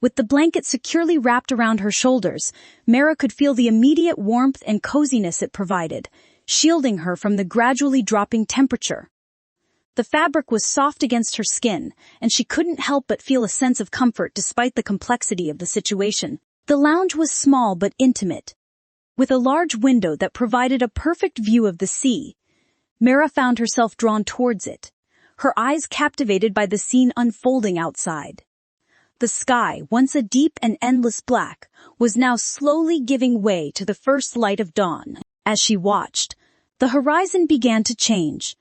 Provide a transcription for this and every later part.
With the blanket securely wrapped around her shoulders, Mara could feel the immediate warmth and coziness it provided, shielding her from the gradually dropping temperature. The fabric was soft against her skin, and she couldn't help but feel a sense of comfort despite the complexity of the situation. The lounge was small but intimate, with a large window that provided a perfect view of the sea. Mara found herself drawn towards it, her eyes captivated by the scene unfolding outside. The sky, once a deep and endless black, was now slowly giving way to the first light of dawn. As she watched, the horizon began to change,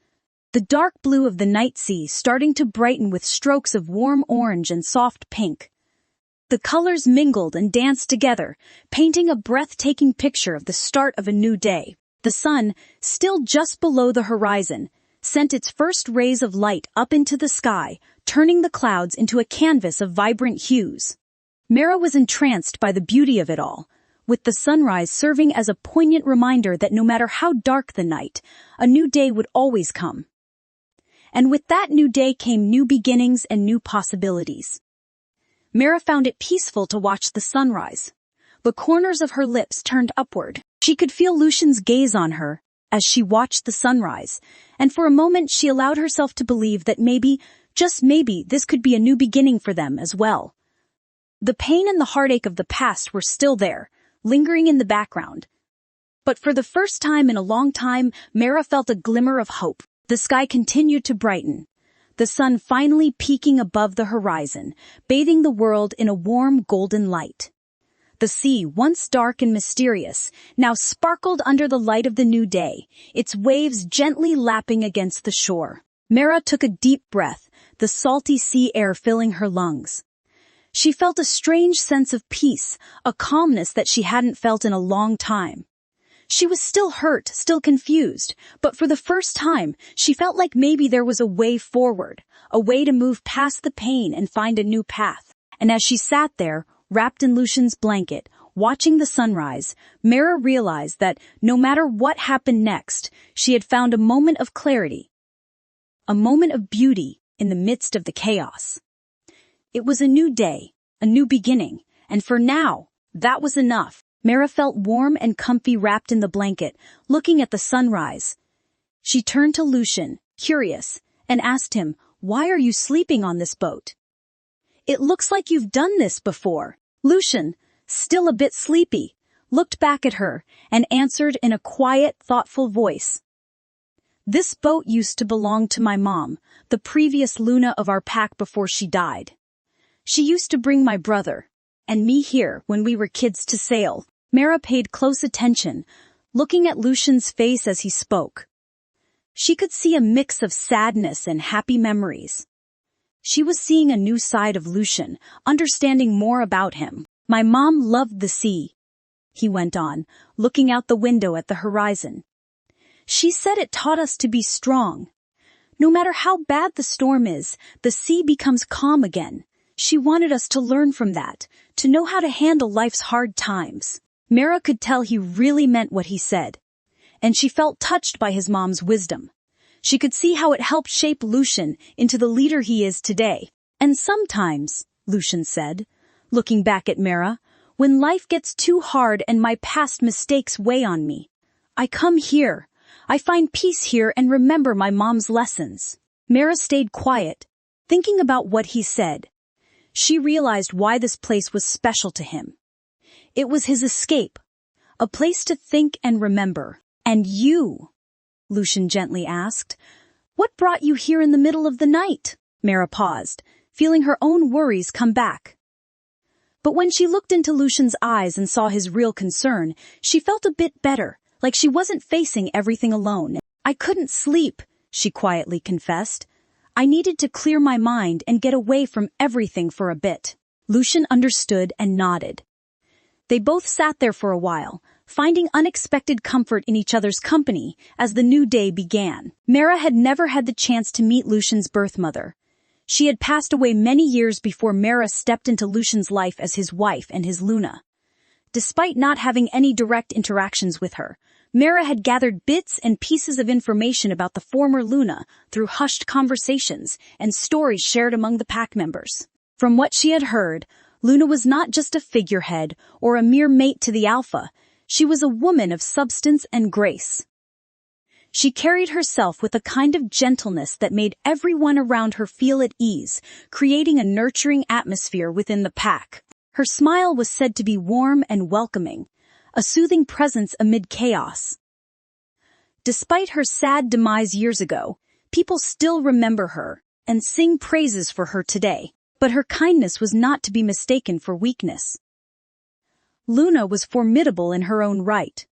the dark blue of the night sea starting to brighten with strokes of warm orange and soft pink. The colors mingled and danced together, painting a breathtaking picture of the start of a new day. The sun, still just below the horizon, sent its first rays of light up into the sky, turning the clouds into a canvas of vibrant hues. Mara was entranced by the beauty of it all, with the sunrise serving as a poignant reminder that no matter how dark the night, a new day would always come. And with that new day came new beginnings and new possibilities. Mara found it peaceful to watch the sunrise. The corners of her lips turned upward. She could feel Lucian's gaze on her as she watched the sunrise, and for a moment she allowed herself to believe that maybe, just maybe, this could be a new beginning for them as well. The pain and the heartache of the past were still there, lingering in the background. But for the first time in a long time, Mara felt a glimmer of hope. The sky continued to brighten, the sun finally peeking above the horizon, bathing the world in a warm golden light. The sea, once dark and mysterious, now sparkled under the light of the new day, its waves gently lapping against the shore. Mara took a deep breath, the salty sea air filling her lungs. She felt a strange sense of peace, a calmness that she hadn't felt in a long time. She was still hurt, still confused, but for the first time, she felt like maybe there was a way forward, a way to move past the pain and find a new path. And as she sat there, wrapped in Lucian's blanket, watching the sunrise, Mara realized that no matter what happened next, she had found a moment of clarity, a moment of beauty in the midst of the chaos. It was a new day, a new beginning, and for now, that was enough. Mara felt warm and comfy wrapped in the blanket, looking at the sunrise. She turned to Lucian, curious, and asked him, "Why are you sleeping on this boat? It looks like you've done this before." Lucian, still a bit sleepy, looked back at her and answered in a quiet, thoughtful voice. "This boat used to belong to my mom, the previous Luna of our pack before she died. She used to bring my brother and me here when we were kids to sail." Mara paid close attention, looking at Lucian's face as he spoke. She could see a mix of sadness and happy memories. She was seeing a new side of Lucian, understanding more about him. "My mom loved the sea," he went on, looking out the window at the horizon. "She said it taught us to be strong. No matter how bad the storm is, the sea becomes calm again. She wanted us to learn from that, to know how to handle life's hard times." Mara could tell he really meant what he said, and she felt touched by his mom's wisdom. She could see how it helped shape Lucian into the leader he is today. "And sometimes," Lucian said, looking back at Mara, "when life gets too hard and my past mistakes weigh on me, I come here. I find peace here and remember my mom's lessons." Mara stayed quiet, thinking about what he said. She realized why this place was special to him. It was his escape, a place to think and remember. "And you?" Lucian gently asked. "What brought you here in the middle of the night?" Mara paused, feeling her own worries come back. But when she looked into Lucian's eyes and saw his real concern, she felt a bit better, like she wasn't facing everything alone. "I couldn't sleep," she quietly confessed. "I needed to clear my mind and get away from everything for a bit." Lucian understood and nodded. They both sat there for a while, finding unexpected comfort in each other's company as the new day began. Mara had never had the chance to meet Lucian's birth mother. She had passed away many years before Mara stepped into Lucian's life as his wife and his Luna. Despite not having any direct interactions with her, Mara had gathered bits and pieces of information about the former Luna through hushed conversations and stories shared among the pack members. From what she had heard, Luna was not just a figurehead or a mere mate to the alpha. She was a woman of substance and grace. She carried herself with a kind of gentleness that made everyone around her feel at ease, creating a nurturing atmosphere within the pack. Her smile was said to be warm and welcoming, a soothing presence amid chaos. Despite her sad demise years ago, people still remember her and sing praises for her today. But her kindness was not to be mistaken for weakness. Luna was formidable in her own right.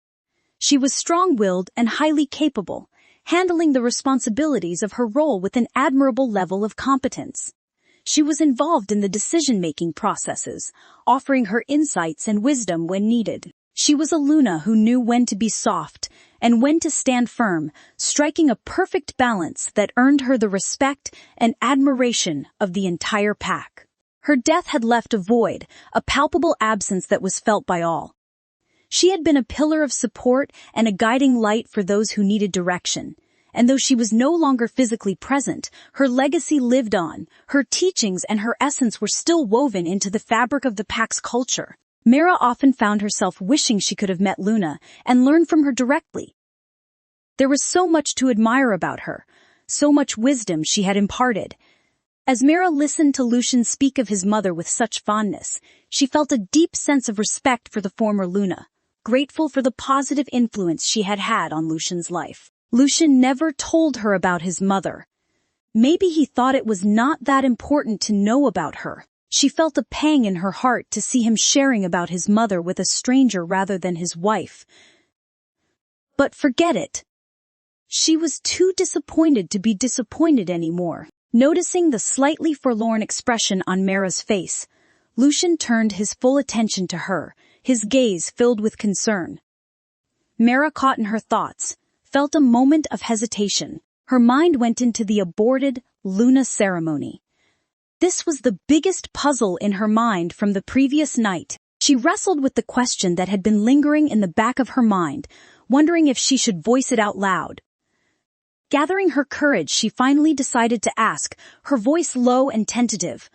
She was strong-willed and highly capable, handling the responsibilities of her role with an admirable level of competence. She was involved in the decision-making processes, offering her insights and wisdom when needed. She was a Luna who knew when to be soft and when to stand firm, striking a perfect balance that earned her the respect and admiration of the entire pack. Her death had left a void, a palpable absence that was felt by all. She had been a pillar of support and a guiding light for those who needed direction. And though she was no longer physically present, her legacy lived on. Her teachings and her essence were still woven into the fabric of the pack's culture. Mara often found herself wishing she could have met Luna and learned from her directly. There was so much to admire about her, so much wisdom she had imparted. As Mara listened to Lucian speak of his mother with such fondness, she felt a deep sense of respect for the former Luna, grateful for the positive influence she had had on Lucian's life. Lucian never told her about his mother. Maybe he thought it was not that important to know about her. She felt a pang in her heart to see him sharing about his mother with a stranger rather than his wife. But forget it. She was too disappointed to be disappointed anymore. Noticing the slightly forlorn expression on Mara's face, Lucian turned his full attention to her, his gaze filled with concern. Mara, caught in her thoughts, felt a moment of hesitation. Her mind went into the aborted Luna ceremony. This was the biggest puzzle in her mind from the previous night. She wrestled with the question that had been lingering in the back of her mind, wondering if she should voice it out loud. Gathering her courage, she finally decided to ask, her voice low and tentative,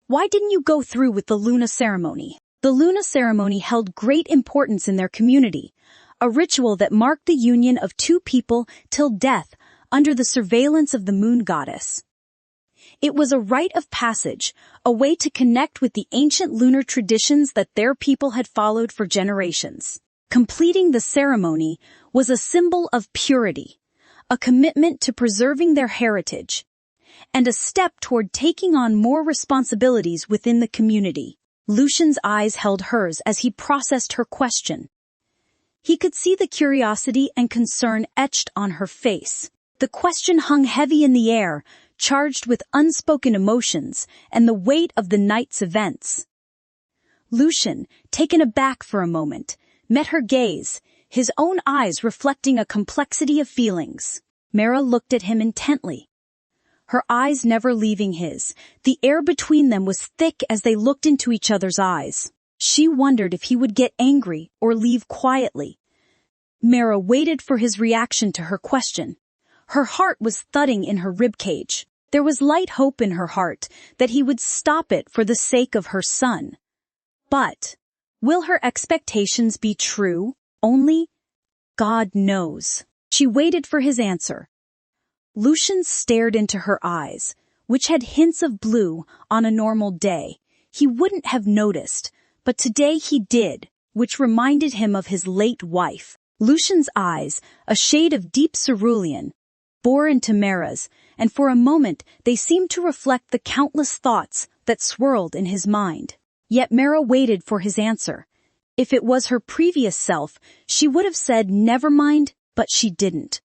"Why didn't you go through with the Luna ceremony?" The Luna ceremony held great importance in their community, a ritual that marked the union of two people till death under the surveillance of the moon goddess. It was a rite of passage, a way to connect with the ancient lunar traditions that their people had followed for generations. Completing the ceremony was a symbol of purity, a commitment to preserving their heritage, and a step toward taking on more responsibilities within the community. Lucian's eyes held hers as he processed her question. He could see the curiosity and concern etched on her face. The question hung heavy in the air, charged with unspoken emotions and the weight of the night's events. Lucian, taken aback for a moment, met her gaze, his own eyes reflecting a complexity of feelings. Mara looked at him intently, her eyes never leaving his. The air between them was thick as they looked into each other's eyes. She wondered if he would get angry or leave quietly. Mara waited for his reaction to her question. Her heart was thudding in her ribcage. There was light hope in her heart that he would stop it for the sake of her son. But will her expectations be true? Only God knows. She waited for his answer. Lucian stared into her eyes, which had hints of blue on a normal day. He wouldn't have noticed, but today he did, which reminded him of his late wife. Lucian's eyes, a shade of deep cerulean, bore into Mara's, and for a moment they seemed to reflect the countless thoughts that swirled in his mind. Yet Mara waited for his answer. If it was her previous self, she would have said never mind, but she didn't.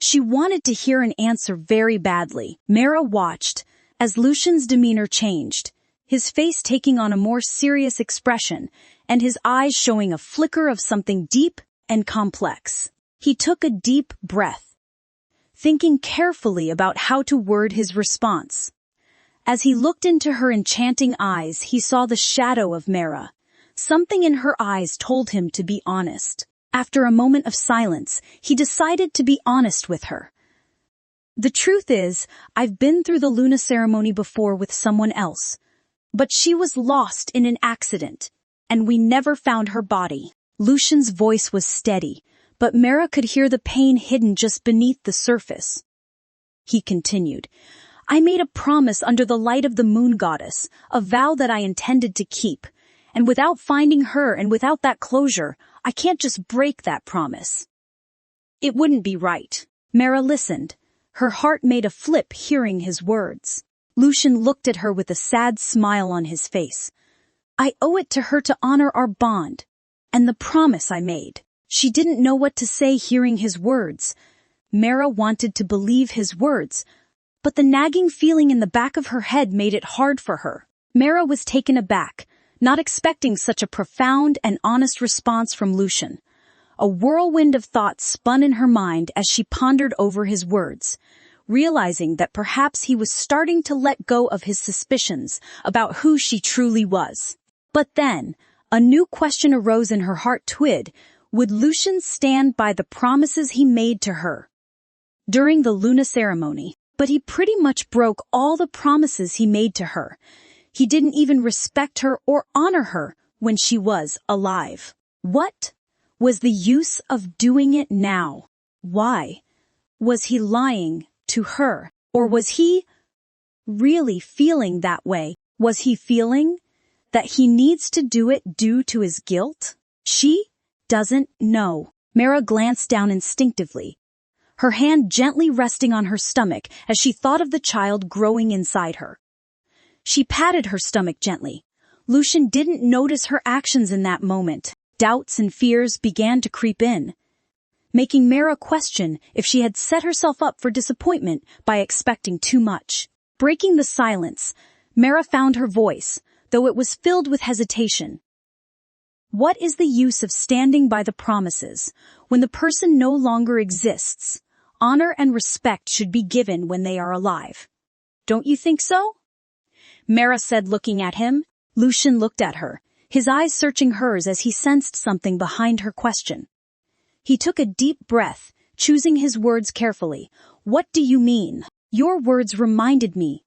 She wanted to hear an answer very badly. Mara watched as Lucian's demeanor changed, his face taking on a more serious expression, and his eyes showing a flicker of something deep and complex. He took a deep breath, thinking carefully about how to word his response. As he looked into her enchanting eyes, he saw the shadow of Mara. Something in her eyes told him to be honest. After a moment of silence, he decided to be honest with her. "The truth is, I've been through the Luna ceremony before with someone else. But she was lost in an accident, and we never found her body. Lucian's voice was steady, but Mara could hear the pain hidden just beneath the surface. He continued, I made a promise under the light of the moon goddess, a vow that I intended to keep, and without finding her and without that closure, I can't just break that promise. It wouldn't be right. Mara listened. Her heart made a flip hearing his words. Lucian looked at her with a sad smile on his face. I owe it to her to honor our bond, and the promise I made. She didn't know what to say hearing his words. Mara wanted to believe his words, but the nagging feeling in the back of her head made it hard for her. Mara was taken aback, not expecting such a profound and honest response from Lucian. A whirlwind of thoughts spun in her mind as she pondered over his words, realizing that perhaps he was starting to let go of his suspicions about who she truly was. But then, a new question arose in her heart. Would Lucian stand by the promises he made to her during the Luna ceremony? But he pretty much broke all the promises he made to her. He didn't even respect her or honor her when she was alive. What was the use of doing it now? Why? Was he lying to her? Or was he really feeling that way? Was he feeling that he needs to do it due to his guilt? She doesn't know. Mara glanced down instinctively, her hand gently resting on her stomach as she thought of the child growing inside her. She patted her stomach gently. Lucian didn't notice her actions in that moment. Doubts and fears began to creep in, making Mara question if she had set herself up for disappointment by expecting too much. Breaking the silence, Mara found her voice, though it was filled with hesitation. What is the use of standing by the promises when the person no longer exists? Honor and respect should be given when they are alive. Don't you think so? Mara said, looking at him. Lucian looked at her, his eyes searching hers as he sensed something behind her question. He took a deep breath, choosing his words carefully. What do you mean? Your words reminded me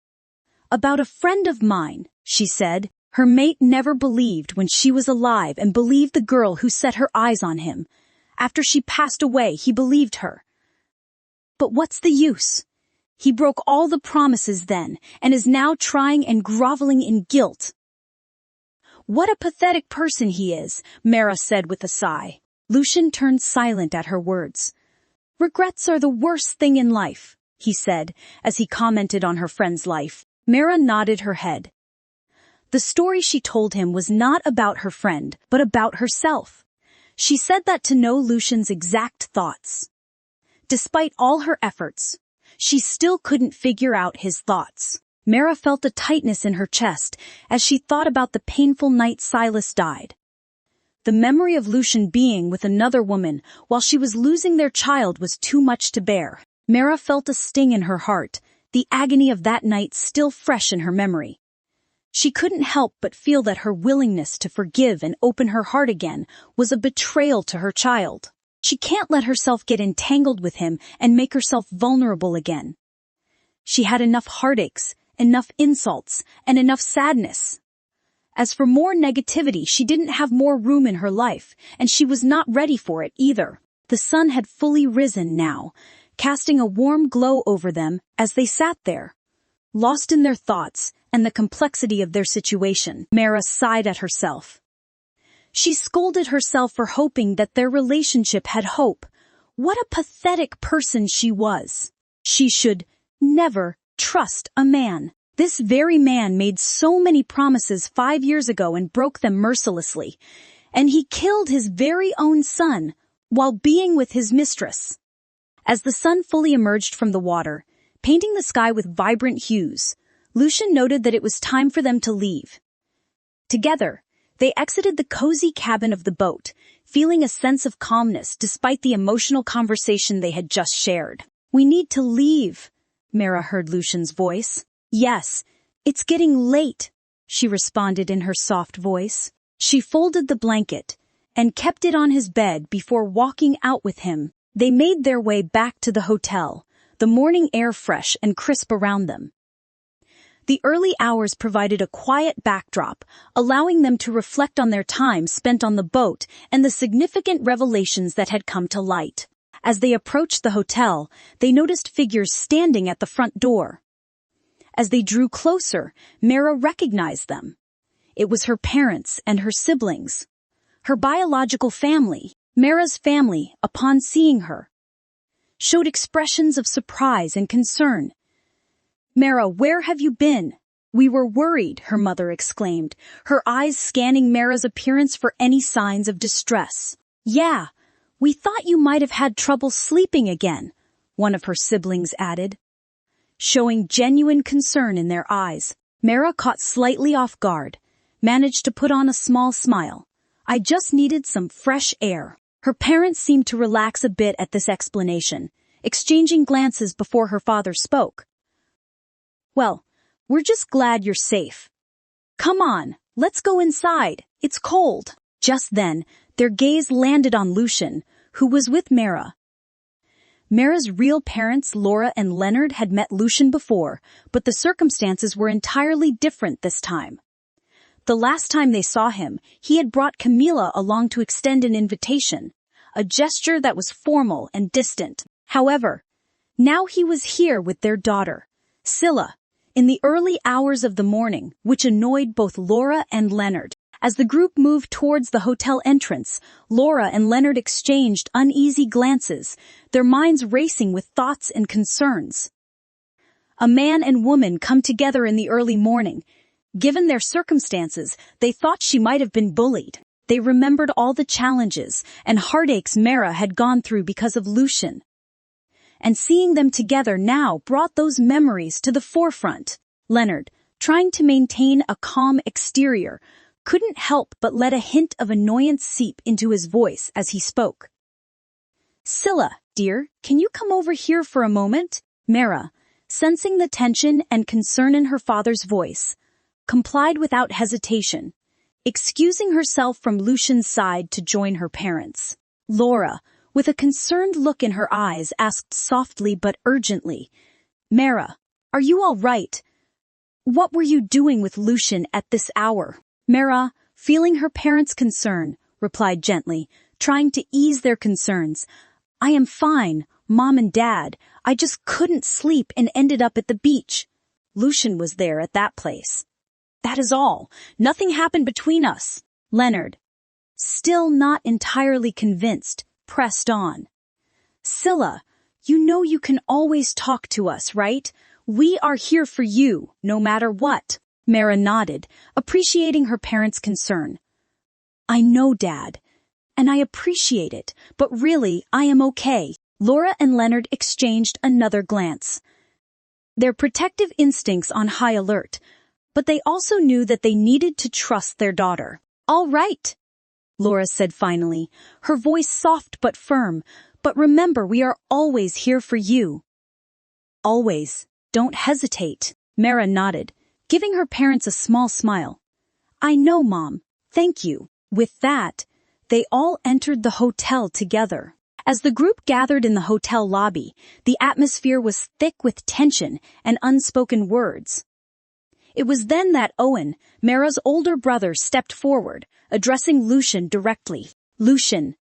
about a friend of mine, she said. Her mate never believed when she was alive and believed the girl who set her eyes on him. After she passed away, he believed her. But what's the use? He broke all the promises then and is now trying and groveling in guilt. What a pathetic person he is, Mara said with a sigh. Lucian turned silent at her words. Regrets are the worst thing in life, he said, as he commented on her friend's life. Mara nodded her head. The story she told him was not about her friend, but about herself. She said that to know Lucian's exact thoughts. Despite all her efforts, she still couldn't figure out his thoughts. Mara felt a tightness in her chest as she thought about the painful night Silas died. The memory of Lucian being with another woman while she was losing their child was too much to bear. Mara felt a sting in her heart, the agony of that night still fresh in her memory. She couldn't help but feel that her willingness to forgive and open her heart again was a betrayal to her child. She can't let herself get entangled with him and make herself vulnerable again. She had enough heartaches, enough insults, and enough sadness. As for more negativity, she didn't have more room in her life, and she was not ready for it either. The sun had fully risen now, casting a warm glow over them as they sat there, lost in their thoughts and the complexity of their situation. Mara sighed at herself. She scolded herself for hoping that their relationship had hope. What a pathetic person she was. She should never trust a man. This very man made so many promises 5 years ago and broke them mercilessly. And he killed his very own son while being with his mistress. As the sun fully emerged from the water, painting the sky with vibrant hues, Lucian noted that it was time for them to leave. Together, they exited the cozy cabin of the boat, feeling a sense of calmness despite the emotional conversation they had just shared. We need to leave, Mara heard Lucian's voice. Yes, it's getting late, she responded in her soft voice. She folded the blanket and kept it on his bed before walking out with him. They made their way back to the hotel, the morning air fresh and crisp around them. The early hours provided a quiet backdrop, allowing them to reflect on their time spent on the boat and the significant revelations that had come to light. As they approached the hotel, they noticed figures standing at the front door. As they drew closer, Mara recognized them. It was her parents and her siblings. Her biological family, Mara's family, upon seeing her, showed expressions of surprise and concern. "Mara, where have you been? We were worried," her mother exclaimed, her eyes scanning Mara's appearance for any signs of distress. "Yeah, we thought you might have had trouble sleeping again," one of her siblings added. Showing genuine concern in their eyes, Mara, caught slightly off guard, managed to put on a small smile. "I just needed some fresh air." Her parents seemed to relax a bit at this explanation, exchanging glances before her father spoke. "Well, we're just glad you're safe. Come on, let's go inside. It's cold." Just then, their gaze landed on Lucian, who was with Mara. Mara's real parents, Laura and Leonard, had met Lucian before, but the circumstances were entirely different this time. The last time they saw him, he had brought Camila along to extend an invitation, a gesture that was formal and distant. However, now he was here with their daughter, Scylla, in the early hours of the morning, which annoyed both Laura and Leonard. As the group moved towards the hotel entrance, Laura and Leonard exchanged uneasy glances, their minds racing with thoughts and concerns. A man and woman come together in the early morning. Given their circumstances, they thought she might have been bullied. They remembered all the challenges and heartaches Mara had gone through because of Lucian. And seeing them together now brought those memories to the forefront. Leonard, trying to maintain a calm exterior, couldn't help but let a hint of annoyance seep into his voice as he spoke. "Scylla, dear, can you come over here for a moment?" Mara, sensing the tension and concern in her father's voice, complied without hesitation, excusing herself from Lucian's side to join her parents. Laura, with a concerned look in her eyes, asked softly but urgently, "Mara, are you all right? What were you doing with Lucian at this hour?" Mara, feeling her parents' concern, replied gently, trying to ease their concerns, "I am fine, Mom and Dad. I just couldn't sleep and ended up at the beach. Lucian was there at that place. That is all. Nothing happened between us." Leonard, still not entirely convinced, pressed on. "Scylla, you know you can always talk to us, right? We are here for you, no matter what." Mara nodded, appreciating her parents' concern. "I know, Dad, and I appreciate it, but really, I am okay." Laura and Leonard exchanged another glance, their protective instincts on high alert, but they also knew that they needed to trust their daughter. "All right," Laura said finally, her voice soft but firm, "but remember, we are always here for you." "Always. Don't hesitate." Mara nodded, giving her parents a small smile. "I know, Mom. Thank you." With that, they all entered the hotel together. As the group gathered in the hotel lobby, the atmosphere was thick with tension and unspoken words. It was then that Owen, Mara's older brother, stepped forward, addressing Lucian directly. "Lucian,"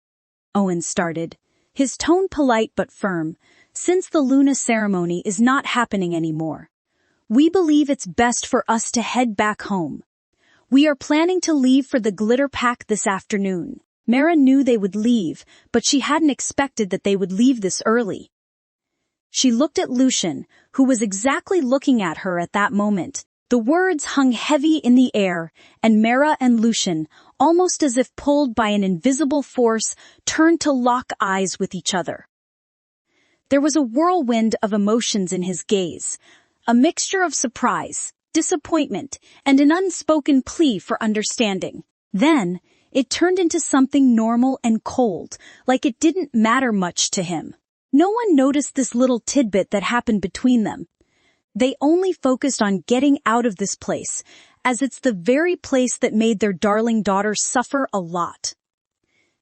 Owen started, his tone polite but firm, "since the Luna ceremony is not happening anymore, we believe it's best for us to head back home. We are planning to leave for the glitter pack this afternoon." Mara knew they would leave, but she hadn't expected that they would leave this early. She looked at Lucian, who was exactly looking at her at that moment. The words hung heavy in the air, and Mara and Lucian, almost as if pulled by an invisible force, turned to lock eyes with each other. There was a whirlwind of emotions in his gaze, a mixture of surprise, disappointment, and an unspoken plea for understanding. Then, it turned into something normal and cold, like it didn't matter much to him. No one noticed this little tidbit that happened between them. They only focused on getting out of this place, as it's the very place that made their darling daughter suffer a lot.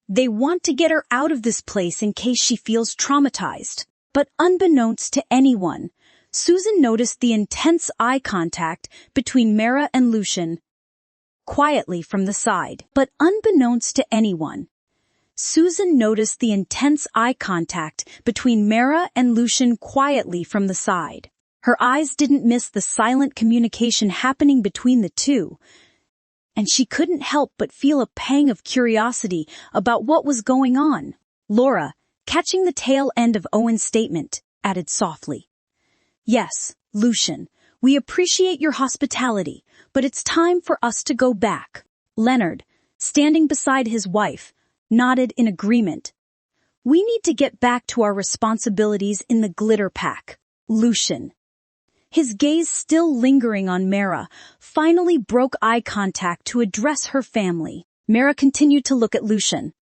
They want to get her out of this place in case she feels traumatized. But unbeknownst to anyone, Susan noticed the intense eye contact between Mara and Lucian, quietly from the side. But unbeknownst to anyone, Susan noticed the intense eye contact between Mara and Lucian quietly from the side. Her eyes didn't miss the silent communication happening between the two, and she couldn't help but feel a pang of curiosity about what was going on. Laura, catching the tail end of Owen's statement, added softly, "Yes, Lucian, we appreciate your hospitality, but it's time for us to go back." Leonard, standing beside his wife, nodded in agreement. "We need to get back to our responsibilities in the glitter pack." Lucian, his gaze still lingering on Mara, finally broke eye contact to address her family. Mara continued to look at Lucian.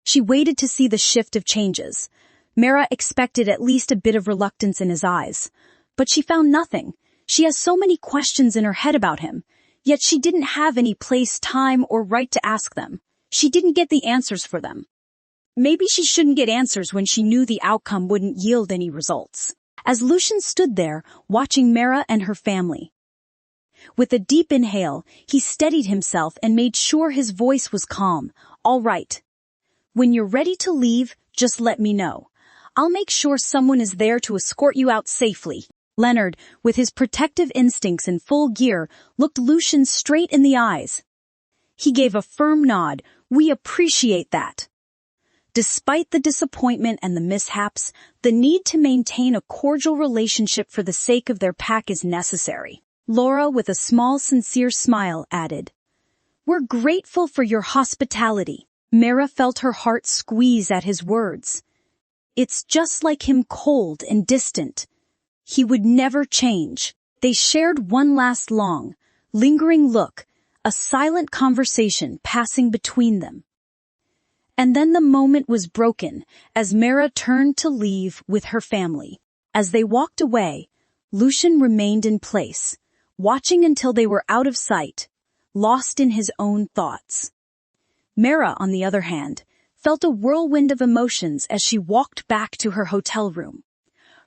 She waited to see the shift of changes. Mara expected at least a bit of reluctance in his eyes, but she found nothing. She has so many questions in her head about him, yet she didn't have any place, time, or right to ask them. She didn't get the answers for them. Maybe she shouldn't get answers when she knew the outcome wouldn't yield any results. As Lucian stood there, watching Mara and her family, with a deep inhale, he steadied himself and made sure his voice was calm. "All right. When you're ready to leave, just let me know. I'll make sure someone is there to escort you out safely." Leonard, with his protective instincts in full gear, looked Lucian straight in the eyes. He gave a firm nod. "We appreciate that." Despite the disappointment and the mishaps, the need to maintain a cordial relationship for the sake of their pack is necessary. Laura, with a small, sincere smile, added, "We're grateful for your hospitality." Mara felt her heart squeeze at his words. It's just like him, cold and distant. He would never change. They shared one last long, lingering look, a silent conversation passing between them. And then the moment was broken as Mara turned to leave with her family. As they walked away, Lucian remained in place, watching until they were out of sight, lost in his own thoughts. Mara, on the other hand, felt a whirlwind of emotions as she walked back to her hotel room.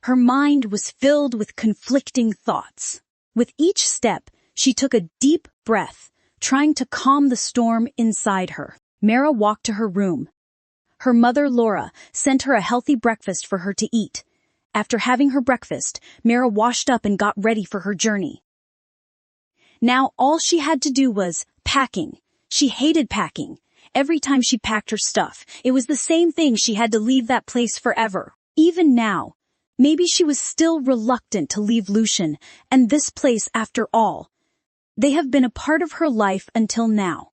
Her mind was filled with conflicting thoughts. With each step, she took a deep breath, trying to calm the storm inside her. Mara walked to her room. Her mother, Laura, sent her a healthy breakfast for her to eat. After having her breakfast, Mara washed up and got ready for her journey. Now all she had to do was packing. She hated packing. Every time she packed her stuff, it was the same thing. She had to leave that place forever. Even now, maybe she was still reluctant to leave Lucian and this place after all. They have been a part of her life until now.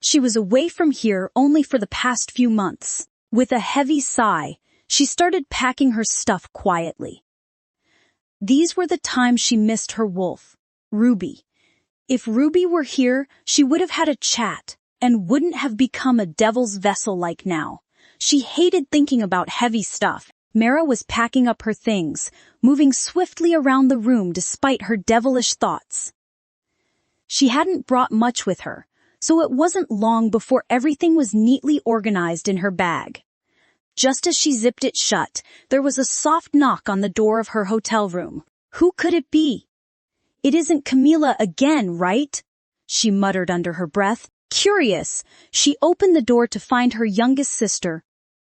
She was away from here only for the past few months. With a heavy sigh, she started packing her stuff quietly. These were the times she missed her wolf, Ruby. If Ruby were here, she would have had a chat and wouldn't have become a devil's vessel like now. She hated thinking about heavy stuff. Mara was packing up her things, moving swiftly around the room despite her devilish thoughts. She hadn't brought much with her, so it wasn't long before everything was neatly organized in her bag. Just as she zipped it shut, there was a soft knock on the door of her hotel room. Who could it be? "It isn't Camila again, right?" she muttered under her breath. Curious, she opened the door to find her youngest sister,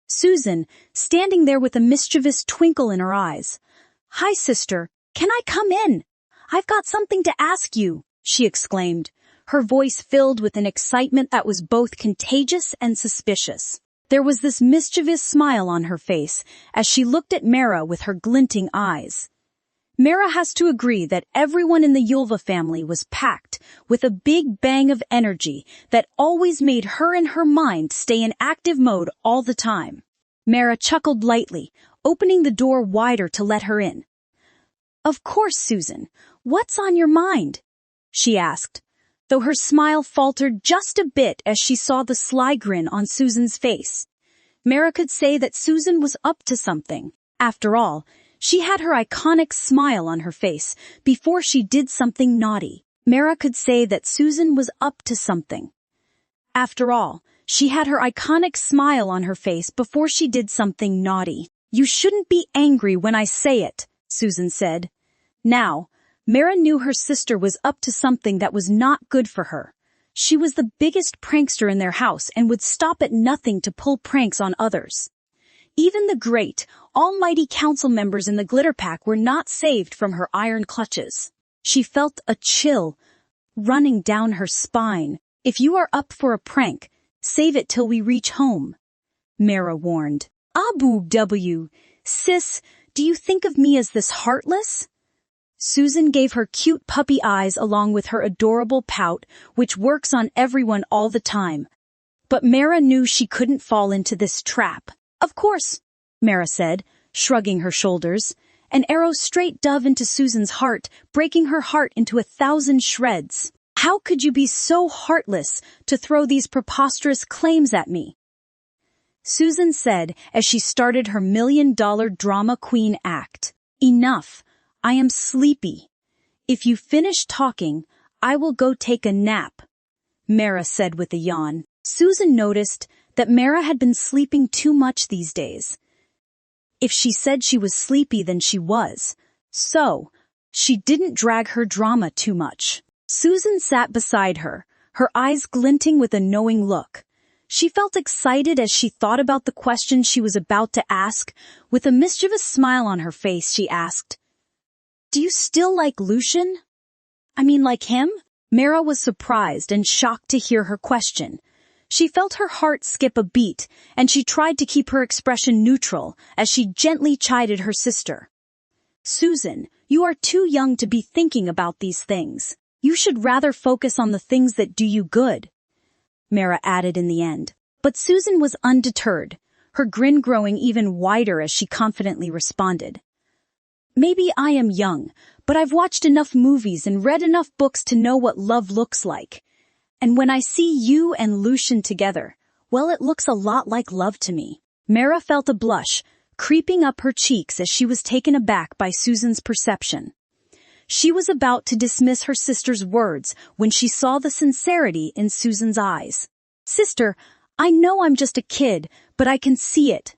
Susan, standing there with a mischievous twinkle in her eyes. "Hi, sister. Can I come in? I've got something to ask you," she exclaimed, her voice filled with an excitement that was both contagious and suspicious. There was this mischievous smile on her face as she looked at Mara with her glinting eyes. Mara has to agree that everyone in the Yulva family was packed with a big bang of energy that always made her and her mind stay in active mode all the time. Mara chuckled lightly, opening the door wider to let her in. "Of course, Susan. What's on your mind?" she asked, though her smile faltered just a bit as she saw the sly grin on Susan's face. Mara could say that Susan was up to something. After all, she had her iconic smile on her face before she did something naughty. Mara could say that Susan was up to something. After all, she had her iconic smile on her face before she did something naughty. "You shouldn't be angry when I say it," Susan said. Now, Mara knew her sister was up to something that was not good for her. She was the biggest prankster in their house and would stop at nothing to pull pranks on others. Even the great, almighty council members in the glitter pack were not saved from her iron clutches. She felt a chill running down her spine. "If you are up for a prank, save it till we reach home," Mara warned. "Abu W. Sis, do you think of me as this heartless?" Susan gave her cute puppy eyes along with her adorable pout, which works on everyone all the time. But Mara knew she couldn't fall into this trap. "Of course," Mara said, shrugging her shoulders. An arrow straight dove into Susan's heart, breaking her heart into 1,000 shreds. "How could you be so heartless to throw these preposterous claims at me?" Susan said as she started her $1,000,000 drama queen act. "Enough. I am sleepy. If you finish talking, I will go take a nap," Mara said with a yawn. Susan noticed that Mara had been sleeping too much these days. If she said she was sleepy, then she was. So, she didn't drag her drama too much. Susan sat beside her, her eyes glinting with a knowing look. She felt excited as she thought about the question she was about to ask. With a mischievous smile on her face, she asked, "Do you still like Lucian? I mean, like him?" Mara was surprised and shocked to hear her question. She felt her heart skip a beat, and she tried to keep her expression neutral as she gently chided her sister. "Susan, you are too young to be thinking about these things. You should rather focus on the things that do you good," Mara added in the end. But Susan was undeterred, her grin growing even wider as she confidently responded. "Maybe I am young, but I've watched enough movies and read enough books to know what love looks like. And when I see you and Lucian together, well, it looks a lot like love to me." Mara felt a blush creeping up her cheeks as she was taken aback by Susan's perception. She was about to dismiss her sister's words when she saw the sincerity in Susan's eyes. "Sister, I know I'm just a kid, but I can see it.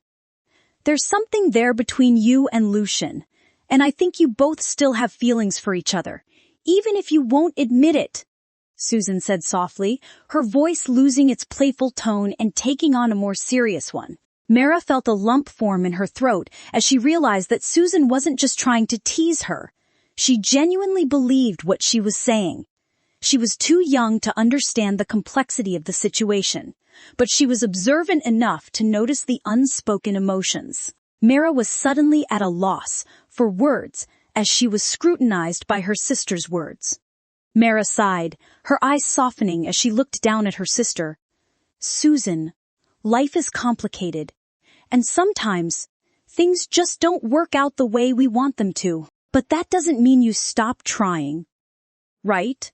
There's something there between you and Lucian, and I think you both still have feelings for each other, even if you won't admit it," Susan said softly, her voice losing its playful tone and taking on a more serious one. Mara felt a lump form in her throat as she realized that Susan wasn't just trying to tease her. She genuinely believed what she was saying. She was too young to understand the complexity of the situation, but she was observant enough to notice the unspoken emotions. Mara was suddenly at a loss for words as she was scrutinized by her sister's words. Mara sighed, her eyes softening as she looked down at her sister. "Susan, life is complicated, and sometimes things just don't work out the way we want them to. But that doesn't mean you stop trying, right?"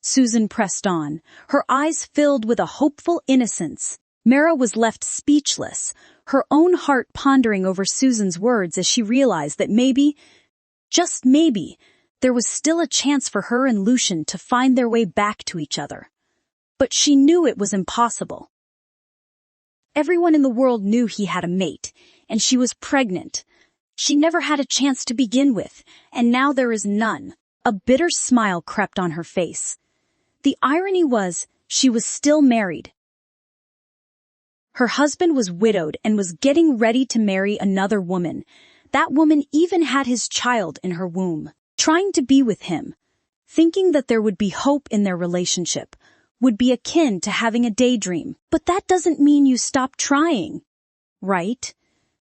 Susan pressed on, her eyes filled with a hopeful innocence. Mara was left speechless, her own heart pondering over Susan's words as she realized that maybe, just maybe, there was still a chance for her and Lucian to find their way back to each other. But she knew it was impossible. Everyone in the world knew he had a mate, and she was pregnant. She never had a chance to begin with, and now there is none. A bitter smile crept on her face. The irony was, she was still married. Her husband was widowed and was getting ready to marry another woman. That woman even had his child in her womb. Trying to be with him, thinking that there would be hope in their relationship, would be akin to having a daydream. But that doesn't mean you stop trying, right?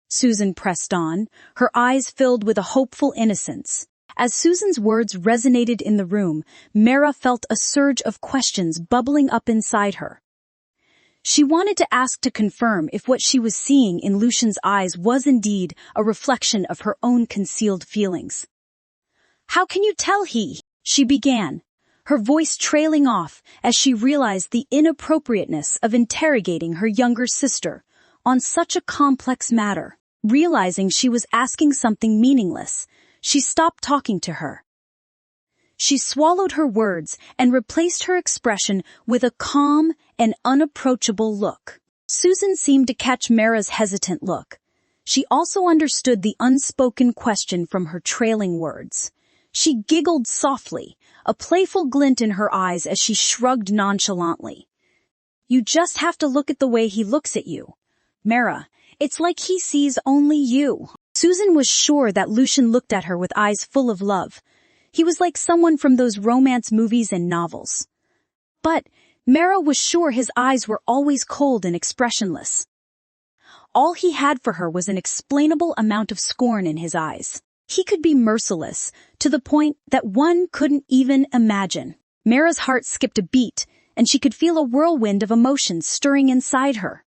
Susan pressed on, her eyes filled with a hopeful innocence. As Susan's words resonated in the room, Mara felt a surge of questions bubbling up inside her. She wanted to ask to confirm if what she was seeing in Lucian's eyes was indeed a reflection of her own concealed feelings. "How can you tell she began, her voice trailing off as she realized the inappropriateness of interrogating her younger sister on such a complex matter. Realizing she was asking something meaningless, she stopped talking to her. She swallowed her words and replaced her expression with a calm and unapproachable look. Susan seemed to catch Mara's hesitant look. She also understood the unspoken question from her trailing words. She giggled softly, a playful glint in her eyes as she shrugged nonchalantly. You just have to look at the way he looks at you. Mara, it's like he sees only you. Susan was sure that Lucian looked at her with eyes full of love. He was like someone from those romance movies and novels. But Mara was sure his eyes were always cold and expressionless. All he had for her was an inexplainable amount of scorn in his eyes. He could be merciless, to the point that one couldn't even imagine. Mara's heart skipped a beat, and she could feel a whirlwind of emotions stirring inside her.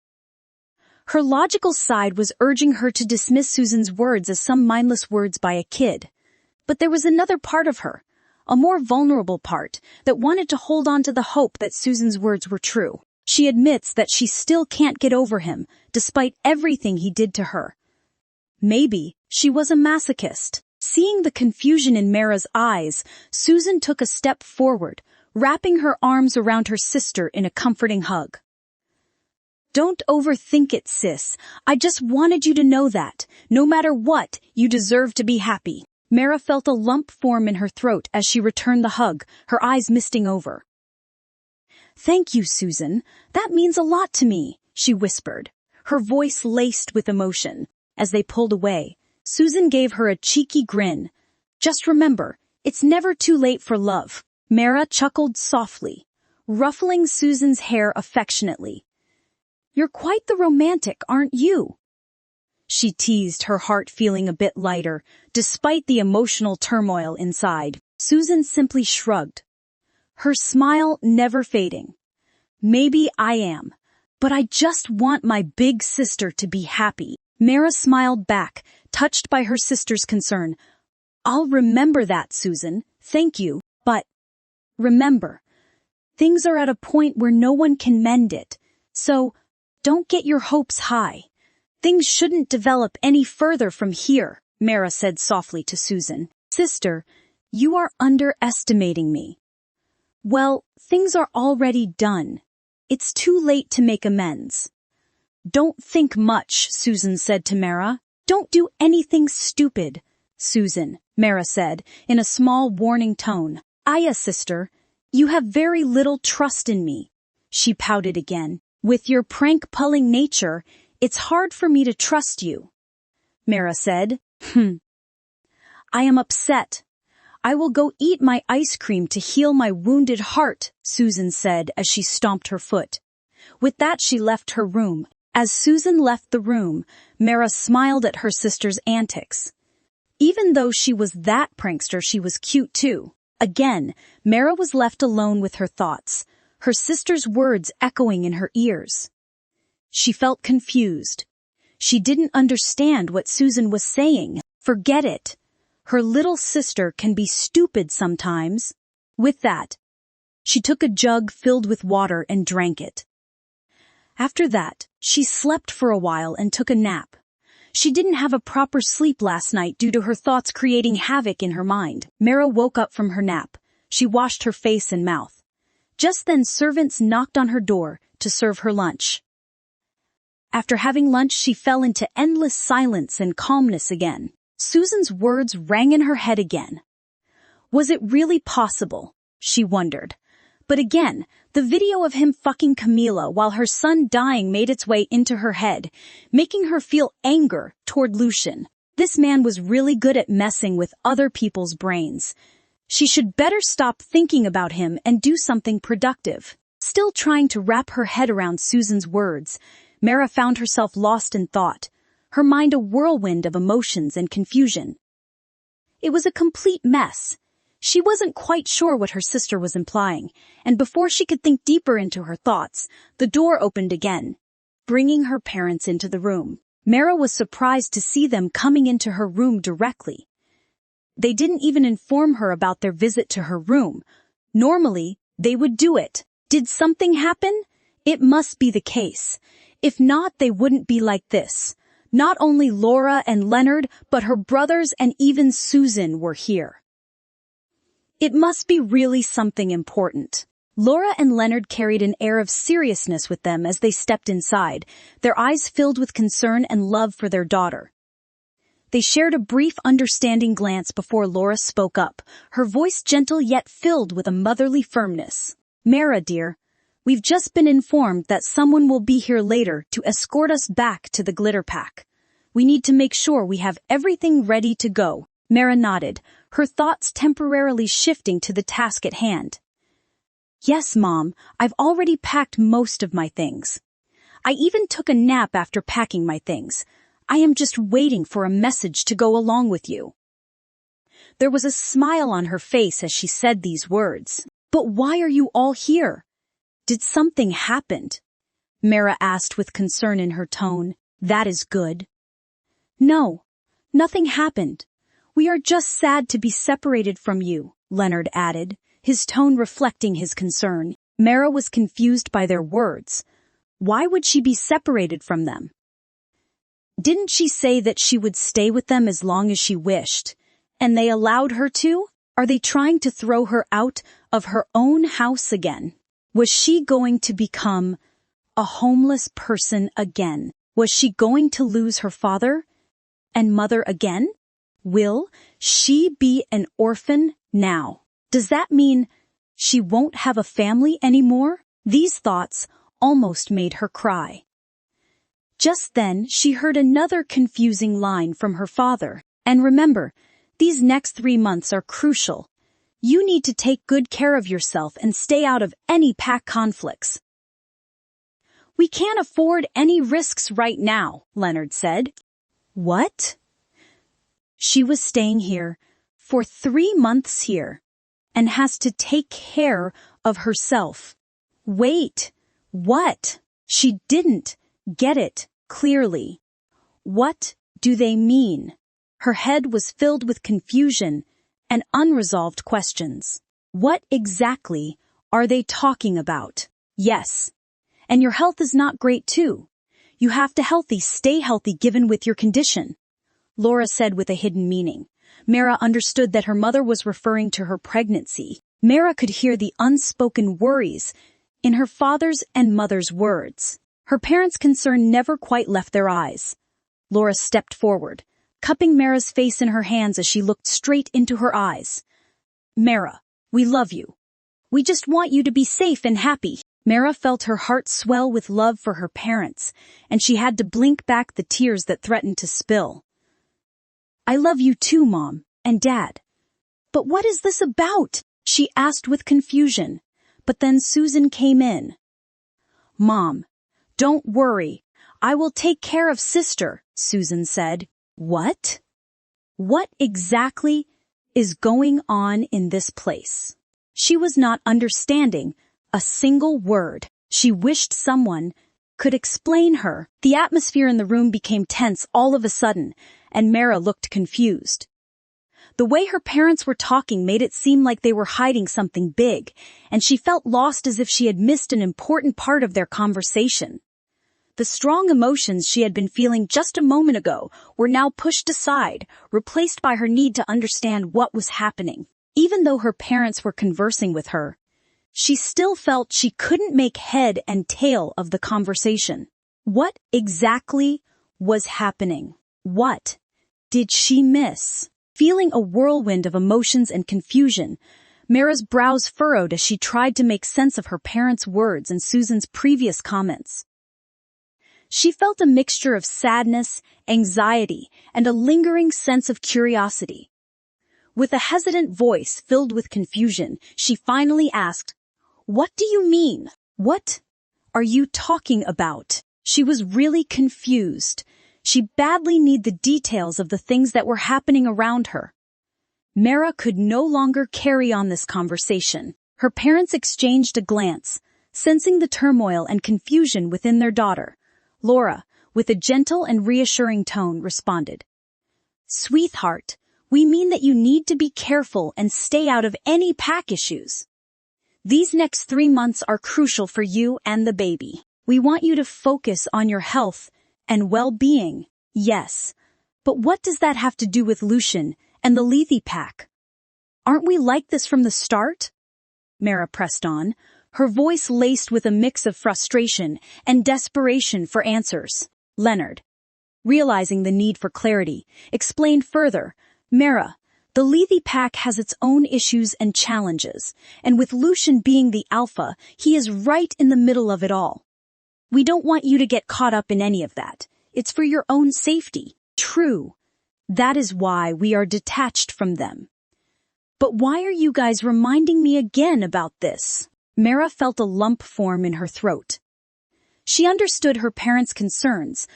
Her logical side was urging her to dismiss Susan's words as some mindless words by a kid. But there was another part of her, a more vulnerable part, that wanted to hold on to the hope that Susan's words were true. She admits that she still can't get over him, despite everything he did to her. Maybe she was a masochist. Seeing the confusion in Mara's eyes, Susan took a step forward, wrapping her arms around her sister in a comforting hug. Don't overthink it, sis. I just wanted you to know that, no matter what, you deserve to be happy. Mara felt a lump form in her throat as she returned the hug, her eyes misting over. Thank you, Susan. That means a lot to me, she whispered, her voice laced with emotion. As they pulled away, Susan gave her a cheeky grin. Just remember, it's never too late for love. Mara chuckled softly, ruffling Susan's hair affectionately. You're quite the romantic, aren't you? She teased, her heart feeling a bit lighter, despite the emotional turmoil inside. Susan simply shrugged, her smile never fading. Maybe I am, but I just want my big sister to be happy. Mara smiled back, touched by her sister's concern. I'll remember that, Susan. Thank you. But remember, things are at a point where no one can mend it. So don't get your hopes high. Things shouldn't develop any further from here, Mara said softly to Susan. Sister, you are underestimating me. Well, things are already done. It's too late to make amends. Don't think much, Susan said to Mara. Don't do anything stupid, Susan, Mara said, in a small warning tone. Aya, sister, you have very little trust in me. She pouted again. With your prank-pulling nature, it's hard for me to trust you. Mara said, I am upset. I will go eat my ice cream to heal my wounded heart, Susan said as she stomped her foot. With that she left her room. As Susan left the room, Mara smiled at her sister's antics. Even though she was that prankster, she was cute too. Again, Mara was left alone with her thoughts, her sister's words echoing in her ears. She felt confused. She didn't understand what Susan was saying. Forget it. Her little sister can be stupid sometimes. With that, she took a jug filled with water and drank it. After that, she slept for a while and took a nap. She didn't have a proper sleep last night due to her thoughts creating havoc in her mind. Mara woke up from her nap. She washed her face and mouth. Just then servants knocked on her door to serve her lunch. After having lunch, she fell into endless silence and calmness again. Susan's words rang in her head again. Was it really possible? She wondered. But again, the video of him fucking Camila while her son dying made its way into her head, making her feel anger toward Lucian. This man was really good at messing with other people's brains. She should better stop thinking about him and do something productive. Still trying to wrap her head around Susan's words, Mara found herself lost in thought, her mind a whirlwind of emotions and confusion. It was a complete mess. She wasn't quite sure what her sister was implying, and before she could think deeper into her thoughts, the door opened again, bringing her parents into the room. Mara was surprised to see them coming into her room directly. They didn't even inform her about their visit to her room. Normally, they would do it. Did something happen? It must be the case. If not, they wouldn't be like this. Not only Laura and Leonard, but her brothers and even Susan were here. It must be really something important. Laura and Leonard carried an air of seriousness with them as they stepped inside, their eyes filled with concern and love for their daughter. They shared a brief understanding glance before Laura spoke up, her voice gentle yet filled with a motherly firmness. Mara, dear, we've just been informed that someone will be here later to escort us back to the glitter pack. We need to make sure we have everything ready to go. Mara nodded, her thoughts temporarily shifting to the task at hand. Yes, Mom, I've already packed most of my things. I even took a nap after packing my things. I am just waiting for a message to go along with you. There was a smile on her face as she said these words. But why are you all here? Did something happen? Mara asked with concern in her tone. That is good. No, nothing happened. We are just sad to be separated from you, Leonard added, his tone reflecting his concern. Mara was confused by their words. Why would she be separated from them? Didn't she say that she would stay with them as long as she wished, and they allowed her to? Are they trying to throw her out of her own house again? Was she going to become a homeless person again? Was she going to lose her father and mother again? Will she be an orphan now? Does that mean she won't have a family anymore? These thoughts almost made her cry. Just then, she heard another confusing line from her father. And remember, these next 3 months are crucial. You need to take good care of yourself and stay out of any pack conflicts. We can't afford any risks right now, Leonard said. What? She was staying here for 3 months here and has to take care of herself. Wait, what? She didn't get it clearly. What do they mean? Her head was filled with confusion and unresolved questions. What exactly are they talking about? Yes. And your health is not great too. You have to stay healthy given with your condition. Laura said with a hidden meaning. Mara understood that her mother was referring to her pregnancy. Mara could hear the unspoken worries in her father's and mother's words. Her parents' concern never quite left their eyes. Laura stepped forward, cupping Mara's face in her hands as she looked straight into her eyes. Mara, we love you. We just want you to be safe and happy. Mara felt her heart swell with love for her parents, and she had to blink back the tears that threatened to spill. I love you too, Mom and Dad. But what is this about? She asked with confusion, but then Susan came in. Mom, don't worry. I will take care of sister, Susan said. What? What exactly is going on in this place? She was not understanding a single word. She wished someone could explain her. The atmosphere in the room became tense all of a sudden, and Mara looked confused. The way her parents were talking made it seem like they were hiding something big, and she felt lost as if she had missed an important part of their conversation. The strong emotions she had been feeling just a moment ago were now pushed aside, replaced by her need to understand what was happening. Even though her parents were conversing with her, she still felt she couldn't make head and tail of the conversation. What exactly was happening? What did she miss? Feeling a whirlwind of emotions and confusion, Mara's brows furrowed as she tried to make sense of her parents' words and Susan's previous comments. She felt a mixture of sadness, anxiety, and a lingering sense of curiosity. With a hesitant voice filled with confusion, she finally asked, "What do you mean? What are you talking about?" She was really confused. She badly needed the details of the things that were happening around her. Mara could no longer carry on this conversation. Her parents exchanged a glance, sensing the turmoil and confusion within their daughter. Laura, with a gentle and reassuring tone, responded, "Sweetheart, we mean that you need to be careful and stay out of any pack issues. These next 3 months are crucial for you and the baby. We want you to focus on your health and well-being." Yes, but what does that have to do with Lucian and the Lethe pack? Aren't we like this from the start? Mara pressed on, her voice laced with a mix of frustration and desperation for answers. Leonard, realizing the need for clarity, explained further, Mara, the Lethe pack has its own issues and challenges, and with Lucian being the alpha, he is right in the middle of it all. We don't want you to get caught up in any of that. It's for your own safety. True. That is why we are detached from them. But why are you guys reminding me again about this? Mara felt a lump form in her throat. She understood her parents' concerns,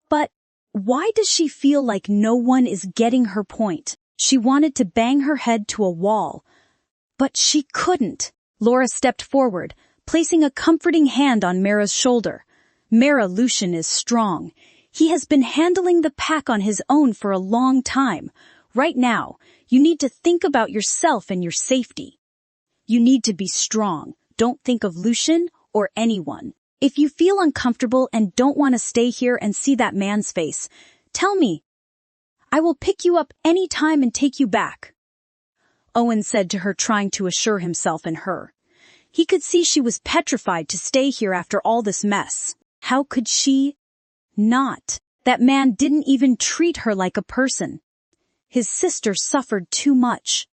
but why does she feel like no one is getting her point? She wanted to bang her head to a wall, but she couldn't. Laura stepped forward, placing a comforting hand on Mara's shoulder. Mara, Lucian is strong. He has been handling the pack on his own for a long time. Right now, you need to think about yourself and your safety. You need to be strong. Don't think of Lucian or anyone. If you feel uncomfortable and don't want to stay here and see that man's face, tell me. I will pick you up any time and take you back. Owen said to her, trying to assure himself and her. He could see she was petrified to stay here after all this mess. How could she not? That man didn't even treat her like a person. His sister suffered too much.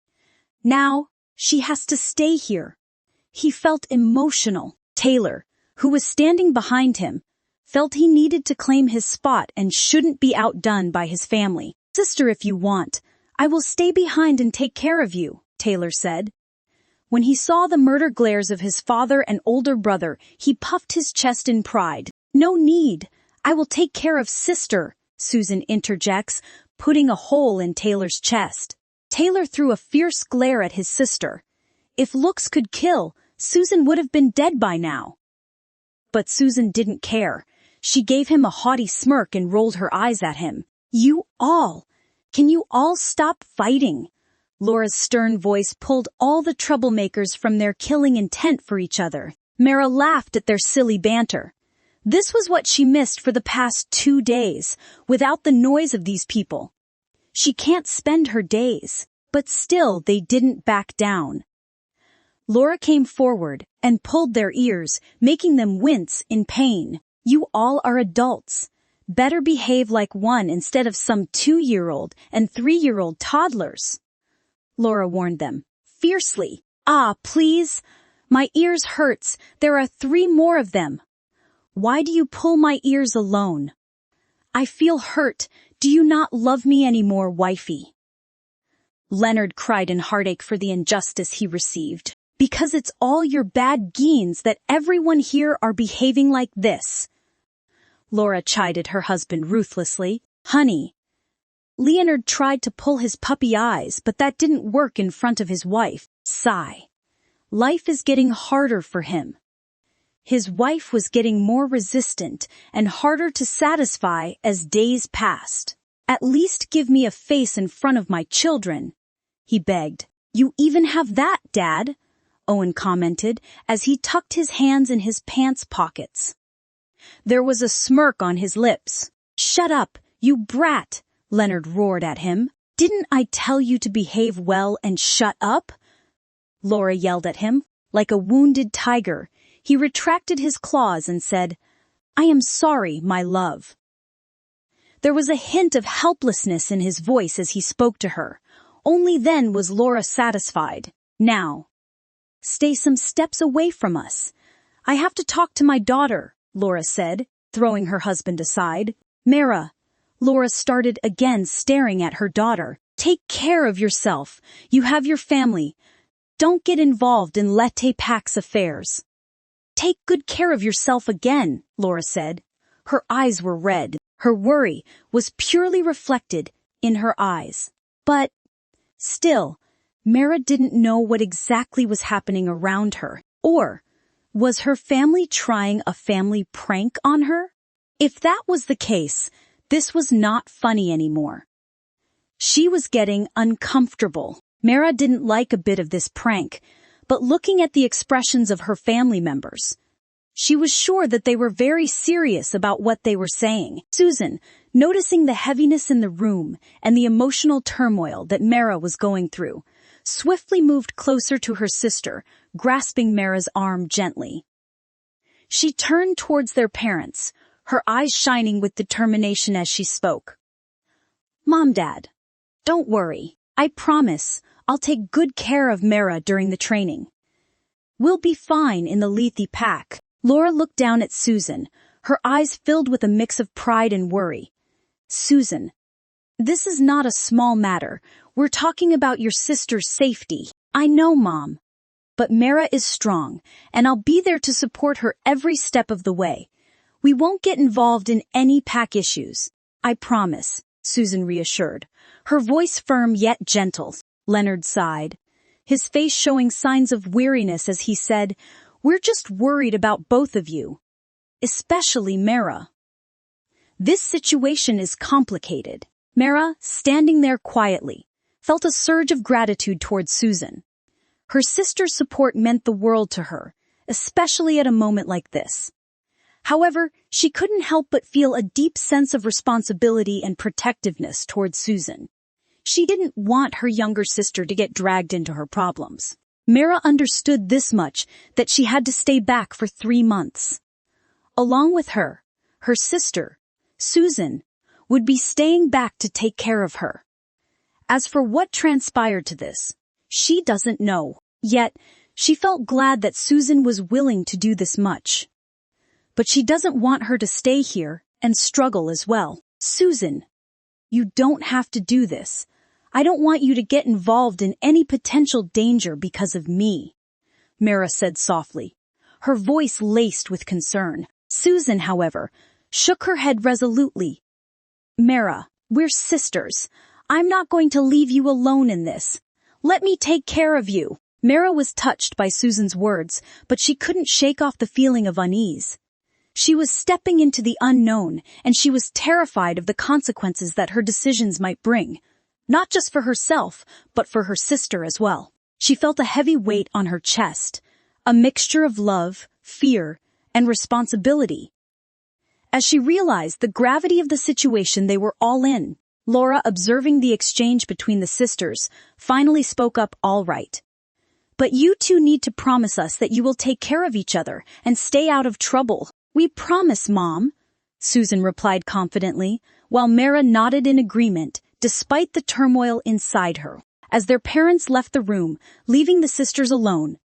Now, she has to stay here. He felt emotional. Taylor, who was standing behind him, felt he needed to claim his spot and shouldn't be outdone by his family. Sister, if you want, I will stay behind and take care of you, Taylor said. When he saw the murder glares of his father and older brother, he puffed his chest in pride. No need. I will take care of sister, Susan interjects, putting a hole in Taylor's chest. Taylor threw a fierce glare at his sister. If looks could kill, Susan would have been dead by now. But Susan didn't care. She gave him a haughty smirk and rolled her eyes at him. Can you all stop fighting? Laura's stern voice pulled all the troublemakers from their killing intent for each other. Mara laughed at their silly banter. This was what she missed for the past 2 days, without the noise of these people. She can't spend her days, but still they didn't back down. Laura came forward and pulled their ears, making them wince in pain. You all are adults. Better behave like one instead of some 2-year-old and 3-year-old toddlers. Laura warned them, fiercely. Ah, please. My ears hurts. There are 3 more of them. Why do you pull my ears alone? I feel hurt. Do you not love me anymore, wifey? Leonard cried in heartache for the injustice he received. Because it's all your bad genes that everyone here are behaving like this. Laura chided her husband ruthlessly. Honey. Leonard tried to pull his puppy eyes, but that didn't work in front of his wife. Sigh. Life is getting harder for him. His wife was getting more resistant and harder to satisfy as days passed. At least give me a face in front of my children, he begged. You even have that, Dad, Owen commented as he tucked his hands in his pants pockets. There was a smirk on his lips. Shut up, you brat, Leonard roared at him. Didn't I tell you to behave well and shut up? Laura yelled at him. Like a wounded tiger, he retracted his claws and said, I am sorry, my love. There was a hint of helplessness in his voice as he spoke to her. Only then was Laura satisfied. Now, stay some steps away from us. I have to talk to my daughter, Laura said, throwing her husband aside. Mara, Laura started again staring at her daughter. Take care of yourself. You have your family. Don't get involved in Lethe Pack's affairs. Take good care of yourself again, Laura said. Her eyes were red. Her worry was purely reflected in her eyes. But still, Mara didn't know what exactly was happening around her. Or was her family trying a family prank on her? If that was the case, this was not funny anymore. She was getting uncomfortable. Mara didn't like a bit of this prank, but looking at the expressions of her family members, she was sure that they were very serious about what they were saying. Susan, noticing the heaviness in the room and the emotional turmoil that Mara was going through, swiftly moved closer to her sister, grasping Mara's arm gently. She turned towards their parents, her eyes shining with determination as she spoke. "Mom, Dad, don't worry. I promise I'll take good care of Mara during the training. We'll be fine in the Lethe pack." Laura looked down at Susan, her eyes filled with a mix of pride and worry. "Susan, this is not a small matter. We're talking about your sister's safety." "I know, Mom. But Mara is strong, and I'll be there to support her every step of the way. We won't get involved in any pack issues. I promise," Susan reassured, her voice firm yet gentle. Leonard sighed, his face showing signs of weariness as he said, "We're just worried about both of you. Especially Mara. This situation is complicated." Mara, standing there quietly, felt a surge of gratitude towards Susan. Her sister's support meant the world to her, especially at a moment like this. However, she couldn't help but feel a deep sense of responsibility and protectiveness towards Susan. She didn't want her younger sister to get dragged into her problems. Mara understood this much, that she had to stay back for 3 months. Along with her, her sister, Susan, would be staying back to take care of her. As for what transpired to this, she doesn't know. Yet, she felt glad that Susan was willing to do this much. But she doesn't want her to stay here and struggle as well. "Susan, you don't have to do this. I don't want you to get involved in any potential danger because of me," Mara said softly, her voice laced with concern. Susan, however, shook her head resolutely. "Mara, we're sisters. I'm not going to leave you alone in this. Let me take care of you." Mara was touched by Susan's words, but she couldn't shake off the feeling of unease. She was stepping into the unknown, and she was terrified of the consequences that her decisions might bring, not just for herself, but for her sister as well. She felt a heavy weight on her chest, a mixture of love, fear, and responsibility. As she realized the gravity of the situation they were all in, Laura, observing the exchange between the sisters, finally spoke up, "All right. But you two need to promise us that you will take care of each other and stay out of trouble." "We promise, Mom," Susan replied confidently, while Mara nodded in agreement, despite the turmoil inside her. As their parents left the room, leaving the sisters alone,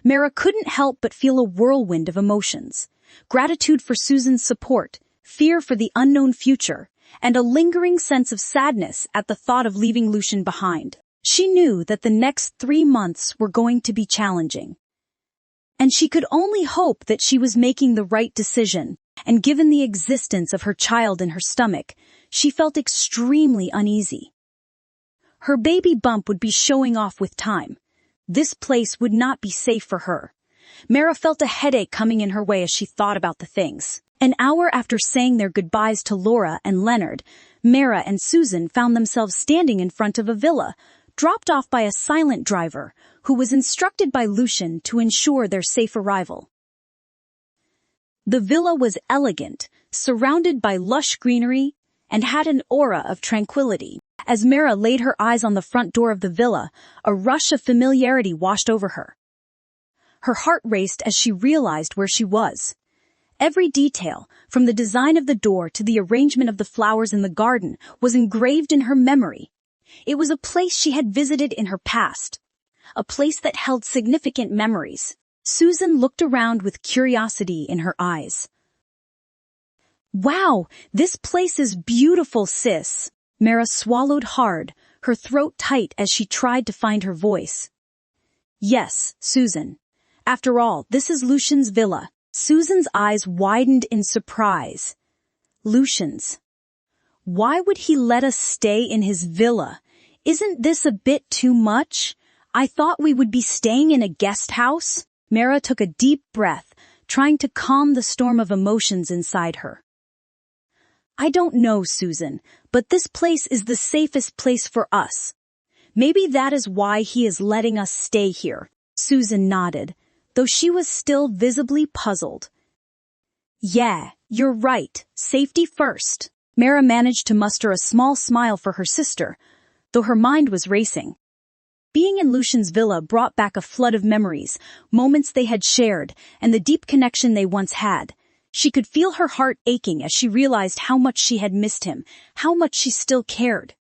Mara couldn't help but feel a whirlwind of emotions. Gratitude for Susan's support, fear for the unknown future, and a lingering sense of sadness at the thought of leaving Lucian behind. She knew that the next 3 months were going to be challenging. And she could only hope that she was making the right decision, and given the existence of her child in her stomach, she felt extremely uneasy. Her baby bump would be showing off with time. This place would not be safe for her. Mara felt a headache coming in her way as she thought about the things. An hour after saying their goodbyes to Laura and Leonard, Mara and Susan found themselves standing in front of a villa, dropped off by a silent driver, who was instructed by Lucian to ensure their safe arrival. The villa was elegant, surrounded by lush greenery, and had an aura of tranquility. As Mara laid her eyes on the front door of the villa, a rush of familiarity washed over her. Her heart raced as she realized where she was. Every detail, from the design of the door to the arrangement of the flowers in the garden, was engraved in her memory. It was a place she had visited in her past, a place that held significant memories. Susan looked around with curiosity in her eyes. "Wow, this place is beautiful, sis." Mara swallowed hard, her throat tight as she tried to find her voice. "Yes, Susan. After all, this is Lucian's villa." Susan's eyes widened in surprise. "Lucian's? Why would he let us stay in his villa? Isn't this a bit too much? I thought we would be staying in a guest house." Mara took a deep breath, trying to calm the storm of emotions inside her. "I don't know, Susan, but this place is the safest place for us. Maybe that is why he is letting us stay here." Susan nodded, though she was still visibly puzzled. "Yeah, you're right. Safety first." Mara managed to muster a small smile for her sister, though her mind was racing. Being in Lucian's villa brought back a flood of memories, moments they had shared, and the deep connection they once had. She could feel her heart aching as she realized how much she had missed him, how much she still cared.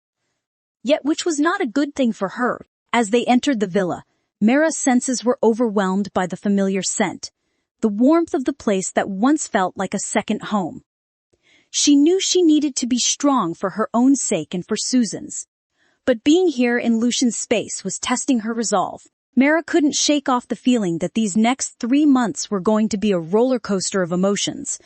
Yet which was not a good thing for her. As they entered the villa, Mara's senses were overwhelmed by the familiar scent, the warmth of the place that once felt like a second home. She knew she needed to be strong for her own sake and for Susan's. But being here in Lucian's space was testing her resolve. Mara couldn't shake off the feeling that these next 3 months were going to be a roller coaster of emotions,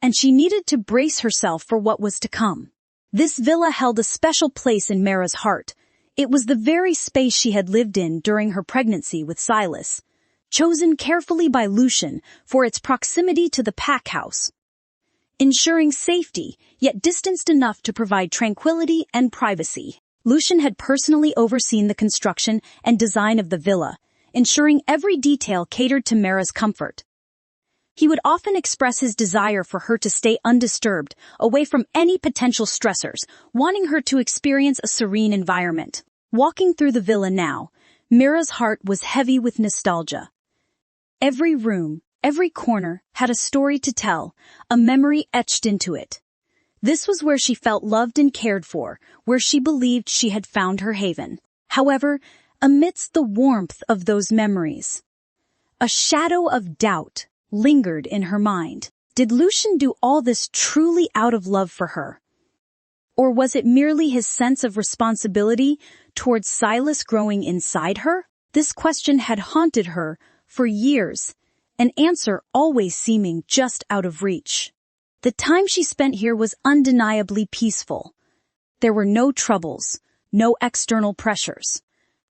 and she needed to brace herself for what was to come. This villa held a special place in Mara's heart. It was the very space she had lived in during her pregnancy with Silas, chosen carefully by Lucian for its proximity to the pack house, ensuring safety, yet distanced enough to provide tranquility and privacy. Lucian had personally overseen the construction and design of the villa, ensuring every detail catered to Mara's comfort. He would often express his desire for her to stay undisturbed, away from any potential stressors, wanting her to experience a serene environment. Walking through the villa now, Mara's heart was heavy with nostalgia. Every room, every corner, had a story to tell, a memory etched into it. This was where she felt loved and cared for, where she believed she had found her haven. However, amidst the warmth of those memories, a shadow of doubt lingered in her mind. Did Lucian do all this truly out of love for her? Or was it merely his sense of responsibility towards Silas growing inside her? This question had haunted her for years, an answer always seeming just out of reach. The time she spent here was undeniably peaceful. There were no troubles, no external pressures.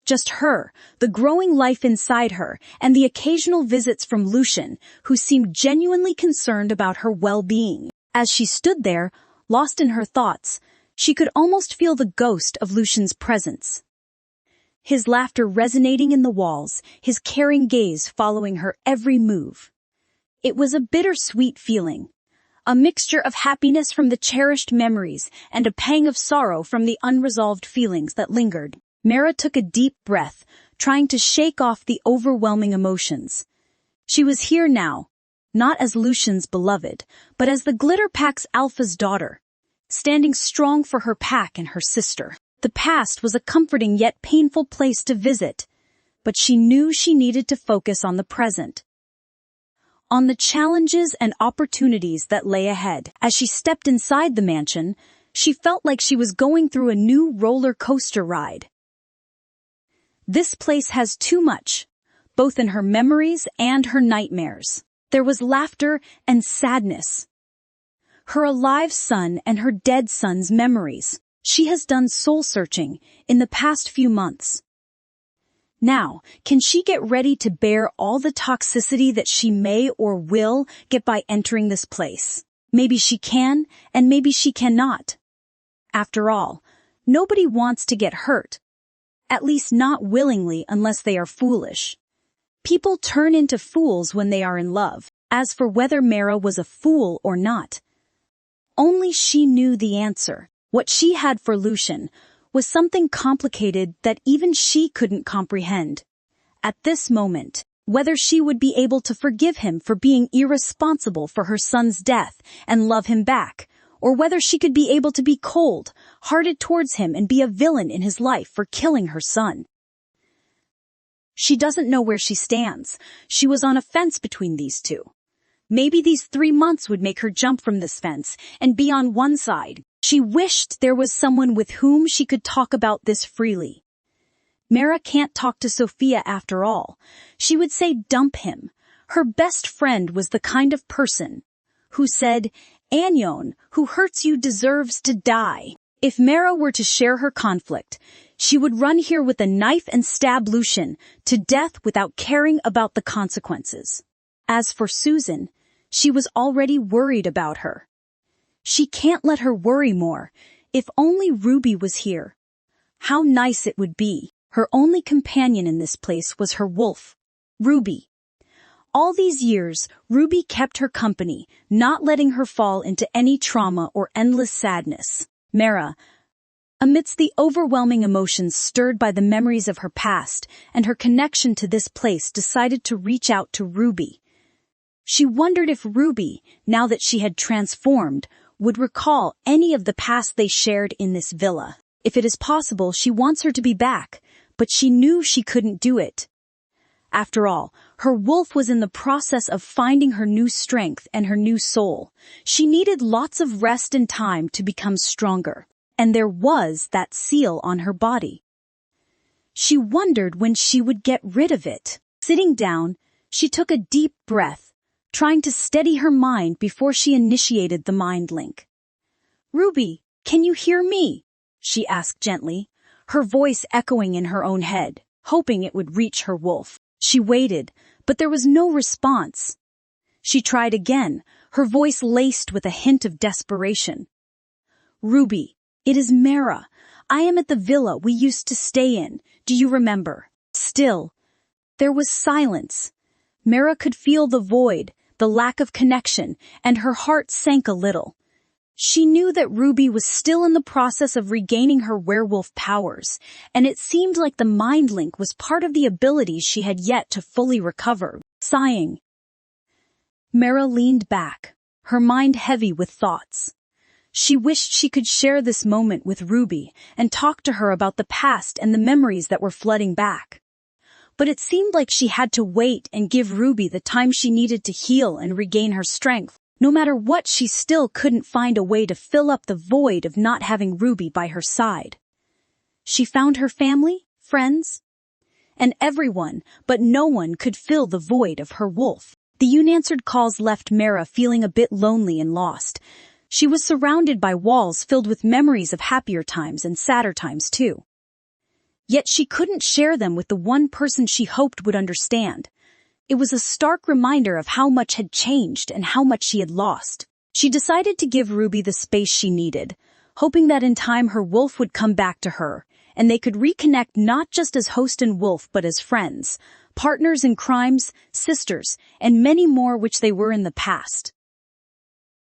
Just her, the growing life inside her, and the occasional visits from Lucian, who seemed genuinely concerned about her well-being. As she stood there, lost in her thoughts, she could almost feel the ghost of Lucian's presence. His laughter resonating in the walls, his caring gaze following her every move. It was a bittersweet feeling. A mixture of happiness from the cherished memories and a pang of sorrow from the unresolved feelings that lingered. Mara took a deep breath, trying to shake off the overwhelming emotions. She was here now, not as Lucian's beloved, but as the Glitter Pack's Alpha's daughter, standing strong for her pack and her sister. The past was a comforting yet painful place to visit, but she knew she needed to focus on the present, on the challenges and opportunities that lay ahead. As she stepped inside the mansion, she felt like she was going through a new roller coaster ride. This place has too much, both in her memories and her nightmares. There was laughter and sadness. Her alive son and her dead son's memories. She has done soul-searching in the past few months. Now, can she get ready to bear all the toxicity that she may or will get by entering this place? Maybe she can, and maybe she cannot. After all, nobody wants to get hurt. At least not willingly unless they are foolish. People turn into fools when they are in love. As for whether Mara was a fool or not, only she knew the answer. What she had for Lucian was something complicated that even she couldn't comprehend. At this moment, whether she would be able to forgive him for being irresponsible for her son's death and love him back, or whether she could be able to be cold-hearted towards him and be a villain in his life for killing her son. She doesn't know where she stands. She was on a fence between these two. Maybe these 3 months would make her jump from this fence and be on one side. She wished there was someone with whom she could talk about this freely. Mara can't talk to Sophia after all. She would say dump him. Her best friend was the kind of person who said, Anyon, who hurts you deserves to die. If Mara were to share her conflict, she would run here with a knife and stab Lucian to death without caring about the consequences. As for Susan, she was already worried about her. She can't let her worry more. If only Ruby was here. How nice it would be. Her only companion in this place was her wolf, Ruby. All these years, Ruby kept her company, not letting her fall into any trauma or endless sadness. Mara, amidst the overwhelming emotions stirred by the memories of her past and her connection to this place, decided to reach out to Ruby. She wondered if Ruby, now that she had transformed, would recall any of the past they shared in this villa. If it is possible, she wants her to be back, but she knew she couldn't do it. After all, her wolf was in the process of finding her new strength and her new soul. She needed lots of rest and time to become stronger, and there was that seal on her body. She wondered when she would get rid of it. Sitting down, she took a deep breath, trying to steady her mind before she initiated the mind link. "Ruby, can you hear me?" she asked gently, her voice echoing in her own head, hoping it would reach her wolf. She waited, but there was no response. She tried again, her voice laced with a hint of desperation. "Ruby, it is Mara. I am at the villa we used to stay in. Do you remember?" Still, there was silence. Mara could feel the void, the lack of connection, and her heart sank a little. She knew that Ruby was still in the process of regaining her werewolf powers, and it seemed like the mind link was part of the abilities she had yet to fully recover. Sighing, Mara leaned back, her mind heavy with thoughts. She wished she could share this moment with Ruby and talk to her about the past and the memories that were flooding back. But it seemed like she had to wait and give Ruby the time she needed to heal and regain her strength. No matter what, she still couldn't find a way to fill up the void of not having Ruby by her side. She found her family, friends, and everyone, but no one could fill the void of her wolf. The unanswered calls left Mara feeling a bit lonely and lost. She was surrounded by walls filled with memories of happier times and sadder times too. Yet she couldn't share them with the one person she hoped would understand. It was a stark reminder of how much had changed and how much she had lost. She decided to give Ruby the space she needed, hoping that in time her wolf would come back to her, and they could reconnect not just as host and wolf but as friends, partners in crimes, sisters, and many more which they were in the past.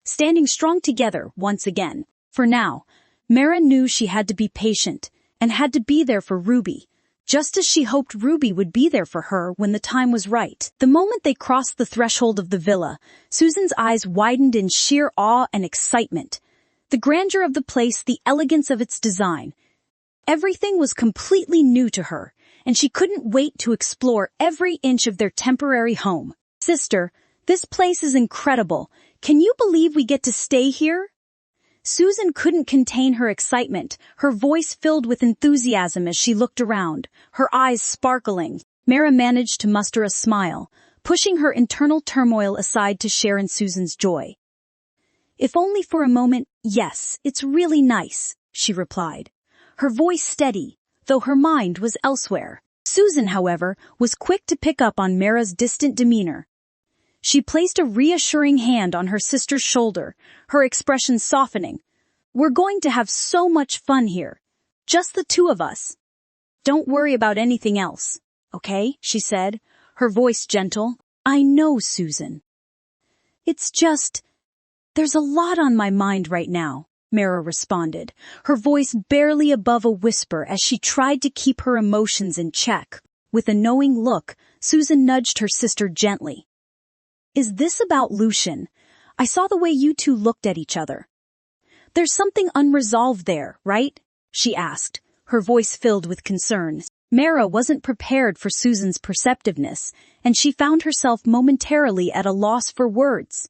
Standing strong together once again. For now, Mara knew she had to be patient and had to be there for Ruby, just as she hoped Ruby would be there for her when the time was right. The moment they crossed the threshold of the villa, Susan's eyes widened in sheer awe and excitement. The grandeur of the place, the elegance of its design. Everything was completely new to her, and she couldn't wait to explore every inch of their temporary home. "Sister, this place is incredible. Can you believe we get to stay here?" Susan couldn't contain her excitement, her voice filled with enthusiasm as she looked around, her eyes sparkling. Mara managed to muster a smile, pushing her internal turmoil aside to share in Susan's joy. "If only for a moment, yes, it's really nice," she replied, her voice steady, though her mind was elsewhere. Susan, however, was quick to pick up on Mara's distant demeanor. She placed a reassuring hand on her sister's shoulder, her expression softening. "We're going to have so much fun here. Just the two of us. Don't worry about anything else, okay?" she said, her voice gentle. "I know, Susan. It's just, there's a lot on my mind right now," Mara responded, her voice barely above a whisper as she tried to keep her emotions in check. With a knowing look, Susan nudged her sister gently. "Is this about Lucian? I saw the way you two looked at each other. There's something unresolved there, right?" she asked, her voice filled with concern. Mara wasn't prepared for Susan's perceptiveness, and she found herself momentarily at a loss for words.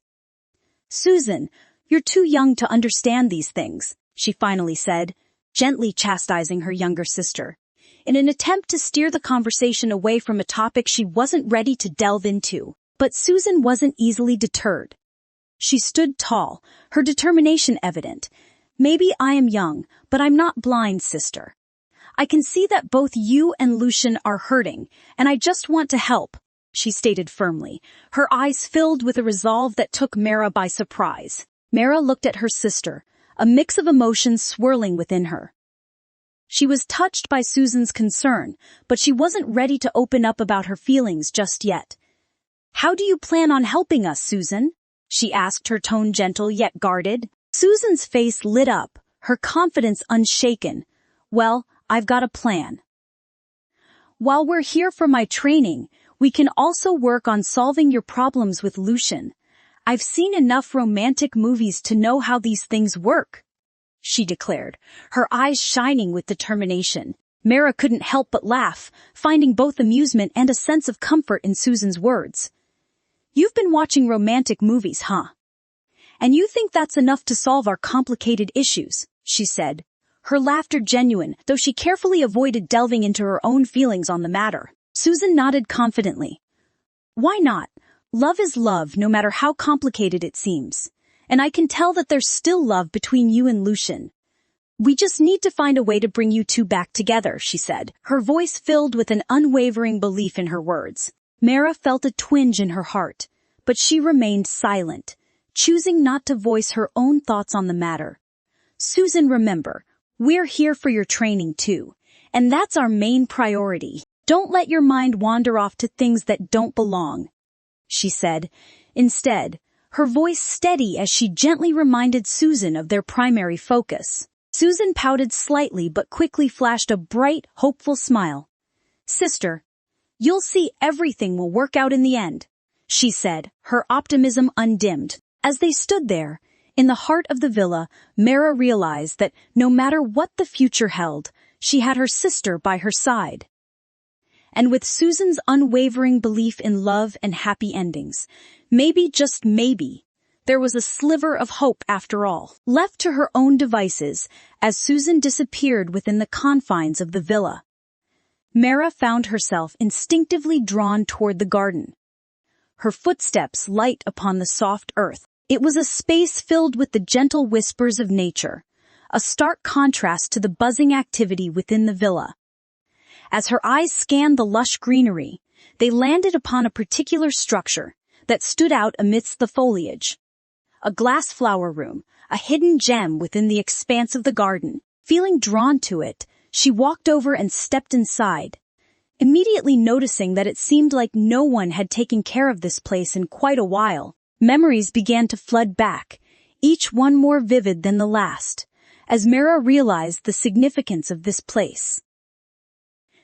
"Susan, you're too young to understand these things," she finally said, gently chastising her younger sister, in an attempt to steer the conversation away from a topic she wasn't ready to delve into. But Susan wasn't easily deterred. She stood tall, her determination evident. "Maybe I am young, but I'm not blind, sister. I can see that both you and Lucian are hurting, and I just want to help," she stated firmly, her eyes filled with a resolve that took Mara by surprise. Mara looked at her sister, a mix of emotions swirling within her. She was touched by Susan's concern, but she wasn't ready to open up about her feelings just yet. "How do you plan on helping us, Susan?" she asked, her tone gentle yet guarded. Susan's face lit up, her confidence unshaken. "Well, I've got a plan. While we're here for my training, We can also work on solving your problems with Lucian. I've seen enough romantic movies to know how these things work," she declared, her eyes shining with determination. Mara couldn't help but laugh, finding both amusement and a sense of comfort in Susan's words. "You've been watching romantic movies, huh? And you think that's enough to solve our complicated issues," she said, her laughter genuine, though she carefully avoided delving into her own feelings on the matter. Susan nodded confidently. "Why not? Love is love, no matter how complicated it seems. And I can tell that there's still love between you and Lucian. We just need to find a way to bring you two back together," she said, her voice filled with an unwavering belief in her words. Mara felt a twinge in her heart, but she remained silent, choosing not to voice her own thoughts on the matter. "Susan, remember, we're here for your training too, and that's our main priority. Don't let your mind wander off to things that don't belong," she said. Instead, her voice steady as she gently reminded Susan of their primary focus. Susan pouted slightly but quickly flashed a bright, hopeful smile. "Sister, you'll see everything will work out in the end," she said, her optimism undimmed. As they stood there, in the heart of the villa, Mara realized that no matter what the future held, she had her sister by her side. And with Susan's unwavering belief in love and happy endings, maybe, just maybe, there was a sliver of hope after all. Left to her own devices, as Susan disappeared within the confines of the villa, Mara found herself instinctively drawn toward the garden. Her footsteps light upon the soft earth. It was a space filled with the gentle whispers of nature, a stark contrast to the buzzing activity within the villa. As her eyes scanned the lush greenery, they landed upon a particular structure that stood out amidst the foliage. A glass flower room, a hidden gem within the expanse of the garden. Feeling drawn to it, she walked over and stepped inside, immediately noticing that it seemed like no one had taken care of this place in quite a while. Memories began to flood back, each one more vivid than the last, as Mara realized the significance of this place.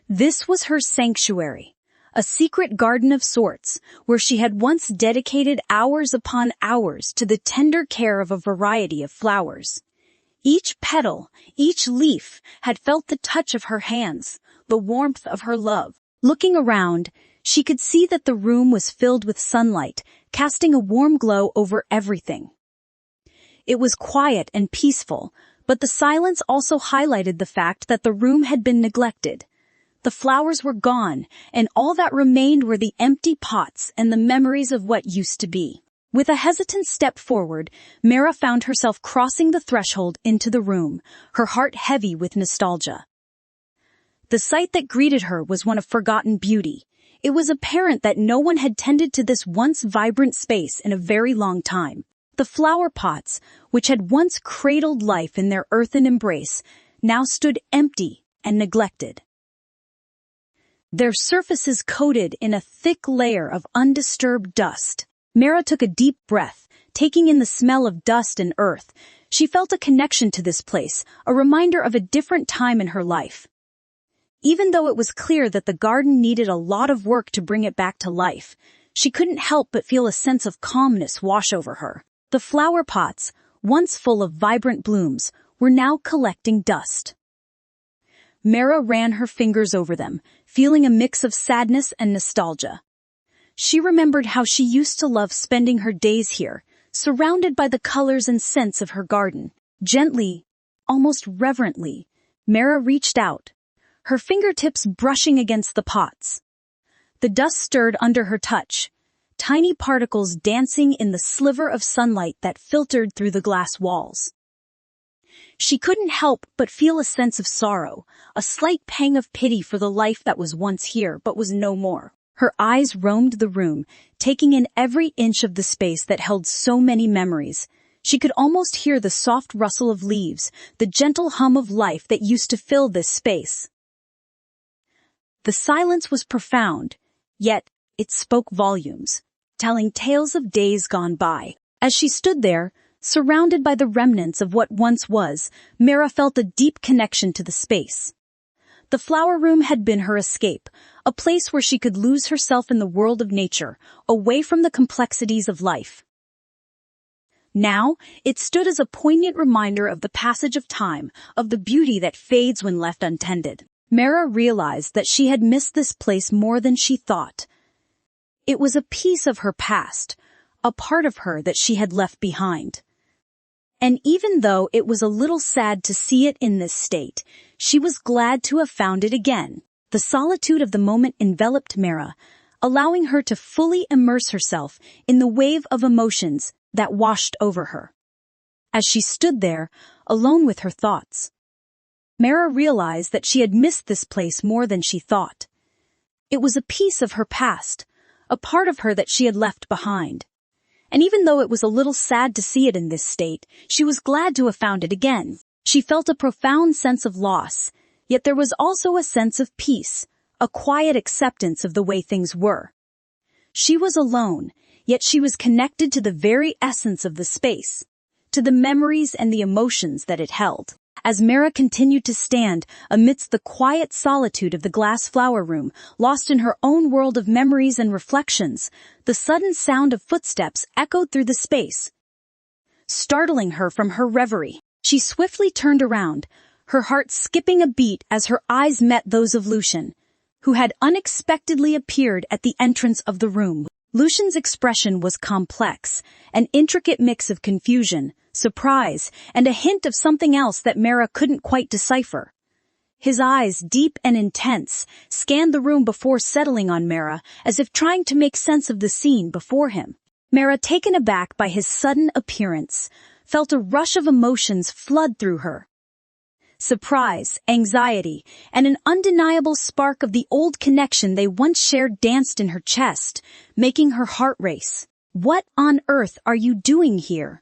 This was her sanctuary, a secret garden of sorts, where she had once dedicated hours upon hours to the tender care of a variety of flowers. Each petal, each leaf, had felt the touch of her hands, the warmth of her love. Looking around, she could see that the room was filled with sunlight, casting a warm glow over everything. It was quiet and peaceful, but the silence also highlighted the fact that the room had been neglected. The flowers were gone, and all that remained were the empty pots and the memories of what used to be. With a hesitant step forward, Mara found herself crossing the threshold into the room, her heart heavy with nostalgia. The sight that greeted her was one of forgotten beauty. It was apparent that no one had tended to this once vibrant space in a very long time. The flower pots, which had once cradled life in their earthen embrace, now stood empty and neglected, their surfaces coated in a thick layer of undisturbed dust. Mara took a deep breath, taking in the smell of dust and earth. She felt a connection to this place, a reminder of a different time in her life. Even though it was clear that the garden needed a lot of work to bring it back to life, she couldn't help but feel a sense of calmness wash over her. The flower pots, once full of vibrant blooms, were now collecting dust. Mara ran her fingers over them, feeling a mix of sadness and nostalgia. She remembered how she used to love spending her days here, surrounded by the colors and scents of her garden. Gently, almost reverently, Mara reached out, her fingertips brushing against the pots. The dust stirred under her touch, tiny particles dancing in the sliver of sunlight that filtered through the glass walls. She couldn't help but feel a sense of sorrow, a slight pang of pity for the life that was once here but was no more. Her eyes roamed the room, taking in every inch of the space that held so many memories. She could almost hear the soft rustle of leaves, the gentle hum of life that used to fill this space. The silence was profound, yet it spoke volumes, telling tales of days gone by. As she stood there, surrounded by the remnants of what once was, Mara felt a deep connection to the space. The flower room had been her escape, a place where she could lose herself in the world of nature, away from the complexities of life. Now, it stood as a poignant reminder of the passage of time, of the beauty that fades when left untended. Mara realized that she had missed this place more than she thought. It was a piece of her past, a part of her that she had left behind. And even though it was a little sad to see it in this state, she was glad to have found it again. The solitude of the moment enveloped Mara, allowing her to fully immerse herself in the wave of emotions that washed over her. As she stood there, alone with her thoughts, Mara realized that she had missed this place more than she thought. It was a piece of her past, a part of her that she had left behind. And even though it was a little sad to see it in this state, she was glad to have found it again. She felt a profound sense of loss, yet there was also a sense of peace, a quiet acceptance of the way things were. She was alone, yet she was connected to the very essence of the space, to the memories and the emotions that it held. As Mara continued to stand amidst the quiet solitude of the glass flower room, lost in her own world of memories and reflections, the sudden sound of footsteps echoed through the space, startling her from her reverie. She swiftly turned around, her heart skipping a beat as her eyes met those of Lucian, who had unexpectedly appeared at the entrance of the room. Lucian's expression was complex, an intricate mix of confusion, surprise, and a hint of something else that Mara couldn't quite decipher. His eyes, deep and intense, scanned the room before settling on Mara, as if trying to make sense of the scene before him. Mara, taken aback by his sudden appearance, felt a rush of emotions flood through her. Surprise, anxiety, and an undeniable spark of the old connection they once shared danced in her chest, making her heart race. "What on earth are you doing here?"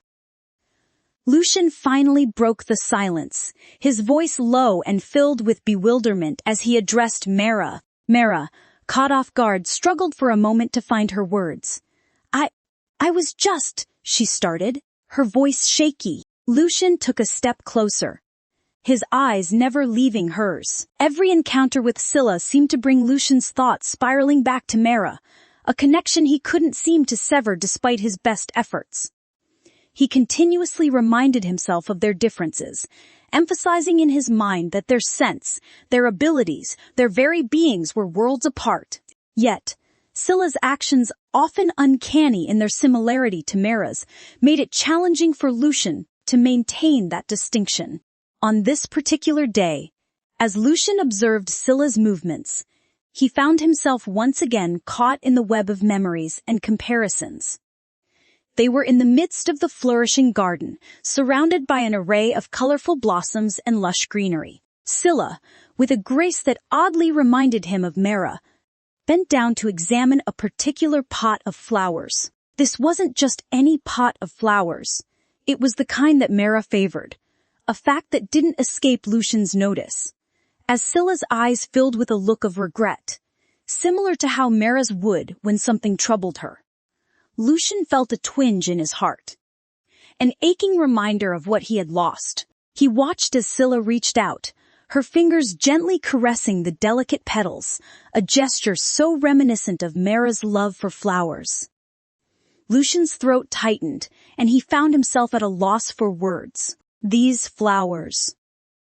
Lucian finally broke the silence, his voice low and filled with bewilderment as he addressed Mara. Mara, caught off guard, struggled for a moment to find her words. I was just, she started, her voice shaky. Lucian took a step closer, his eyes never leaving hers. Every encounter with Scylla seemed to bring Lucian's thoughts spiraling back to Mara, a connection he couldn't seem to sever despite his best efforts. He continuously reminded himself of their differences, emphasizing in his mind that their sense, their abilities, their very beings were worlds apart. Yet, Scylla's actions, often uncanny in their similarity to Mara's, made it challenging for Lucian to maintain that distinction. On this particular day, as Lucian observed Scylla's movements, he found himself once again caught in the web of memories and comparisons. They were in the midst of the flourishing garden, surrounded by an array of colorful blossoms and lush greenery. Scylla, with a grace that oddly reminded him of Mara, bent down to examine a particular pot of flowers. This wasn't just any pot of flowers. It was the kind that Mara favored, a fact that didn't escape Lucian's notice. As Scylla's eyes filled with a look of regret, similar to how Mara's would when something troubled her, Lucian felt a twinge in his heart, an aching reminder of what he had lost. He watched as Scylla reached out, her fingers gently caressing the delicate petals, a gesture so reminiscent of Mara's love for flowers. Lucian's throat tightened, and he found himself at a loss for words. "These flowers,"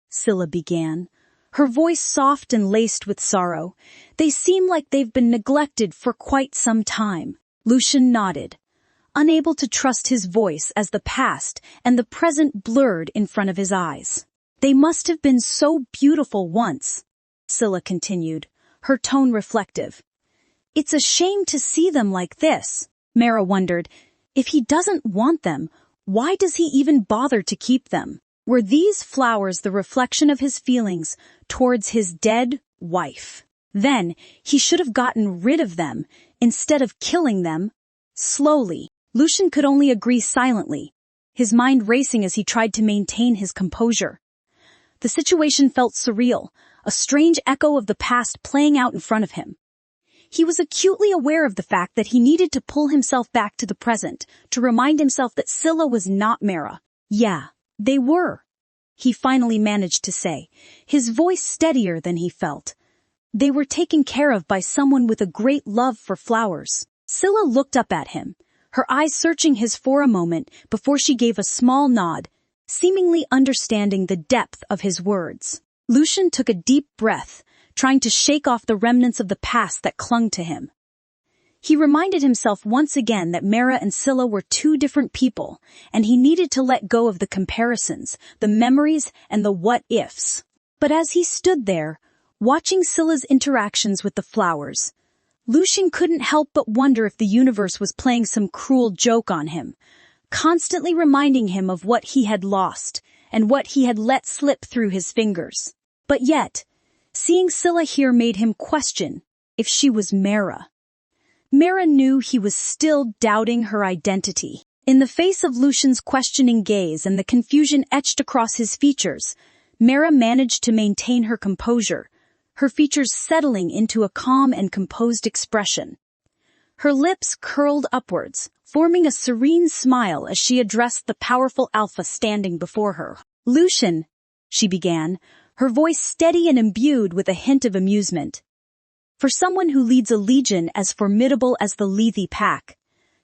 Scylla began, her voice soft and laced with sorrow, "they seem like they've been neglected for quite some time." Lucian nodded, unable to trust his voice as the past and the present blurred in front of his eyes. "They must have been so beautiful once," Scylla continued, her tone reflective. "It's a shame to see them like this." Mara wondered, if he doesn't want them, why does he even bother to keep them? Were these flowers the reflection of his feelings towards his dead wife? Then he should have gotten rid of them instead of killing them. Slowly, Lucian could only agree silently, his mind racing as he tried to maintain his composure. The situation felt surreal, a strange echo of the past playing out in front of him. He was acutely aware of the fact that he needed to pull himself back to the present, to remind himself that Scylla was not Mara. Yeah, they were. he finally managed to say, his voice steadier than he felt. They were taken care of by someone with a great love for flowers. Scylla looked up at him, her eyes searching his for a moment before she gave a small nod, seemingly understanding the depth of his words. Lucian took a deep breath, trying to shake off the remnants of the past that clung to him. He reminded himself once again that Mara and Scylla were two different people, and he needed to let go of the comparisons, the memories, and the what-ifs. But as he stood there, watching Scylla's interactions with the flowers, Lucian couldn't help but wonder if the universe was playing some cruel joke on him, constantly reminding him of what he had lost and what he had let slip through his fingers. But yet, seeing Scylla here made him question if she was Mara. Mara knew he was still doubting her identity. In the face of Lucian's questioning gaze and the confusion etched across his features, Mara managed to maintain her composure, her features settling into a calm and composed expression. Her lips curled upwards, forming a serene smile as she addressed the powerful alpha standing before her. "Lucian," she began, her voice steady and imbued with a hint of amusement. "For someone who leads a legion as formidable as the Lethe pack,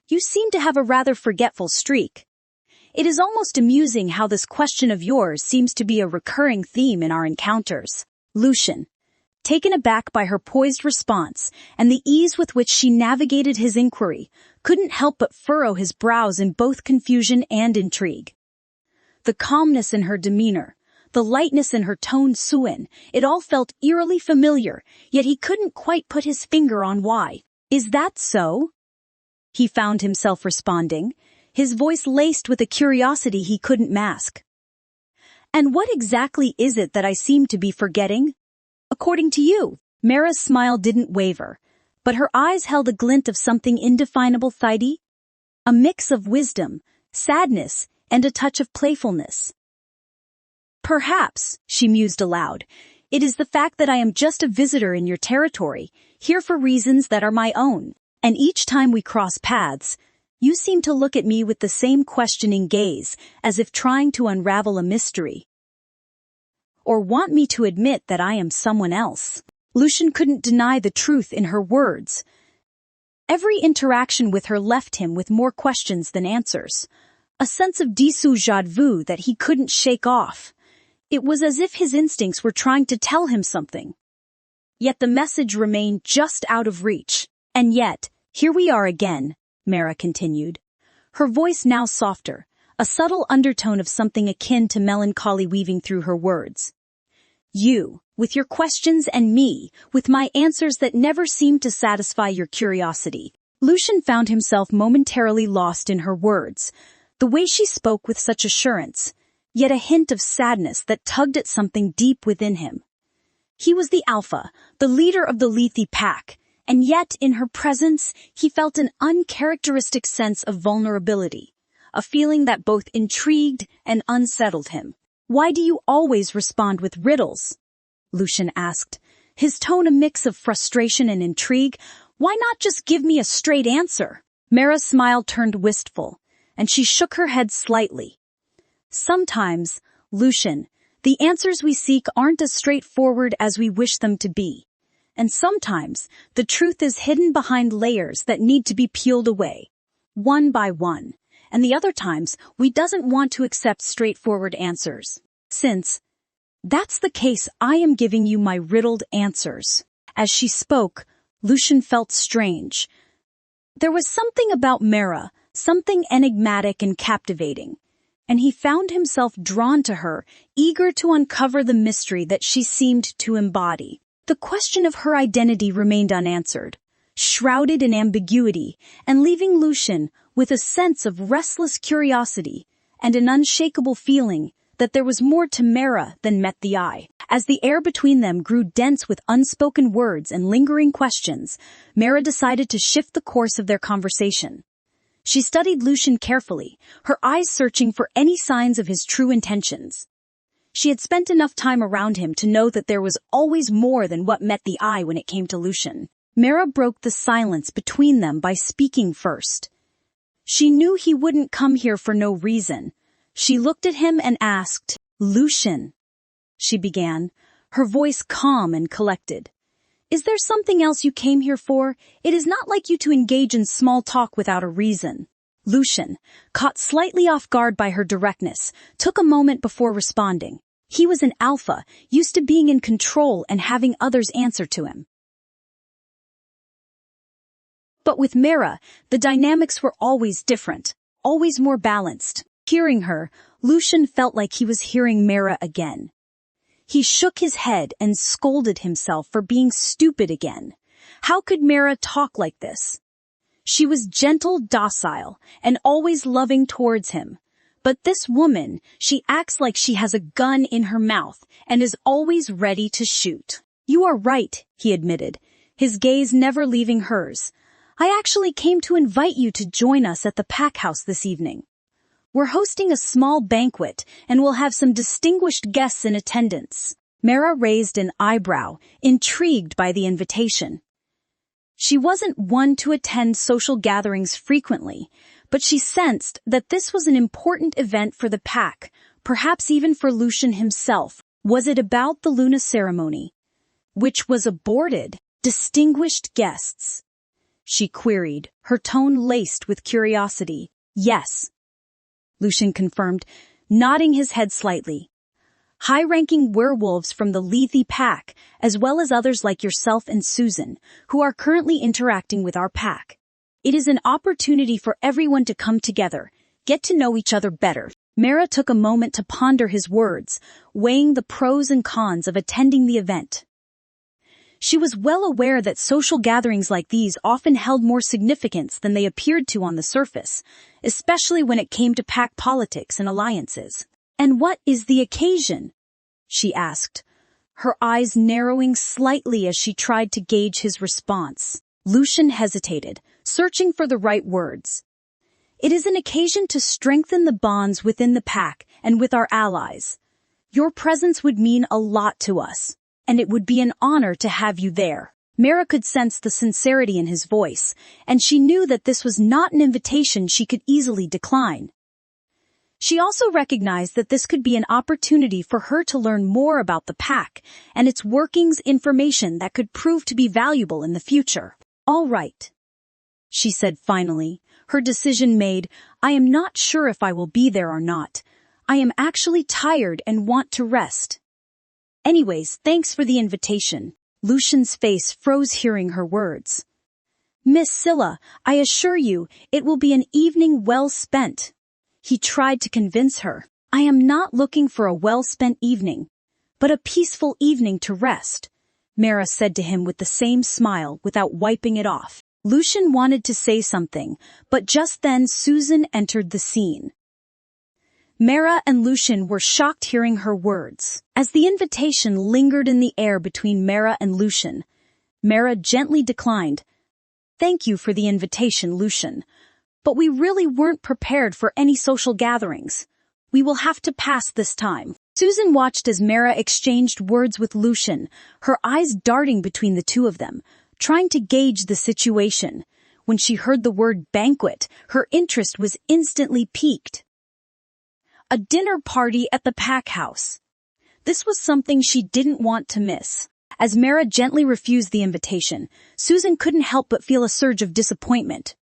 you seem to have a rather forgetful streak. It is almost amusing how this question of yours seems to be a recurring theme in our encounters." Lucian, taken aback by her poised response and the ease with which she navigated his inquiry, couldn't help but furrow his brows in both confusion and intrigue. The calmness in her demeanor, the lightness in her tone Suin, it all felt eerily familiar, yet he couldn't quite put his finger on why. "Is that so?" he found himself responding, his voice laced with a curiosity he couldn't mask. "And what exactly is it that I seem to be forgetting? According to you?" Mara's smile didn't waver, but her eyes held a glint of something indefinable Thide, a mix of wisdom, sadness, and a touch of playfulness. "Perhaps," she mused aloud, "it is the fact that I am just a visitor in your territory, here for reasons that are my own, and each time we cross paths, you seem to look at me with the same questioning gaze, as if trying to unravel a mystery. Or want me to admit that I am someone else." Lucian couldn't deny the truth in her words. Every interaction with her left him with more questions than answers, a sense of déjà vu that he couldn't shake off. It was as if his instincts were trying to tell him something. Yet the message remained just out of reach. "And yet, here we are again," Mara continued, her voice now softer, a subtle undertone of something akin to melancholy weaving through her words. "You, with your questions, and me, with my answers that never seemed to satisfy your curiosity." Lucian found himself momentarily lost in her words, the way she spoke with such assurance, yet a hint of sadness that tugged at something deep within him. He was the alpha, the leader of the Lethe pack, and yet in her presence he felt an uncharacteristic sense of vulnerability, a feeling that both intrigued and unsettled him. "Why do you always respond with riddles?" Lucian asked, his tone a mix of frustration and intrigue. "Why not just give me a straight answer?" Mara's smile turned wistful, and she shook her head slightly. "Sometimes, Lucian, the answers we seek aren't as straightforward as we wish them to be. And sometimes, the truth is hidden behind layers that need to be peeled away, one by one. And the other times, we doesn't want to accept straightforward answers. Since that's the case, I am giving you my riddled answers." As she spoke, Lucian felt strange. There was something about Mara, something enigmatic and captivating, and he found himself drawn to her, eager to uncover the mystery that she seemed to embody. The question of her identity remained unanswered, shrouded in ambiguity, and leaving Lucian with a sense of restless curiosity and an unshakable feeling that there was more to Mara than met the eye. As the air between them grew dense with unspoken words and lingering questions, Mara decided to shift the course of their conversation. She studied Lucian carefully, her eyes searching for any signs of his true intentions. She had spent enough time around him to know that there was always more than what met the eye when it came to Lucian. Mara broke the silence between them by speaking first. She knew he wouldn't come here for no reason. She looked at him and asked, Lucian, she began, her voice calm and collected. Is there something else you came here for? It is not like you to engage in small talk without a reason. Lucian, caught slightly off guard by her directness, took a moment before responding. He was an alpha, used to being in control and having others answer to him. But with Mara, the dynamics were always different, always more balanced. Hearing her, Lucian felt like he was hearing Mara again. He shook his head and scolded himself for being stupid again. How could Mara talk like this? She was gentle, docile, and always loving towards him. But this woman, she acts like she has a gun in her mouth and is always ready to shoot. You are right, he admitted, his gaze never leaving hers. I actually came to invite you to join us at the pack house this evening. We're hosting a small banquet and we'll have some distinguished guests in attendance. Mara raised an eyebrow, intrigued by the invitation. She wasn't one to attend social gatherings frequently, but she sensed that this was an important event for the pack, perhaps even for Lucian himself. Was it about the Luna ceremony, which was aborted? Distinguished guests? She queried, her tone laced with curiosity. Yes, Lucian confirmed, nodding his head slightly. High-ranking werewolves from the Lethe pack, as well as others like yourself and Susan, who are currently interacting with our pack. It is an opportunity for everyone to come together, get to know each other better. Mara took a moment to ponder his words, weighing the pros and cons of attending the event. She was well aware that social gatherings like these often held more significance than they appeared to on the surface, especially when it came to pack politics and alliances. And what is the occasion? She asked, her eyes narrowing slightly as she tried to gauge his response. Lucian hesitated, searching for the right words. It is an occasion to strengthen the bonds within the pack and with our allies. Your presence would mean a lot to us, and it would be an honor to have you there. Mara could sense the sincerity in his voice, and she knew that this was not an invitation she could easily decline. She also recognized that this could be an opportunity for her to learn more about the pack and its workings, information that could prove to be valuable in the future. All right, she said finally, her decision made. I am not sure if I will be there or not. I am actually tired and want to rest. Anyways, thanks for the invitation. Lucian's face froze hearing her words. Miss Scylla, I assure you, it will be an evening well spent. He tried to convince her. I am not looking for a well-spent evening, but a peaceful evening to rest, Mara said to him with the same smile without wiping it off. Lucian wanted to say something, but just then Susan entered the scene. Mara and Lucian were shocked hearing her words. As the invitation lingered in the air between Mara and Lucian, Mara gently declined. Thank you for the invitation, Lucian. But we really weren't prepared for any social gatherings. We will have to pass this time. Susan watched as Mara exchanged words with Lucian, her eyes darting between the two of them, trying to gauge the situation. When she heard the word banquet, her interest was instantly piqued. A dinner party at the pack house. This was something she didn't want to miss. As Mara gently refused the invitation, Susan couldn't help but feel a surge of disappointment.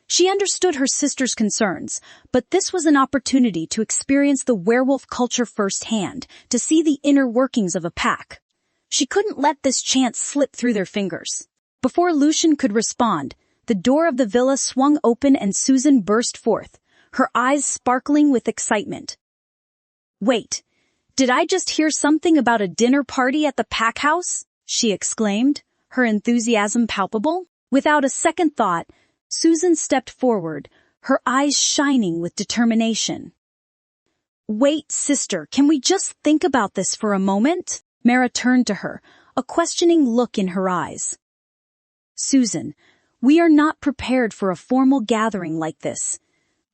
She understood her sister's concerns, but this was an opportunity to experience the werewolf culture firsthand, to see the inner workings of a pack. She couldn't let this chance slip through their fingers. Before Lucian could respond, the door of the villa swung open and Susan burst forth, her eyes sparkling with excitement. Wait, did I just hear something about a dinner party at the pack house? She exclaimed, her enthusiasm palpable. Without a second thought, Susan stepped forward, her eyes shining with determination. Wait, sister, can we just think about this for a moment? Mara turned to her, a questioning look in her eyes. Susan, we are not prepared for a formal gathering like this.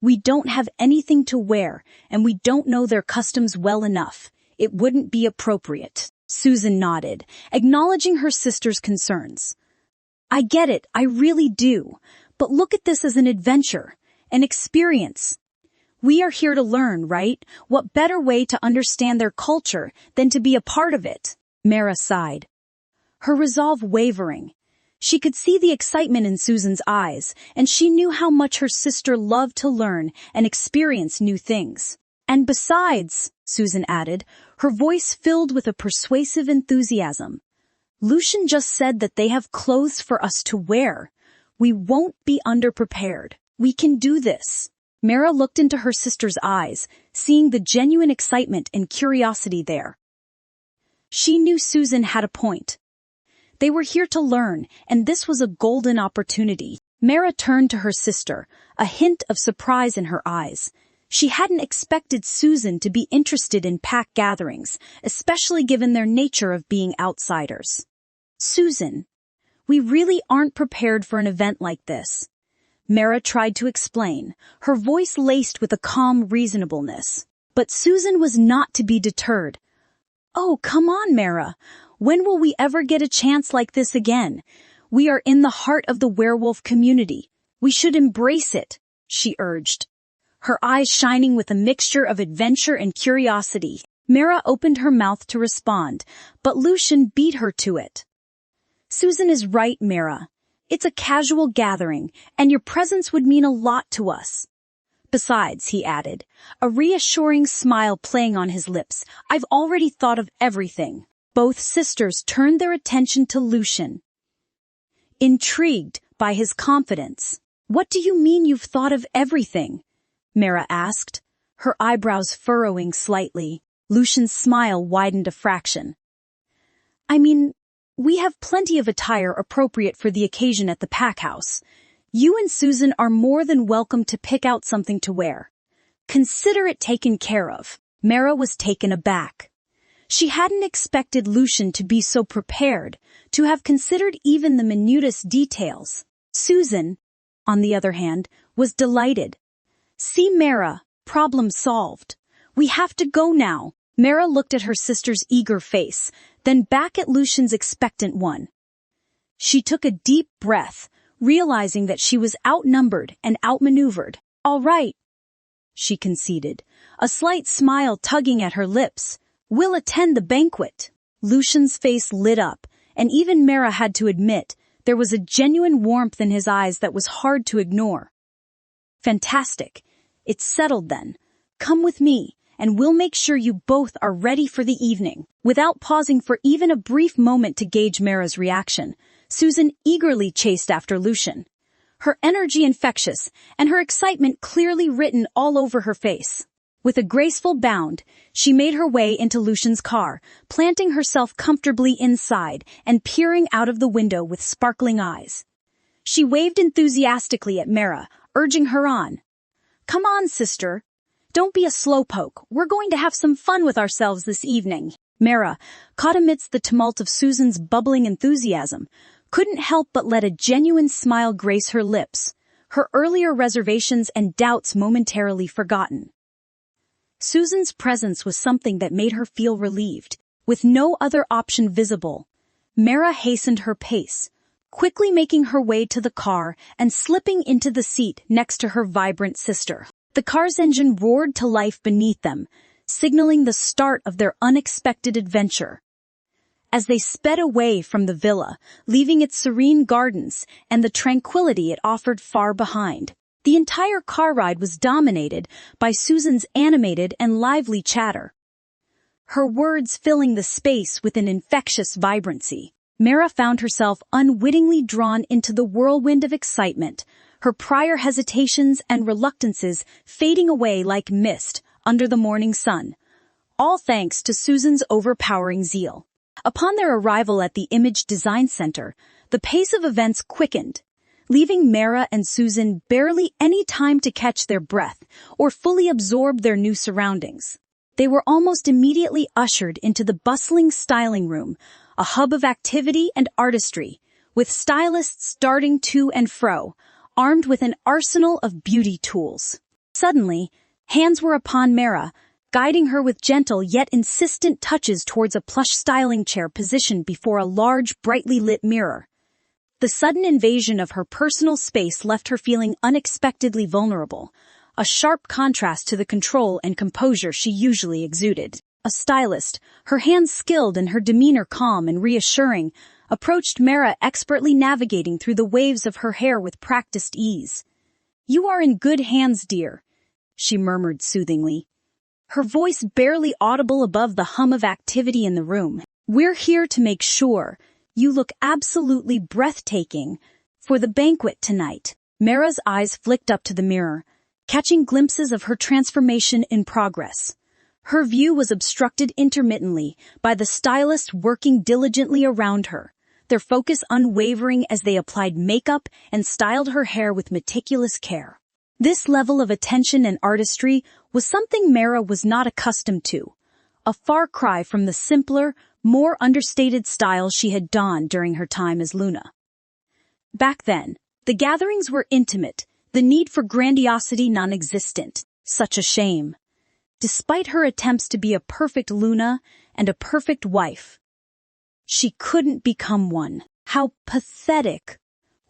We don't have anything to wear, and we don't know their customs well enough. It wouldn't be appropriate. Susan nodded, acknowledging her sister's concerns. I get it, I really do. But look at this as an adventure, an experience. We are here to learn, right? What better way to understand their culture than to be a part of it? Mara sighed, her resolve wavering. She could see the excitement in Susan's eyes, and she knew how much her sister loved to learn and experience new things. And besides, Susan added, her voice filled with a persuasive enthusiasm, Lucian just said that they have clothes for us to wear. We won't be underprepared. We can do this. Mara looked into her sister's eyes, seeing the genuine excitement and curiosity there. She knew Susan had a point. They were here to learn, and this was a golden opportunity. Mara turned to her sister, a hint of surprise in her eyes. She hadn't expected Susan to be interested in pack gatherings, especially given their nature of being outsiders. Susan, we really aren't prepared for an event like this. Mara tried to explain, her voice laced with a calm reasonableness. But Susan was not to be deterred. Oh, come on, Mara. When will we ever get a chance like this again? We are in the heart of the werewolf community. We should embrace it, she urged, her eyes shining with a mixture of adventure and curiosity. Mara opened her mouth to respond, but Lucian beat her to it. Susan is right, Mara. It's a casual gathering, and your presence would mean a lot to us. Besides, he added, a reassuring smile playing on his lips, I've already thought of everything. Both sisters turned their attention to Lucian, intrigued by his confidence. What do you mean you've thought of everything? Mara asked, her eyebrows furrowing slightly. Lucian's smile widened a fraction. I mean, we have plenty of attire appropriate for the occasion at the pack house. You and Susan are more than welcome to pick out something to wear. Consider it taken care of. Mara was taken aback. She hadn't expected Lucian to be so prepared, to have considered even the minutest details. Susan, on the other hand, was delighted. See, Mara, problem solved. We have to go now. Mara looked at her sister's eager face, then back at Lucian's expectant one. She took a deep breath, realizing that she was outnumbered and outmaneuvered. All right, she conceded, a slight smile tugging at her lips. We'll attend the banquet. Lucian's face lit up, and even Mara had to admit there was a genuine warmth in his eyes that was hard to ignore. Fantastic. It's settled then. Come with me, and we'll make sure you both are ready for the evening. Without pausing for even a brief moment to gauge Mara's reaction, Susan eagerly chased after Lucian, her energy infectious and her excitement clearly written all over her face. With a graceful bound, she made her way into Lucian's car, planting herself comfortably inside and peering out of the window with sparkling eyes. She waved enthusiastically at Mara, urging her on. Come on, sister. Don't be a slowpoke. We're going to have some fun with ourselves this evening. Mara, caught amidst the tumult of Susan's bubbling enthusiasm, couldn't help but let a genuine smile grace her lips, her earlier reservations and doubts momentarily forgotten. Susan's presence was something that made her feel relieved. With no other option visible, Mara hastened her pace, quickly making her way to the car and slipping into the seat next to her vibrant sister. The car's engine roared to life beneath them, signaling the start of their unexpected adventure. As they sped away from the villa, leaving its serene gardens and the tranquility it offered far behind, the entire car ride was dominated by Susan's animated and lively chatter, her words filling the space with an infectious vibrancy. Mara found herself unwittingly drawn into the whirlwind of excitement, her prior hesitations and reluctances fading away like mist under the morning sun, all thanks to Susan's overpowering zeal. Upon their arrival at the Image Design Center, the pace of events quickened, leaving Mara and Susan barely any time to catch their breath or fully absorb their new surroundings. They were almost immediately ushered into the bustling styling room, a hub of activity and artistry, with stylists darting to and fro, armed with an arsenal of beauty tools. Suddenly, hands were upon Mara, guiding her with gentle yet insistent touches towards a plush styling chair positioned before a large, brightly lit mirror. The sudden invasion of her personal space left her feeling unexpectedly vulnerable, a sharp contrast to the control and composure she usually exuded. A stylist, her hands skilled and her demeanor calm and reassuring, approached Mara, expertly navigating through the waves of her hair with practiced ease. "You are in good hands, dear," she murmured soothingly, her voice barely audible above the hum of activity in the room. "We're here to make sure you look absolutely breathtaking for the banquet tonight." Mara's eyes flicked up to the mirror, catching glimpses of her transformation in progress. Her view was obstructed intermittently by the stylist working diligently around her, their focus unwavering as they applied makeup and styled her hair with meticulous care. This level of attention and artistry was something Mara was not accustomed to, a far cry from the simpler, more understated style she had donned during her time as Luna. Back then, the gatherings were intimate, the need for grandiosity non-existent. Such a shame. Despite her attempts to be a perfect Luna and a perfect wife, she couldn't become one. How pathetic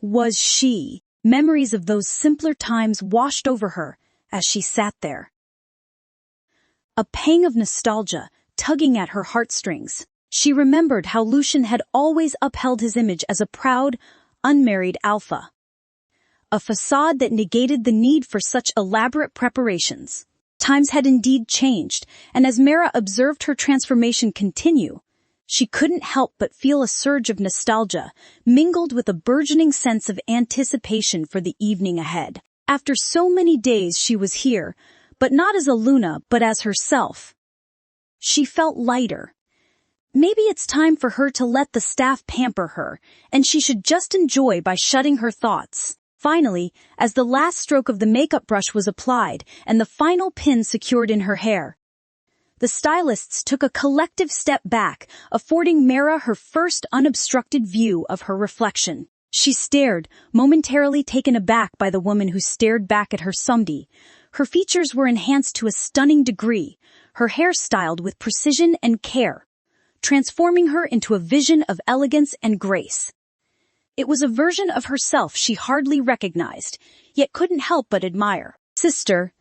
was she? Memories of those simpler times washed over her as she sat there. A pang of nostalgia tugging at her heartstrings. She remembered how Lucian had always upheld his image as a proud, unmarried alpha. A facade that negated the need for such elaborate preparations. Times had indeed changed, and as Mara observed her transformation continue, she couldn't help but feel a surge of nostalgia, mingled with a burgeoning sense of anticipation for the evening ahead. After so many days she was here, but not as a Luna, but as herself. She felt lighter. Maybe it's time for her to let the staff pamper her, and she should just enjoy by shutting her thoughts. Finally, as the last stroke of the makeup brush was applied and the final pin secured in her hair, the stylists took a collective step back, affording Mara her first unobstructed view of her reflection. She stared, momentarily taken aback by the woman who stared back at her someday. Her features were enhanced to a stunning degree, her hair styled with precision and care, transforming her into a vision of elegance and grace. It was a version of herself she hardly recognized, yet couldn't help but admire. "Sister,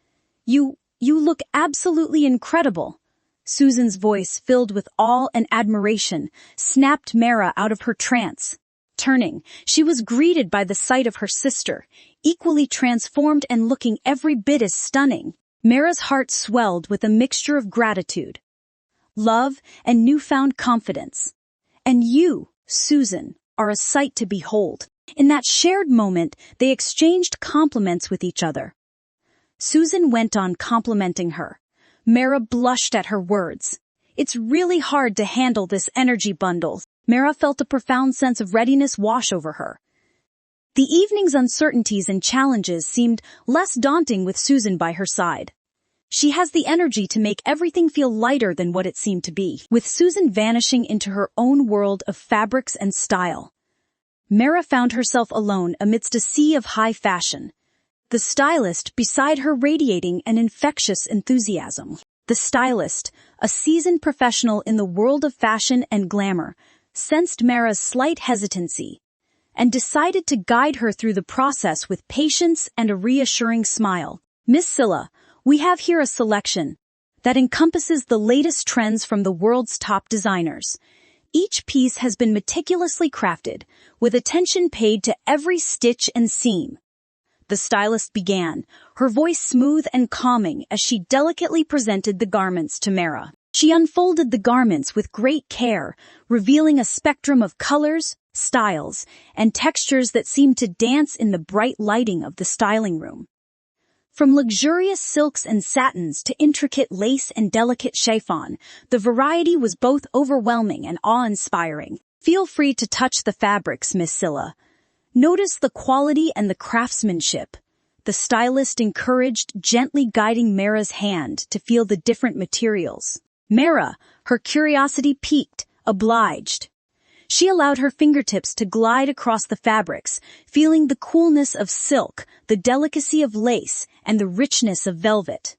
you look absolutely incredible." Susan's voice, filled with awe and admiration, snapped Mara out of her trance. Turning, she was greeted by the sight of her sister, equally transformed and looking every bit as stunning. Mara's heart swelled with a mixture of gratitude, love, and newfound confidence. "And you, Susan, are a sight to behold." In that shared moment, they exchanged compliments with each other. Susan went on complimenting her. Mara blushed at her words. "It's really hard to handle this energy bundle." Mara felt a profound sense of readiness wash over her. The evening's uncertainties and challenges seemed less daunting with Susan by her side. She has the energy to make everything feel lighter than what it seemed to be. With Susan vanishing into her own world of fabrics and style, Mara found herself alone amidst a sea of high fashion, the stylist beside her radiating an infectious enthusiasm. The stylist, a seasoned professional in the world of fashion and glamour, sensed Mara's slight hesitancy and decided to guide her through the process with patience and a reassuring smile. "Miss Scylla, we have here a selection that encompasses the latest trends from the world's top designers. Each piece has been meticulously crafted, with attention paid to every stitch and seam." The stylist began, her voice smooth and calming as she delicately presented the garments to Mara. She unfolded the garments with great care, revealing a spectrum of colors, styles, and textures that seemed to dance in the bright lighting of the styling room. From luxurious silks and satins to intricate lace and delicate chiffon, the variety was both overwhelming and awe-inspiring. "Feel free to touch the fabrics, Miss Scylla. Notice the quality and the craftsmanship." The stylist encouraged, gently guiding Mara's hand to feel the different materials. Mara, her curiosity piqued, obliged. She allowed her fingertips to glide across the fabrics, feeling the coolness of silk, the delicacy of lace, and the richness of velvet.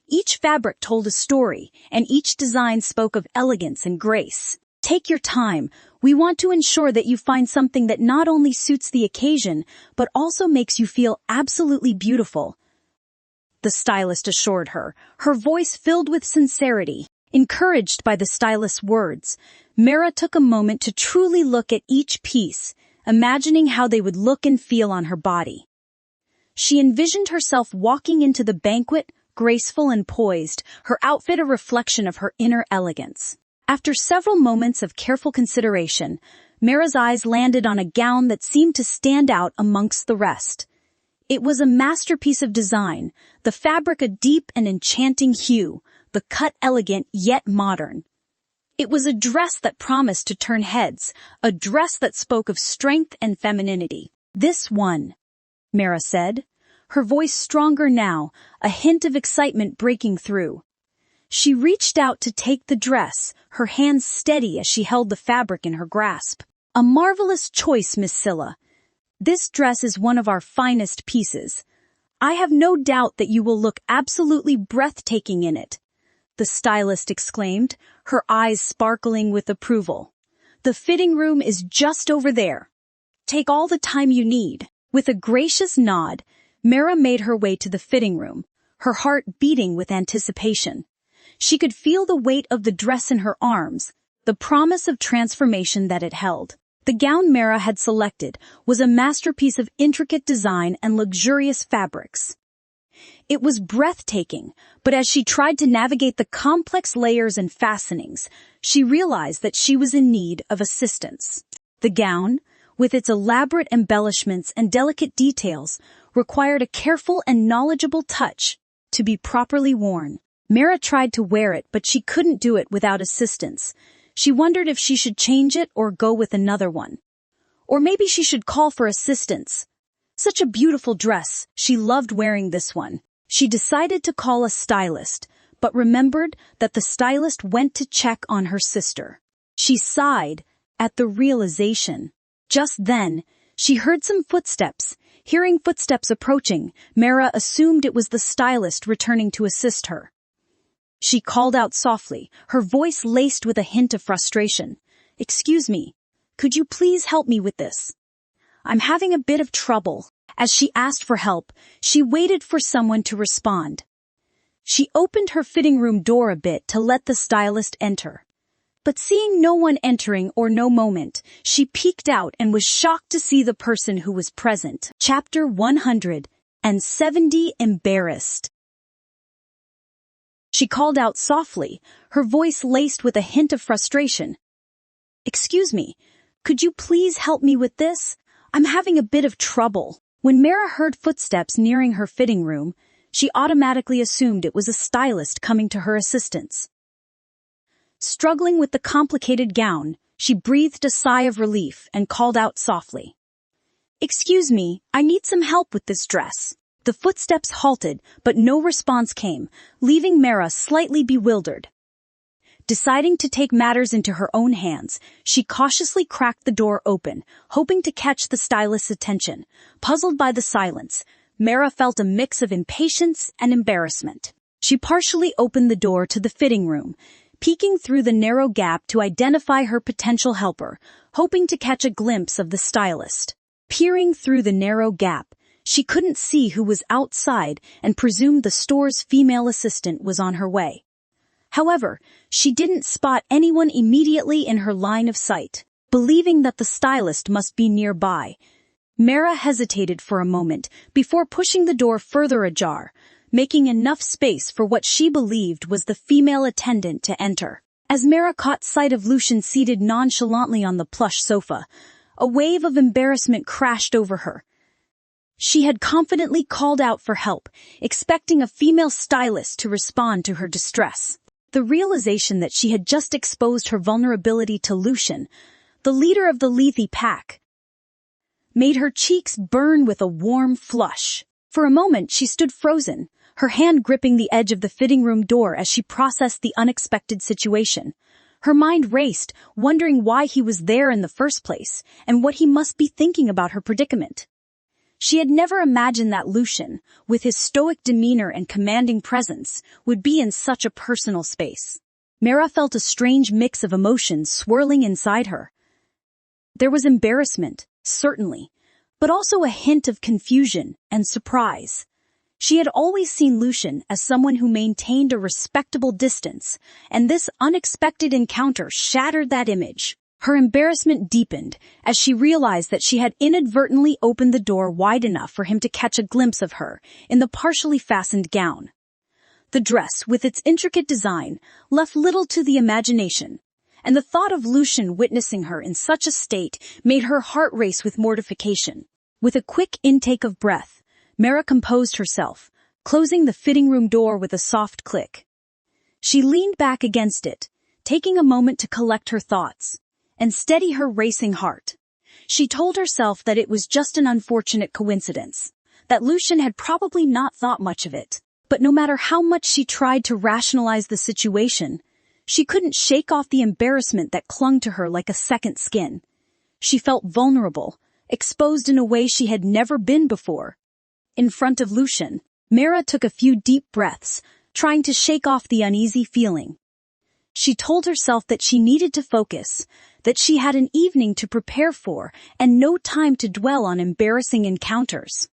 Each fabric told a story, and each design spoke of elegance and grace. "Take your time. We want to ensure that you find something that not only suits the occasion, but also makes you feel absolutely beautiful." the stylist assured her, her voice filled with sincerity. Encouraged by the stylist's words, Mara took a moment to truly look at each piece, imagining how they would look and feel on her body. She envisioned herself walking into the banquet, graceful and poised, her outfit a reflection of her inner elegance. After several moments of careful consideration, Mara's eyes landed on a gown that seemed to stand out amongst the rest. It was a masterpiece of design, the fabric a deep and enchanting hue, the cut elegant yet modern. It was a dress that promised to turn heads, a dress that spoke of strength and femininity. "This one," Mara said, her voice stronger now, a hint of excitement breaking through. She reached out to take the dress, her hands steady as she held the fabric in her grasp. "A marvelous choice, Miss Scylla. This dress is one of our finest pieces. I have no doubt that you will look absolutely breathtaking in it," the stylist exclaimed, her eyes sparkling with approval. "The fitting room is just over there. Take all the time you need." With a gracious nod, Mara made her way to the fitting room, her heart beating with anticipation. She could feel the weight of the dress in her arms, the promise of transformation that it held. The gown Mara had selected was a masterpiece of intricate design and luxurious fabrics. It was breathtaking, but as she tried to navigate the complex layers and fastenings, she realized that she was in need of assistance. The gown, with its elaborate embellishments and delicate details, required a careful and knowledgeable touch to be properly worn. Mara tried to wear it, but she couldn't do it without assistance. She wondered if she should change it or go with another one. Or maybe she should call for assistance. Such a beautiful dress, she loved wearing this one. She decided to call a stylist, but remembered that the stylist went to check on her sister. She sighed at the realization. Just then, she heard some footsteps. Hearing footsteps approaching, Mara assumed it was the stylist returning to assist her. She called out softly, her voice laced with a hint of frustration. "Excuse me, could you please help me with this? I'm having a bit of trouble." As she asked for help, she waited for someone to respond. She opened her fitting room door a bit to let the stylist enter. But seeing no one entering or no moment, she peeked out and was shocked to see the person who was present. Chapter 170. Embarrassed. She called out softly, her voice laced with a hint of frustration. "Excuse me, could you please help me with this? I'm having a bit of trouble." When Mara heard footsteps nearing her fitting room, she automatically assumed it was a stylist coming to her assistance. Struggling with the complicated gown, she breathed a sigh of relief and called out softly. "Excuse me, I need some help with this dress." The footsteps halted, but no response came, leaving Mara slightly bewildered. Deciding to take matters into her own hands, she cautiously cracked the door open, hoping to catch the stylist's attention. Puzzled by the silence, Mara felt a mix of impatience and embarrassment. She partially opened the door to the fitting room, peeking through the narrow gap to identify her potential helper, hoping to catch a glimpse of the stylist. Peering through the narrow gap, she couldn't see who was outside and presumed the store's female assistant was on her way. However, she didn't spot anyone immediately in her line of sight. Believing that the stylist must be nearby, Mara hesitated for a moment before pushing the door further ajar, making enough space for what she believed was the female attendant to enter. As Mara caught sight of Lucian seated nonchalantly on the plush sofa, a wave of embarrassment crashed over her. She had confidently called out for help, expecting a female stylist to respond to her distress. The realization that she had just exposed her vulnerability to Lucian, the leader of the Lethe pack, made her cheeks burn with a warm flush. For a moment she stood frozen, her hand gripping the edge of the fitting room door as she processed the unexpected situation. Her mind raced, wondering why he was there in the first place, and what he must be thinking about her predicament. She had never imagined that Lucian, with his stoic demeanor and commanding presence, would be in such a personal space. Mara felt a strange mix of emotions swirling inside her. There was embarrassment, certainly, but also a hint of confusion and surprise. She had always seen Lucian as someone who maintained a respectable distance, and this unexpected encounter shattered that image. Her embarrassment deepened as she realized that she had inadvertently opened the door wide enough for him to catch a glimpse of her in the partially fastened gown. The dress, with its intricate design, left little to the imagination, and the thought of Lucian witnessing her in such a state made her heart race with mortification. With a quick intake of breath, Mara composed herself, closing the fitting room door with a soft click. She leaned back against it, taking a moment to collect her thoughts and steady her racing heart. She told herself that it was just an unfortunate coincidence, that Lucian had probably not thought much of it. But no matter how much she tried to rationalize the situation, she couldn't shake off the embarrassment that clung to her like a second skin. She felt vulnerable, exposed in a way she had never been before. In front of Lucian, Mara took a few deep breaths, trying to shake off the uneasy feeling. She told herself that she needed to focus, that she had an evening to prepare for, and no time to dwell on embarrassing encounters.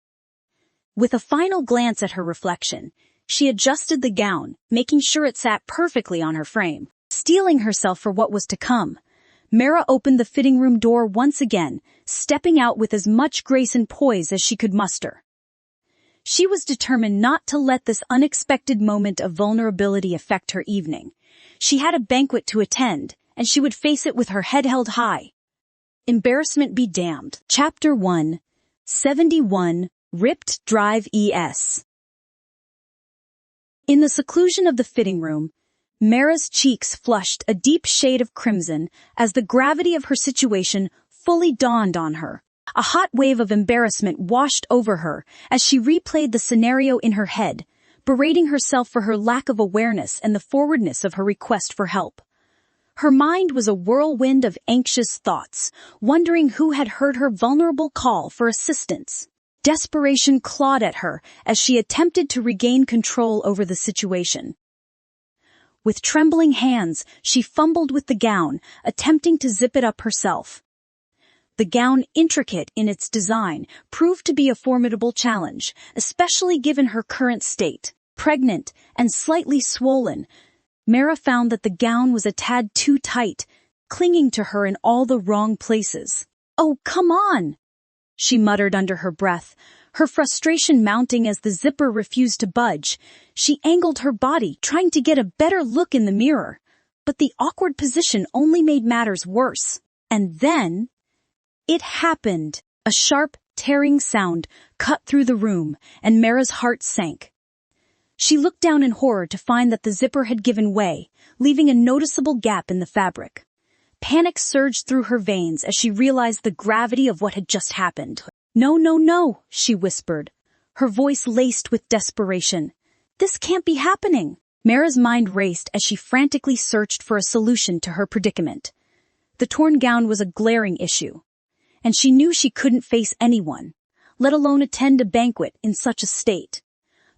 With a final glance at her reflection, she adjusted the gown, making sure it sat perfectly on her frame. Steeling herself for what was to come, Mara opened the fitting room door once again, stepping out with as much grace and poise as she could muster. She was determined not to let this unexpected moment of vulnerability affect her evening. She had a banquet to attend, and she would face it with her head held high. Embarrassment be damned. Chapter 1, 71, Ripped Drive ES. In the seclusion of the fitting room, Mara's cheeks flushed a deep shade of crimson as the gravity of her situation fully dawned on her. A hot wave of embarrassment washed over her as she replayed the scenario in her head, berating herself for her lack of awareness and the forwardness of her request for help. Her mind was a whirlwind of anxious thoughts, wondering who had heard her vulnerable call for assistance. Desperation clawed at her as she attempted to regain control over the situation. With trembling hands, she fumbled with the gown, attempting to zip it up herself. The gown, intricate in its design, proved to be a formidable challenge, especially given her current state. Pregnant and slightly swollen, Mara found that the gown was a tad too tight, clinging to her in all the wrong places. "Oh, come on!" she muttered under her breath, her frustration mounting as the zipper refused to budge. She angled her body, trying to get a better look in the mirror, but the awkward position only made matters worse. And then it happened. A sharp, tearing sound cut through the room, and Mara's heart sank. She looked down in horror to find that the zipper had given way, leaving a noticeable gap in the fabric. Panic surged through her veins as she realized the gravity of what had just happened. "No, no, no," she whispered, her voice laced with desperation. "This can't be happening." Mara's mind raced as she frantically searched for a solution to her predicament. The torn gown was a glaring issue, and she knew she couldn't face anyone, let alone attend a banquet in such a state.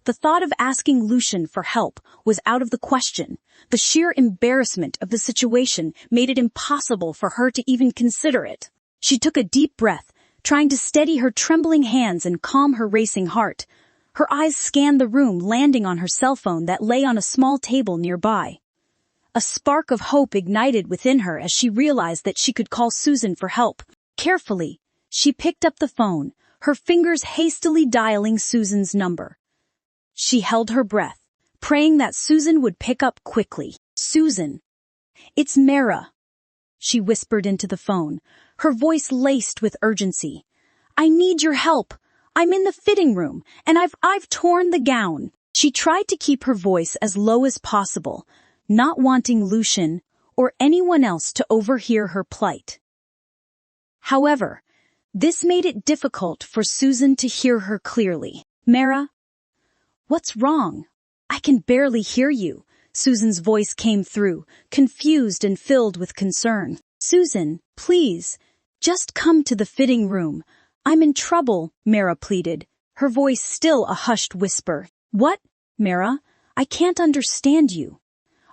The thought of asking Lucian for help was out of the question. The sheer embarrassment of the situation made it impossible for her to even consider it. She took a deep breath, trying to steady her trembling hands and calm her racing heart. Her eyes scanned the room, landing on her cell phone that lay on a small table nearby. A spark of hope ignited within her as she realized that she could call Susan for help. Carefully, she picked up the phone, her fingers hastily dialing Susan's number. She held her breath, praying that Susan would pick up quickly. "Susan, it's Mara," she whispered into the phone, her voice laced with urgency. "I need your help. I'm in the fitting room, and I've torn the gown." She tried to keep her voice as low as possible, not wanting Lucian or anyone else to overhear her plight. However, this made it difficult for Susan to hear her clearly. "Mara? What's wrong? I can barely hear you." Susan's voice came through, confused and filled with concern. "Susan, please, just come to the fitting room. I'm in trouble," Mara pleaded, her voice still a hushed whisper. "What, Mara? I can't understand you."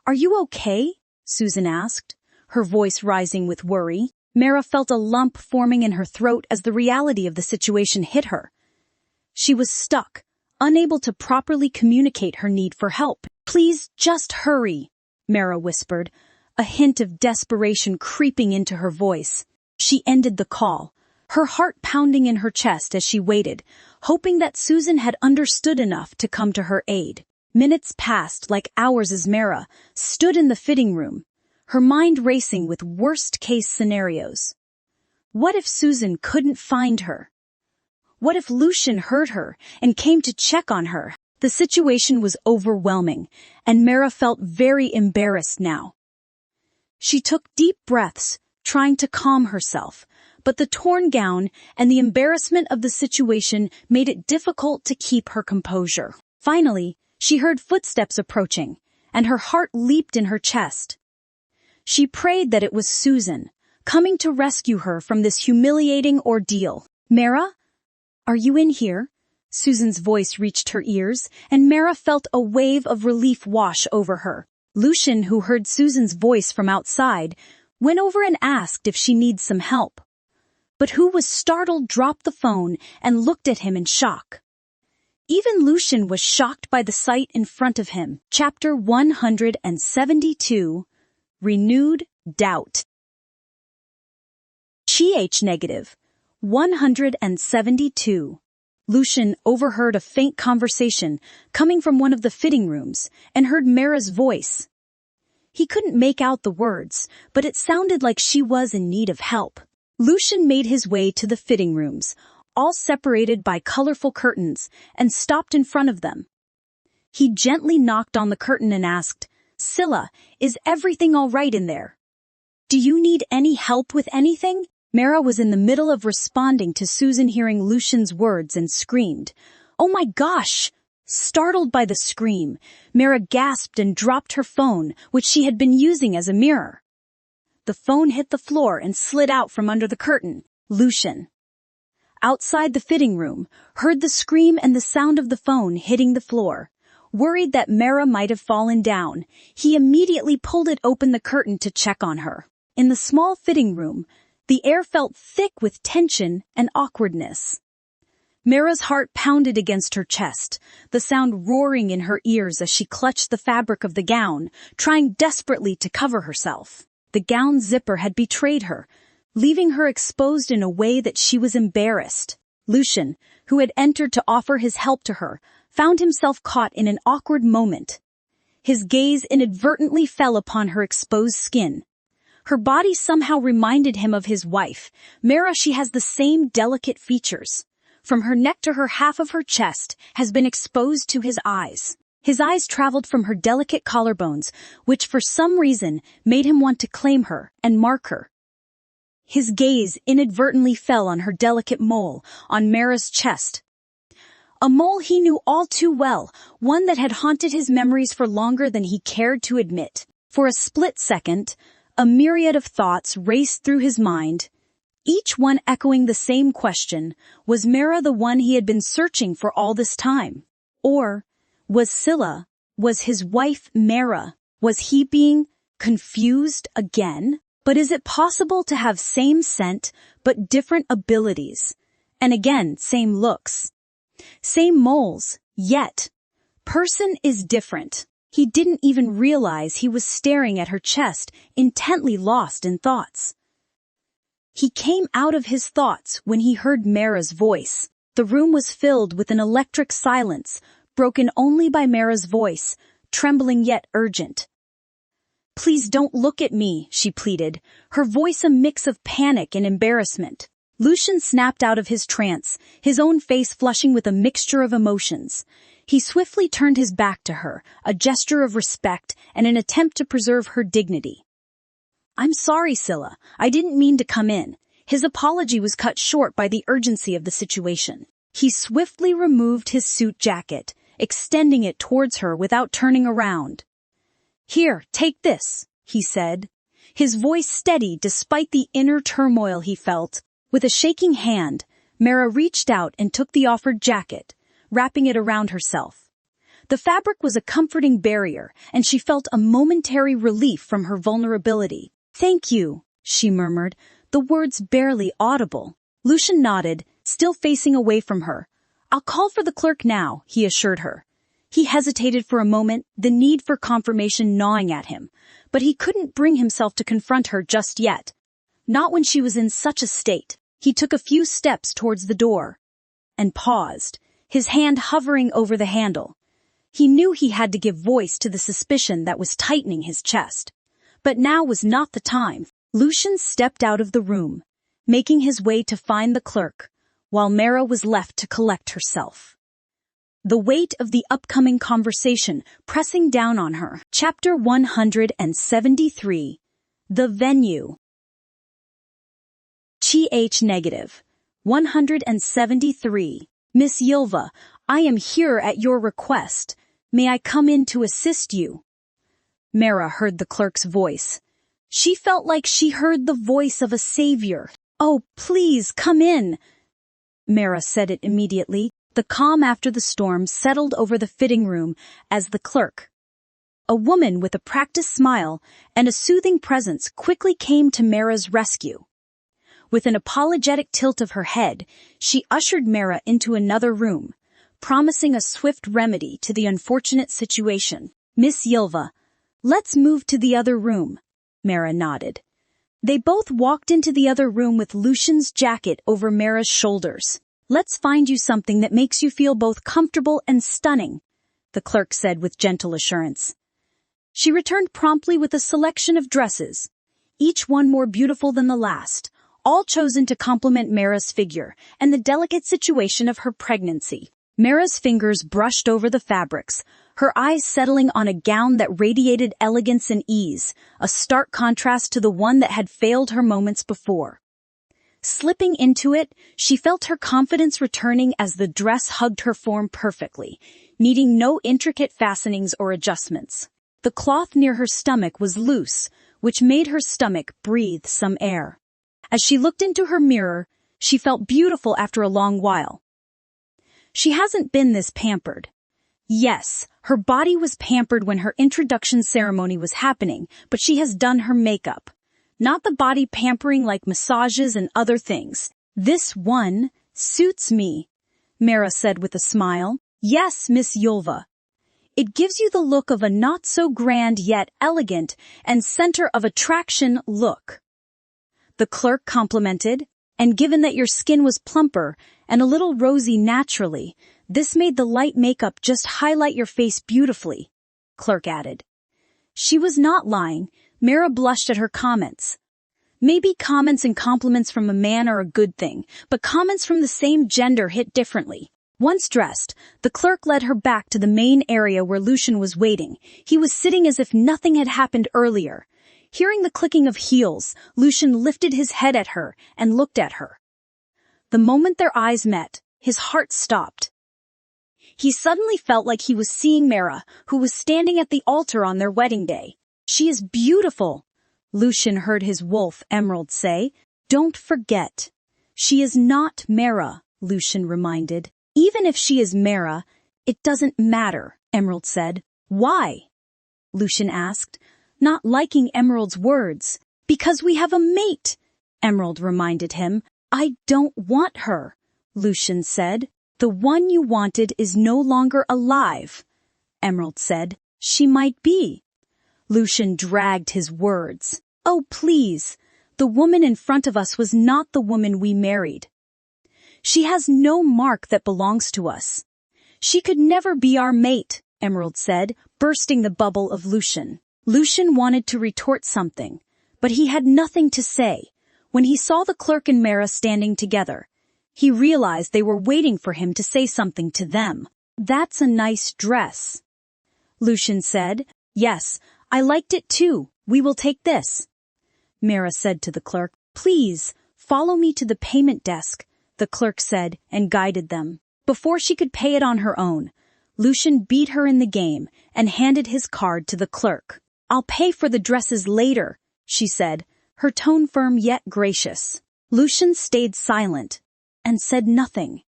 "Are you okay?" Susan asked, her voice rising with worry. Mara felt a lump forming in her throat as the reality of the situation hit her. She was stuck, unable to properly communicate her need for help. "Please just hurry," Mara whispered, a hint of desperation creeping into her voice. She ended the call, her heart pounding in her chest as she waited, hoping that Susan had understood enough to come to her aid. Minutes passed like hours as Mara stood in the fitting room, her mind racing with worst-case scenarios. What if Susan couldn't find her? What if Lucian heard her and came to check on her? The situation was overwhelming, and Mara felt very embarrassed now. She took deep breaths, trying to calm herself, but the torn gown and the embarrassment of the situation made it difficult to keep her composure. Finally, she heard footsteps approaching, and her heart leaped in her chest. She prayed that it was Susan, coming to rescue her from this humiliating ordeal. "Mara? Are you in here?" Susan's voice reached her ears, and Mara felt a wave of relief wash over her. Lucian, who heard Susan's voice from outside, went over and asked if she needs some help. But who was startled dropped the phone and looked at him in shock. Even Lucian was shocked by the sight in front of him. Chapter 172, Renewed Doubt. Negative 172. Lucian overheard a faint conversation coming from one of the fitting rooms and heard Mara's voice. He couldn't make out the words, but it sounded like she was in need of help. Lucian made his way to the fitting rooms, all separated by colorful curtains, and stopped in front of them. He gently knocked on the curtain and asked, "Scylla, is everything all right in there? Do you need any help with anything?" Mara was in the middle of responding to Susan hearing Lucian's words and screamed, "Oh my gosh!" Startled by the scream, Mara gasped and dropped her phone, which she had been using as a mirror. The phone hit the floor and slid out from under the curtain. Lucian, outside the fitting room, heard the scream and the sound of the phone hitting the floor. Worried that Mara might have fallen down, he immediately pulled it open the curtain to check on her. In the small fitting room, the air felt thick with tension and awkwardness. Mara's heart pounded against her chest, the sound roaring in her ears as she clutched the fabric of the gown, trying desperately to cover herself. The gown zipper had betrayed her, leaving her exposed in a way that she was embarrassed. Lucian, who had entered to offer his help to her, found himself caught in an awkward moment. His gaze inadvertently fell upon her exposed skin. Her body somehow reminded him of his wife. Mara, she has the same delicate features. From her neck to her half of her chest has been exposed to his eyes. His eyes traveled from her delicate collarbones, which for some reason made him want to claim her and mark her. His gaze inadvertently fell on her delicate mole on Mara's chest. A mole he knew all too well, one that had haunted his memories for longer than he cared to admit. For a split second, a myriad of thoughts raced through his mind, each one echoing the same question: was Mara the one he had been searching for all this time? Or was Scylla, was his wife Mara, was he being confused again? But is it possible to have same scent but different abilities? And again, same looks. Same moles, yet person is different. He didn't even realize he was staring at her chest, intently lost in thoughts. He came out of his thoughts when he heard Mara's voice. The room was filled with an electric silence, broken only by Mara's voice, trembling yet urgent. "Please don't look at me," she pleaded, her voice a mix of panic and embarrassment. Lucian snapped out of his trance, his own face flushing with a mixture of emotions. He swiftly turned his back to her, a gesture of respect and an attempt to preserve her dignity. "I'm sorry, Scylla. I didn't mean to come in." His apology was cut short by the urgency of the situation. He swiftly removed his suit jacket, extending it towards her without turning around. "Here, take this," he said, his voice steady despite the inner turmoil he felt. With a shaking hand, Mara reached out and took the offered jacket, wrapping it around herself. The fabric was a comforting barrier, and she felt a momentary relief from her vulnerability. "Thank you," she murmured, the words barely audible. Lucian nodded, still facing away from her. I'll call for the clerk now, he assured her. He hesitated for a moment, the need for confirmation gnawing at him, but he couldn't bring himself to confront her just yet. Not when she was in such a state. He took a few steps towards the door and paused, his hand hovering over the handle. He knew he had to give voice to the suspicion that was tightening his chest. But now was not the time. Lucian stepped out of the room, making his way to find the clerk, while Mara was left to collect herself. The weight of the upcoming conversation pressing down on her. Chapter 173. The Venue. -. 173. Miss Ylva, I am here at your request. May I come in to assist you? Mara heard the clerk's voice. She felt like she heard the voice of a savior. Oh, please, come in. Mara said it immediately. The calm after the storm settled over the fitting room as the clerk, a woman with a practiced smile and a soothing presence, quickly came to Mara's rescue. With an apologetic tilt of her head, she ushered Mara into another room, promising a swift remedy to the unfortunate situation. Miss Ylva, let's move to the other room, Mara nodded. They both walked into the other room with Lucian's jacket over Mara's shoulders. Let's find you something that makes you feel both comfortable and stunning, the clerk said with gentle assurance. She returned promptly with a selection of dresses, each one more beautiful than the last, all chosen to complement Mara's figure and the delicate situation of her pregnancy. Mara's fingers brushed over the fabrics, her eyes settling on a gown that radiated elegance and ease, a stark contrast to the one that had failed her moments before. Slipping into it, she felt her confidence returning as the dress hugged her form perfectly, needing no intricate fastenings or adjustments. The cloth near her stomach was loose, which made her stomach breathe some air. As she looked into her mirror, she felt beautiful after a long while. She hasn't been this pampered. Yes, her body was pampered when her introduction ceremony was happening, but she has done her makeup. Not the body pampering like massages and other things. This one suits me, Mara said with a smile. Yes, Miss Ylva. It gives you the look of a not-so-grand yet elegant and center of attraction look. The clerk complimented, and given that your skin was plumper and a little rosy naturally, this made the light makeup just highlight your face beautifully, clerk added. She was not lying. Mara blushed at her comments. Maybe comments and compliments from a man are a good thing, but comments from the same gender hit differently. Once dressed, the clerk led her back to the main area where Lucian was waiting. He was sitting as if nothing had happened earlier. Hearing the clicking of heels, Lucian lifted his head at her and looked at her. The moment their eyes met, his heart stopped. He suddenly felt like he was seeing Mara, who was standing at the altar on their wedding day. She is beautiful, Lucian heard his wolf Emerald say. Don't forget. She is not Mara, Lucian reminded. Even if she is Mara, it doesn't matter, Emerald said. Why? Lucian asked, not liking Emerald's words. Because we have a mate, Emerald reminded him. I don't want her, Lucian said. The one you wanted is no longer alive, Emerald said. She might be. Lucian dragged his words. Oh, please. The woman in front of us was not the woman we married. She has no mark that belongs to us. She could never be our mate, Emerald said, bursting the bubble of Lucian. Lucian wanted to retort something, but he had nothing to say. When he saw the clerk and Mara standing together, he realized they were waiting for him to say something to them. That's a nice dress, Lucian said. Yes, I liked it too. We will take this, Mara said to the clerk. Please, follow me to the payment desk, the clerk said, and guided them. Before she could pay it on her own, Lucian beat her in the game and handed his card to the clerk. I'll pay for the dresses later, she said, her tone firm yet gracious. Lucian stayed silent and said nothing.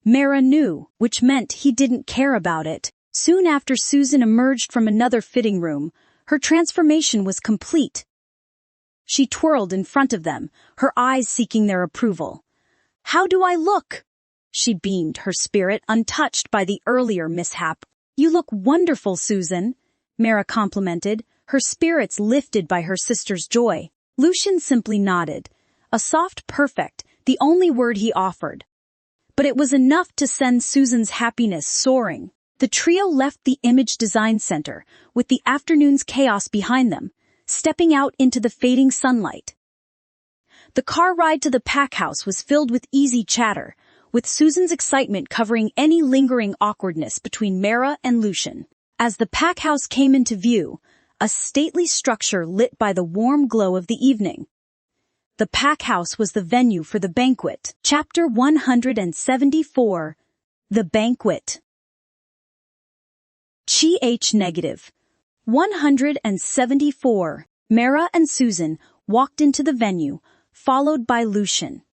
Mara knew, which meant he didn't care about it. Soon after Susan emerged from another fitting room, her transformation was complete. She twirled in front of them, her eyes seeking their approval. How do I look? She beamed, her spirit untouched by the earlier mishap. "You look wonderful, Susan," Mara complimented, her spirits lifted by her sister's joy. Lucian simply nodded. A soft perfect, the only word he offered. But it was enough to send Susan's happiness soaring. The trio left the Image Design Center, with the afternoon's chaos behind them, stepping out into the fading sunlight. The car ride to the pack house was filled with easy chatter, with Susan's excitement covering any lingering awkwardness between Mara and Lucian. As the pack house came into view, a stately structure lit by the warm glow of the evening. The pack house was the venue for the banquet. Chapter 174. The Banquet. -. 174. Mara and Susan walked into the venue, followed by Lucian.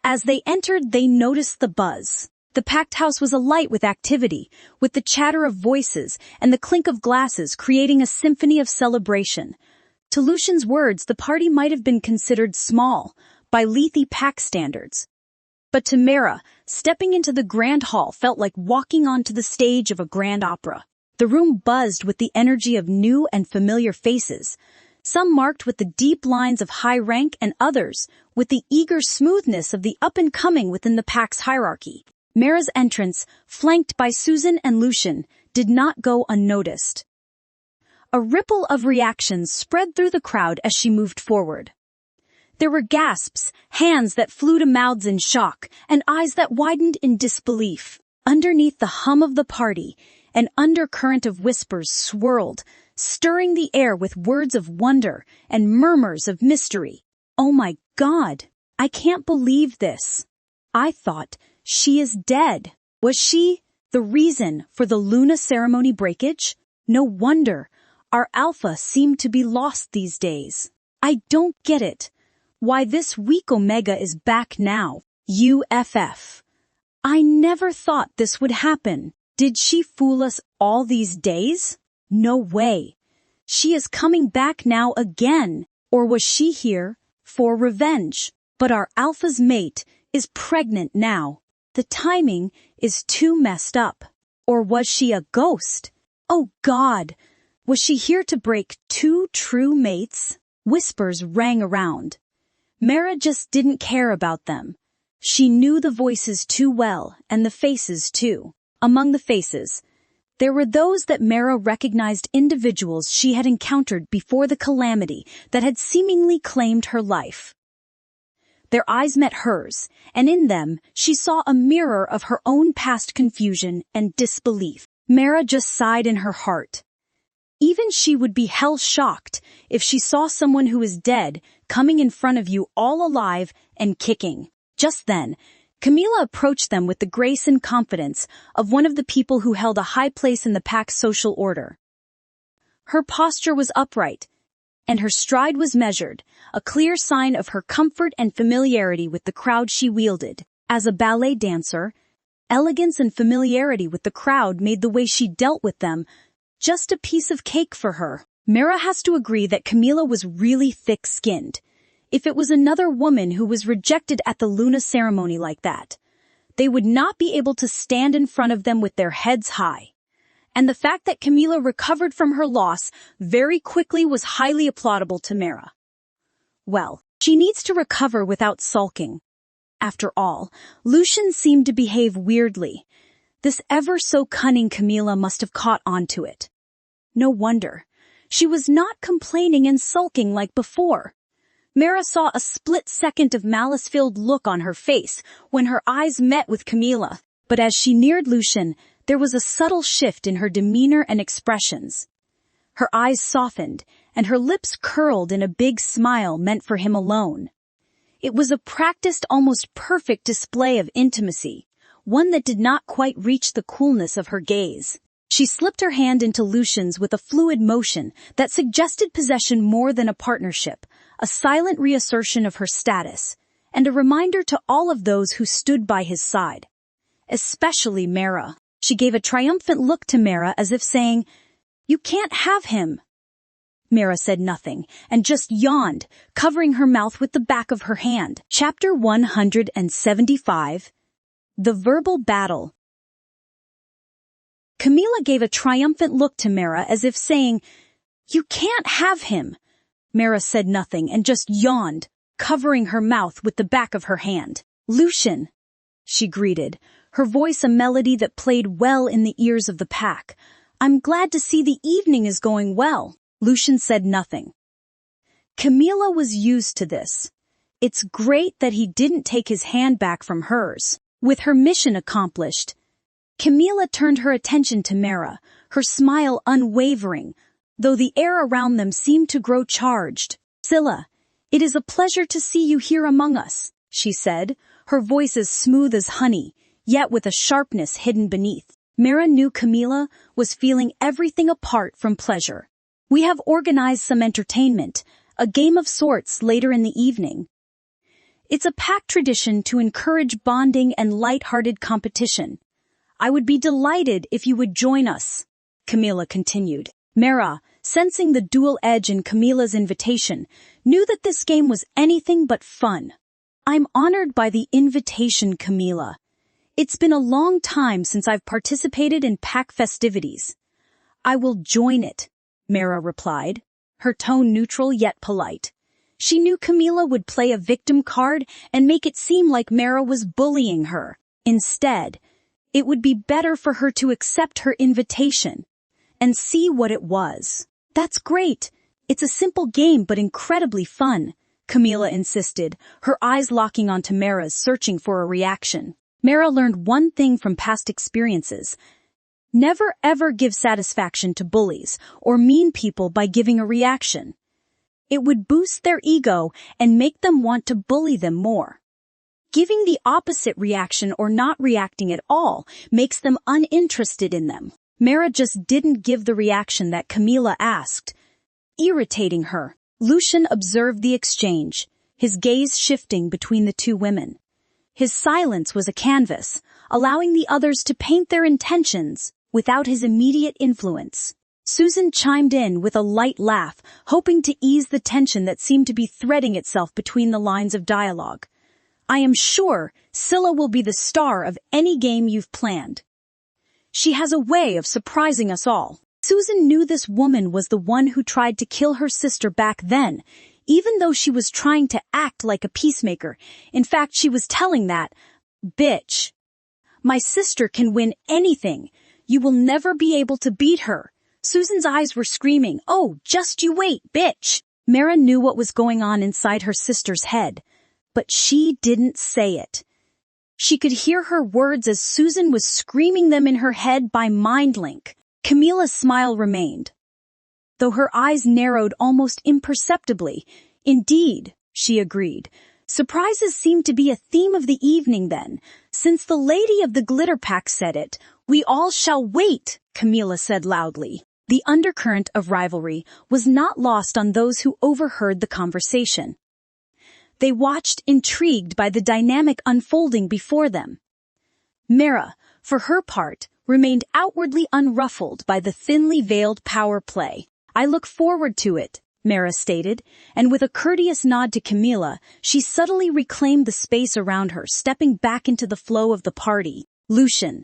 As they entered, they noticed the buzz. The packed house was alight with activity, with the chatter of voices and the clink of glasses creating a symphony of celebration. To Lucian's words, the party might have been considered small by Lethe pack standards. But to Mara, stepping into the grand hall felt like walking onto the stage of a grand opera. The room buzzed with the energy of new and familiar faces, some marked with the deep lines of high rank and others with the eager smoothness of the up-and-coming within the pack's hierarchy. Mara's entrance, flanked by Susan and Lucian, did not go unnoticed. A ripple of reactions spread through the crowd as she moved forward. There were gasps, hands that flew to mouths in shock, and eyes that widened in disbelief. Underneath the hum of the party, an undercurrent of whispers swirled, stirring the air with words of wonder and murmurs of mystery. "Oh my God, I can't believe this. I thought she is dead." Was she the reason for the Luna ceremony breakage? No wonder. Our alpha seemed to be lost these days. I don't get it. Why this weak Omega is back now. UFF. I never thought this would happen. Did she fool us all these days? No way. She is coming back now again. Or was she here for revenge? But our alpha's mate is pregnant now. The timing is too messed up. Or was she a ghost? Oh God! Was she here to break two true mates? Whispers rang around. Mara just didn't care about them. She knew the voices too well, and the faces too. Among the faces, there were those that Mara recognized, individuals she had encountered before the calamity that had seemingly claimed her life. Their eyes met hers, and in them she saw a mirror of her own past confusion and disbelief. Mara just sighed in her heart. Even she would be hell-shocked if she saw someone who is dead coming in front of you all alive and kicking. Just then, Camila approached them with the grace and confidence of one of the people who held a high place in the pack's social order. Her posture was upright, and her stride was measured, a clear sign of her comfort and familiarity with the crowd she wielded. As a ballet dancer, elegance and familiarity with the crowd made the way she dealt with them just a piece of cake for her. Mara has to agree that Camila was really thick-skinned. If it was another woman who was rejected at the Luna ceremony like that, they would not be able to stand in front of them with their heads high. And the fact that Camila recovered from her loss very quickly was highly applaudable to Mara. Well, she needs to recover without sulking. After all, Lucian seemed to behave weirdly. This ever-so-cunning Camila must have caught on to it. No wonder. She was not complaining and sulking like before. Mara saw a split second of malice-filled look on her face when her eyes met with Camila, but as she neared Lucian, there was a subtle shift in her demeanor and expressions. Her eyes softened, and her lips curled in a big smile meant for him alone. It was a practiced, almost perfect display of intimacy, one that did not quite reach the coolness of her gaze. She slipped her hand into Lucian's with a fluid motion that suggested possession more than a partnership, a silent reassertion of her status, and a reminder to all of those who stood by his side. Especially Mara. She gave a triumphant look to Mara as if saying, "You can't have him." Mara said nothing, and just yawned, covering her mouth with the back of her hand. Chapter 175. The verbal battle. Camila gave a triumphant look to Mara as if saying, "You can't have him." Mara said nothing and just yawned, covering her mouth with the back of her hand. "Lucian," she greeted, her voice a melody that played well in the ears of the pack. "I'm glad to see the evening is going well." Lucian said nothing. Camila was used to this. It's great that he didn't take his hand back from hers. With her mission accomplished, Camila turned her attention to Mara, her smile unwavering, though the air around them seemed to grow charged. "Scylla, it is a pleasure to see you here among us," she said, her voice as smooth as honey, yet with a sharpness hidden beneath. Mara knew Camila was feeling everything apart from pleasure. "We have organized some entertainment, a game of sorts later in the evening. It's a pack tradition to encourage bonding and light-hearted competition. I would be delighted if you would join us," Camila continued. Mara, sensing the dual edge in Camila's invitation, knew that this game was anything but fun. "I'm honored by the invitation, Camila. It's been a long time since I've participated in pack festivities." "I will join it," Mara replied, her tone neutral yet polite. She knew Camila would play a victim card and make it seem like Mara was bullying her. Instead, it would be better for her to accept her invitation and see what it was. "That's great. It's a simple game but incredibly fun," Camila insisted, her eyes locking onto Mara's, searching for a reaction. Mara learned one thing from past experiences. Never ever give satisfaction to bullies or mean people by giving a reaction. It would boost their ego and make them want to bully them more. Giving the opposite reaction or not reacting at all makes them uninterested in them. Mara just didn't give the reaction that Camila asked, irritating her. Lucian observed the exchange, his gaze shifting between the two women. His silence was a canvas, allowing the others to paint their intentions without his immediate influence. Susan chimed in with a light laugh, hoping to ease the tension that seemed to be threading itself between the lines of dialogue. "I am sure Scylla will be the star of any game you've planned. She has a way of surprising us all." Susan knew this woman was the one who tried to kill her sister back then, even though she was trying to act like a peacemaker. In fact, she was telling that bitch, "My sister can win anything. You will never be able to beat her." Susan's eyes were screaming, "Oh, just you wait, bitch." Mara knew what was going on inside her sister's head, but she didn't say it. She could hear her words as Susan was screaming them in her head by mind link. Camila's smile remained, though her eyes narrowed almost imperceptibly. "Indeed," she agreed. "Surprises seemed to be a theme of the evening then. Since the lady of the glitter pack said it, we all shall wait," Camila said loudly. The undercurrent of rivalry was not lost on those who overheard the conversation. They watched, intrigued by the dynamic unfolding before them. Mara, for her part, remained outwardly unruffled by the thinly veiled power play. "I look forward to it," Mara stated, and with a courteous nod to Camila, she subtly reclaimed the space around her, stepping back into the flow of the party. Lucian,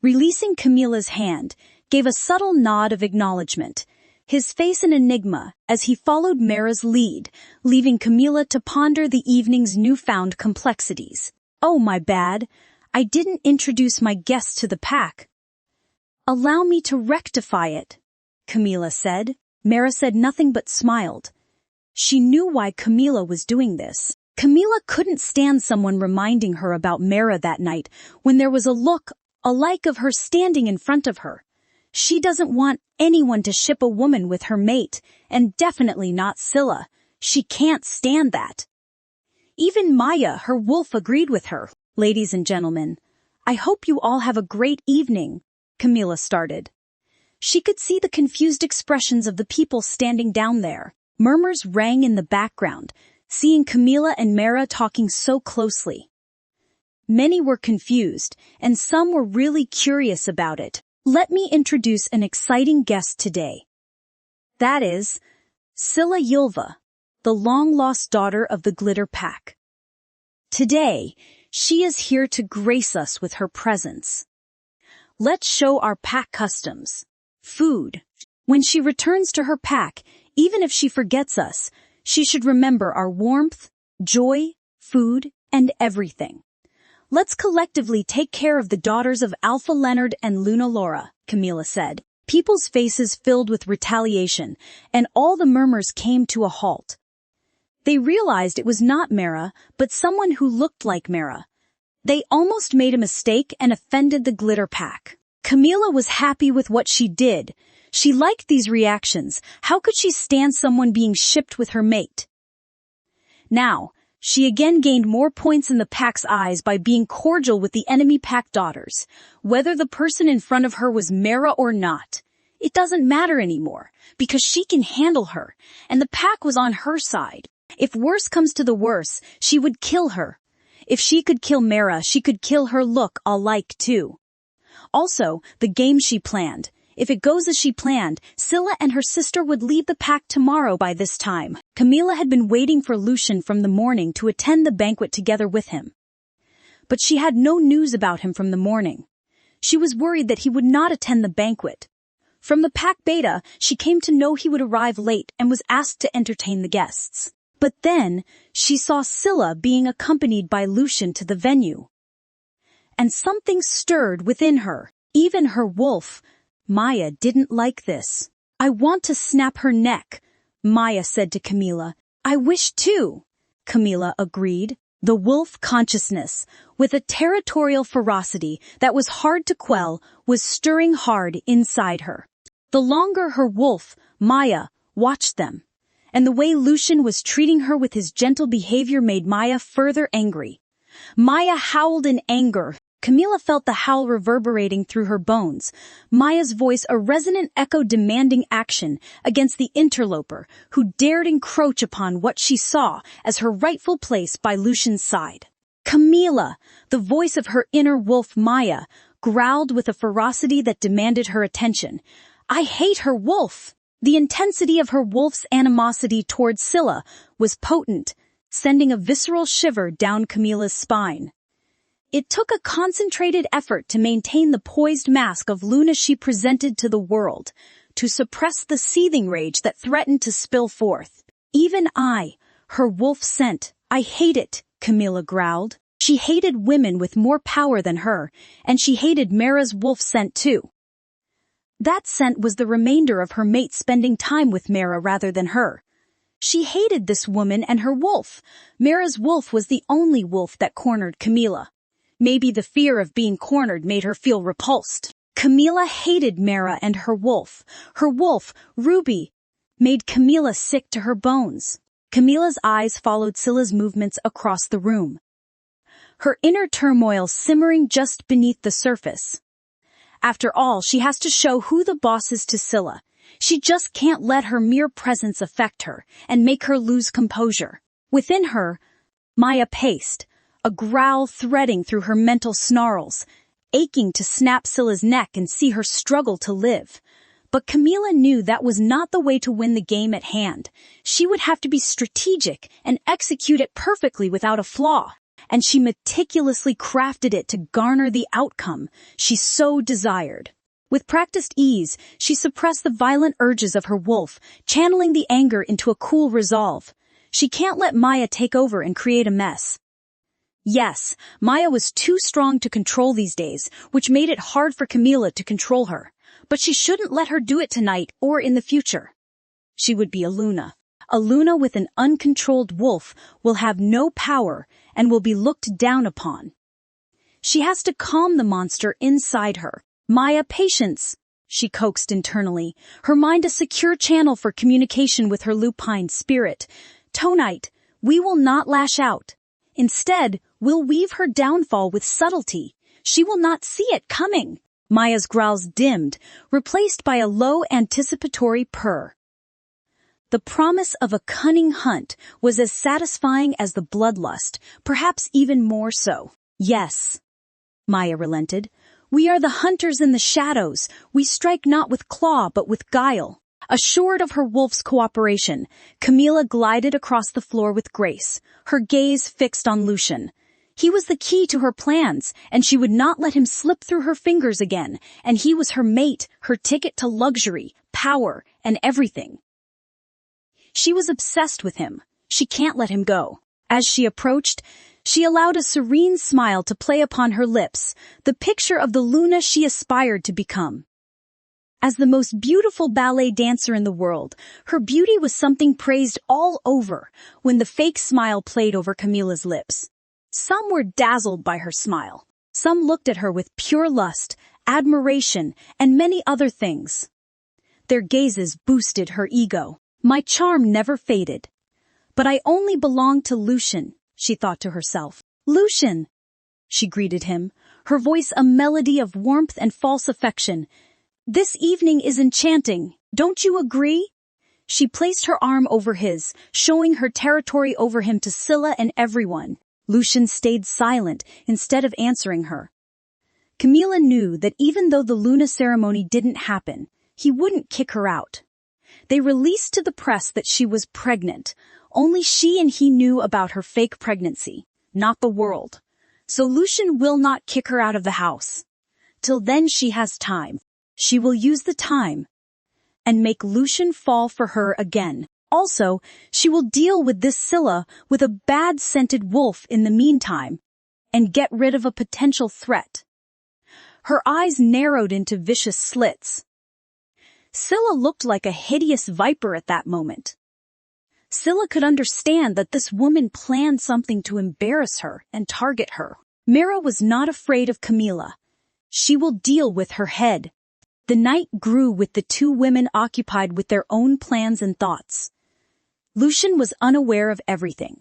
releasing Camila's hand, gave a subtle nod of acknowledgement, his face an enigma as he followed Mara's lead, leaving Camila to ponder the evening's newfound complexities. "Oh, my bad. I didn't introduce my guest to the pack." "Allow me to rectify it," Camila said. Mara said nothing but smiled. She knew why Camila was doing this. Camila couldn't stand someone reminding her about Mara that night when there was a look alike of her standing in front of her. She doesn't want anyone to ship a woman with her mate, and definitely not Scylla. She can't stand that. Even Maya, her wolf, agreed with her. "Ladies and gentlemen, I hope you all have a great evening," Camila started. She could see the confused expressions of the people standing down there. Murmurs rang in the background, seeing Camila and Mara talking so closely. Many were confused, and some were really curious about it. "Let me introduce an exciting guest today. That is, Scylla Yulva, the long-lost daughter of the Glitter Pack. Today, She is here to grace us with her presence. Let's show our pack customs. Food. When she returns to her pack, even if she forgets us, she should remember our warmth, joy, food, and everything. Let's collectively take care of the daughters of Alpha Leonard and Luna Laura, Camilla said. People's faces filled with retaliation, and all the murmurs came to a halt. They realized it was not Mara, but someone who looked like Mara. They almost made a mistake and offended the glitter pack. Camilla was happy with what she did. She liked these reactions. How could she stand someone being shipped with her mate? Now, she again gained more points in the pack's eyes by being cordial with the enemy pack daughters. Whether the person in front of her was Mara or not, it doesn't matter anymore, because she can handle her, and the pack was on her side. If worse comes to the worse, she would kill her. If she could kill Mara, she could kill her look alike too. Also, the game she planned. If it goes as she planned, Scylla and her sister would leave the pack tomorrow by this time. Camilla had been waiting for Lucian from the morning to attend the banquet together with him. But she had no news about him from the morning. She was worried that he would not attend the banquet. From the pack beta, she came to know he would arrive late and was asked to entertain the guests. But then, she saw Scylla being accompanied by Lucian to the venue. And something stirred within her. Even her wolf, Maya, didn't like this. I want to snap her neck, Maya said to Camilla. I wish too, Camilla agreed. The wolf consciousness, with a territorial ferocity that was hard to quell, was stirring hard inside her. The longer her wolf, Maya, watched them, and the way Lucian was treating her with his gentle behavior made Maya further angry. Maya howled in anger. Camilla felt the howl reverberating through her bones, Maya's voice a resonant echo demanding action against the interloper who dared encroach upon what she saw as her rightful place by Lucian's side. Camilla, the voice of her inner wolf Maya, growled with a ferocity that demanded her attention. I hate her wolf! The intensity of her wolf's animosity towards Scylla was potent, sending a visceral shiver down Camilla's spine. It took a concentrated effort to maintain the poised mask of Luna she presented to the world, to suppress the seething rage that threatened to spill forth. Even I, her wolf scent, I hate it, Camilla growled. She hated women with more power than her, and she hated Mara's wolf scent too. That scent was the remainder of her mate spending time with Mara rather than her. She hated this woman and her wolf. Mara's wolf was the only wolf that cornered Camilla. Maybe the fear of being cornered made her feel repulsed. Camilla hated Mara and her wolf. Her wolf, Ruby, made Camilla sick to her bones. Camilla's eyes followed Scylla's movements across the room, her inner turmoil simmering just beneath the surface. After all, she has to show who the boss is to Scylla. She just can't let her mere presence affect her and make her lose composure. Within her, Maya paced, a growl threading through her mental snarls, aching to snap Scylla's neck and see her struggle to live. But Camilla knew that was not the way to win the game at hand. She would have to be strategic and execute it perfectly without a flaw, and she meticulously crafted it to garner the outcome she so desired. With practiced ease, she suppressed the violent urges of her wolf, channeling the anger into a cool resolve. She can't let Maya take over and create a mess. Yes, Maya was too strong to control these days, which made it hard for Camilla to control her. But she shouldn't let her do it tonight or in the future. She would be a Luna. A Luna with an uncontrolled wolf will have no power and will be looked down upon. She has to calm the monster inside her. Maya, patience, she coaxed internally, her mind a secure channel for communication with her lupine spirit. Tonite, we will not lash out. Instead, we'll weave her downfall with subtlety. She will not see it coming. Maya's growls dimmed, replaced by a low anticipatory purr. The promise of a cunning hunt was as satisfying as the bloodlust, perhaps even more so. Yes, Maya relented. We are the hunters in the shadows. We strike not with claw but with guile. Assured of her wolf's cooperation, Camilla glided across the floor with grace, her gaze fixed on Lucian. He was the key to her plans, and she would not let him slip through her fingers again, and he was her mate, her ticket to luxury, power, and everything. She was obsessed with him. She can't let him go. As she approached, she allowed a serene smile to play upon her lips, the picture of the Luna she aspired to become. As the most beautiful ballet dancer in the world, her beauty was something praised all over when the fake smile played over Camilla's lips. Some were dazzled by her smile. Some looked at her with pure lust, admiration, and many other things. Their gazes boosted her ego. My charm never faded. But I only belonged to Lucian, she thought to herself. Lucian! She greeted him, her voice a melody of warmth and false affection. This evening is enchanting, don't you agree? She placed her arm over his, showing her territory over him to Scylla and everyone. Lucian stayed silent instead of answering her. Camilla knew that even though the Luna ceremony didn't happen, he wouldn't kick her out. They released to the press that she was pregnant. Only she and he knew about her fake pregnancy, not the world. So Lucian will not kick her out of the house. Till then she has time. She will use the time and make Lucian fall for her again. Also, she will deal with this Scylla with a bad-scented wolf in the meantime and get rid of a potential threat. Her eyes narrowed into vicious slits. Scylla looked like a hideous viper at that moment. Scylla could understand that this woman planned something to embarrass her and target her. Mira was not afraid of Camilla. She will deal with her head. The night grew with the two women occupied with their own plans and thoughts. Lucian was unaware of everything.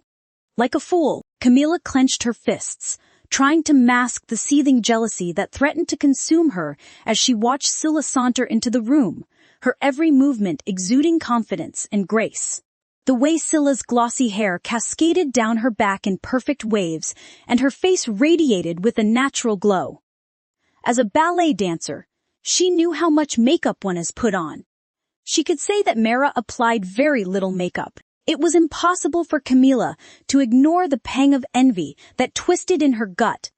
Like a fool, Camilla clenched her fists, trying to mask the seething jealousy that threatened to consume her as she watched Scylla saunter into the room, her every movement exuding confidence and grace. The way Scylla's glossy hair cascaded down her back in perfect waves, and her face radiated with a natural glow. As a ballet dancer, she knew how much makeup one has put on. She could say that Mira applied very little makeup. It was impossible for Camilla to ignore the pang of envy that twisted in her gut,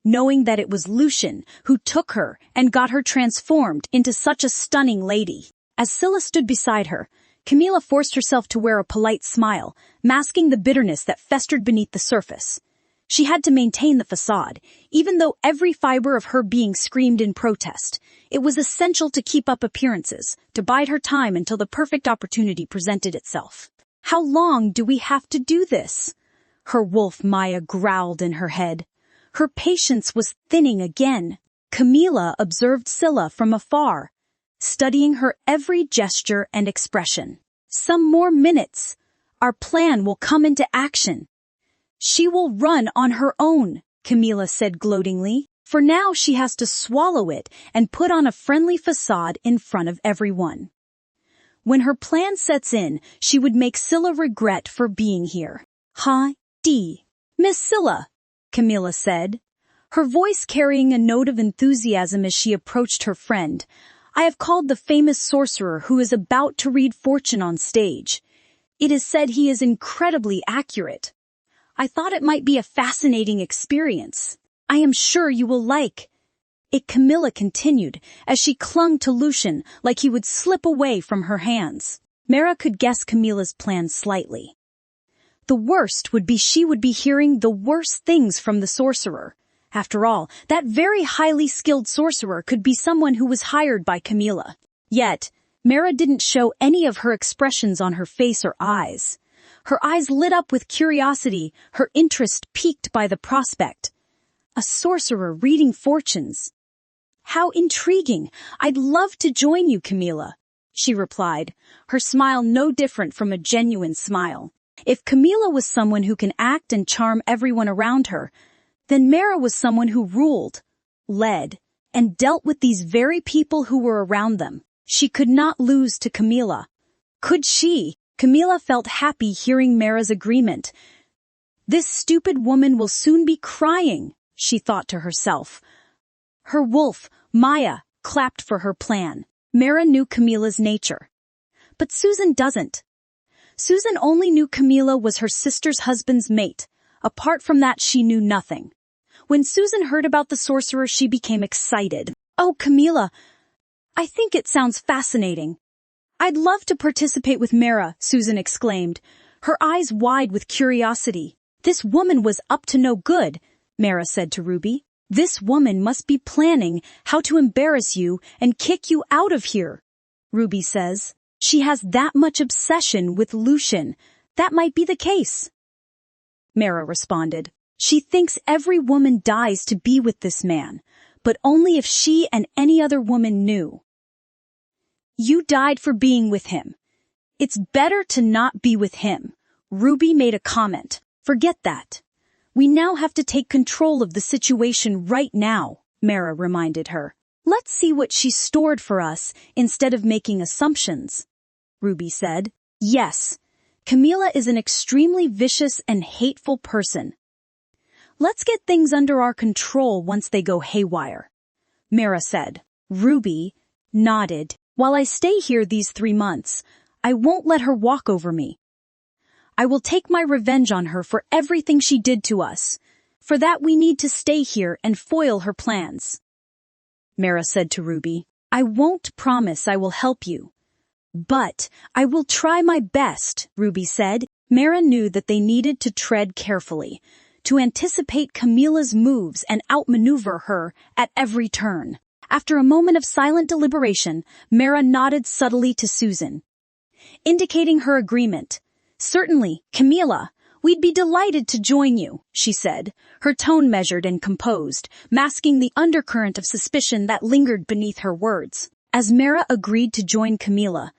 knowing that it was Lucian who took her and got her transformed into such a stunning lady. As Scylla stood beside her, Camilla forced herself to wear a polite smile, masking the bitterness that festered beneath the surface. She had to maintain the facade, even though every fiber of her being screamed in protest. It was essential to keep up appearances, to bide her time until the perfect opportunity presented itself. How long do we have to do this? Her wolf Maya growled in her head. Her patience was thinning again. Camilla observed Scylla from afar, studying her every gesture and expression. Some more minutes. Our plan will come into action. She will run on her own, Camilla said gloatingly. For now she has to swallow it and put on a friendly facade in front of everyone. When her plan sets in, she would make Scylla regret for being here. Hi, Miss Scylla, Camilla said, her voice carrying a note of enthusiasm as she approached her friend. I have called the famous sorcerer who is about to read fortune on stage. It is said he is incredibly accurate. I thought it might be a fascinating experience. I am sure you will like it, Camilla continued, as she clung to Lucian like he would slip away from her hands. Mira could guess Camilla's plan slightly. The worst would be she would be hearing the worst things from the sorcerer. After all, that very highly skilled sorcerer could be someone who was hired by Camilla. Yet, Mira didn't show any of her expressions on her face or eyes. Her eyes lit up with curiosity, her interest piqued by the prospect. A sorcerer reading fortunes. How intriguing! I'd love to join you, Camilla, she replied, her smile no different from a genuine smile. If Camilla was someone who can act and charm everyone around her, then Mira was someone who ruled, led, and dealt with these very people who were around them. She could not lose to Camilla. Could she? Camilla felt happy hearing Mira's agreement. This stupid woman will soon be crying, she thought to herself. Her wolf, Maya, clapped for her plan. Mira knew Camilla's nature. But Susan doesn't. Susan only knew Camilla was her sister's husband's mate, Apart from that, she knew nothing. When Susan heard about the sorcerer, she became excited. "Oh, Camila, I think it sounds fascinating. I'd love to participate with Mara," Susan exclaimed, her eyes wide with curiosity. "This woman was up to no good," Mara said to Ruby. "This woman must be planning how to embarrass you and kick you out of here," Ruby says. "She has that much obsession with Lucian. That might be the case." Mara responded, "She thinks every woman dies to be with this man, but only if she and any other woman knew." "You died for being with him. It's better to not be with him," Ruby made a comment. "Forget that. We now have to take control of the situation right now," Mara reminded her. "Let's see what she's stored for us instead of making assumptions," Ruby said. "Yes, Camila is an extremely vicious and hateful person. Let's get things under our control once they go haywire," Mara said. Ruby nodded. "While I stay here these 3 months, I won't let her walk over me. I will take my revenge on her for everything she did to us. For that, we need to stay here and foil her plans," Mara said to Ruby. "I won't promise I will help you, but I will try my best," Ruby said. Mara knew that they needed to tread carefully, to anticipate Camila's moves and outmaneuver her at every turn. After a moment of silent deliberation, Mara nodded subtly to Susan, indicating her agreement. "Certainly, Camila, we'd be delighted to join you," she said, her tone measured and composed, masking the undercurrent of suspicion that lingered beneath her words. As Mara agreed to join Camila,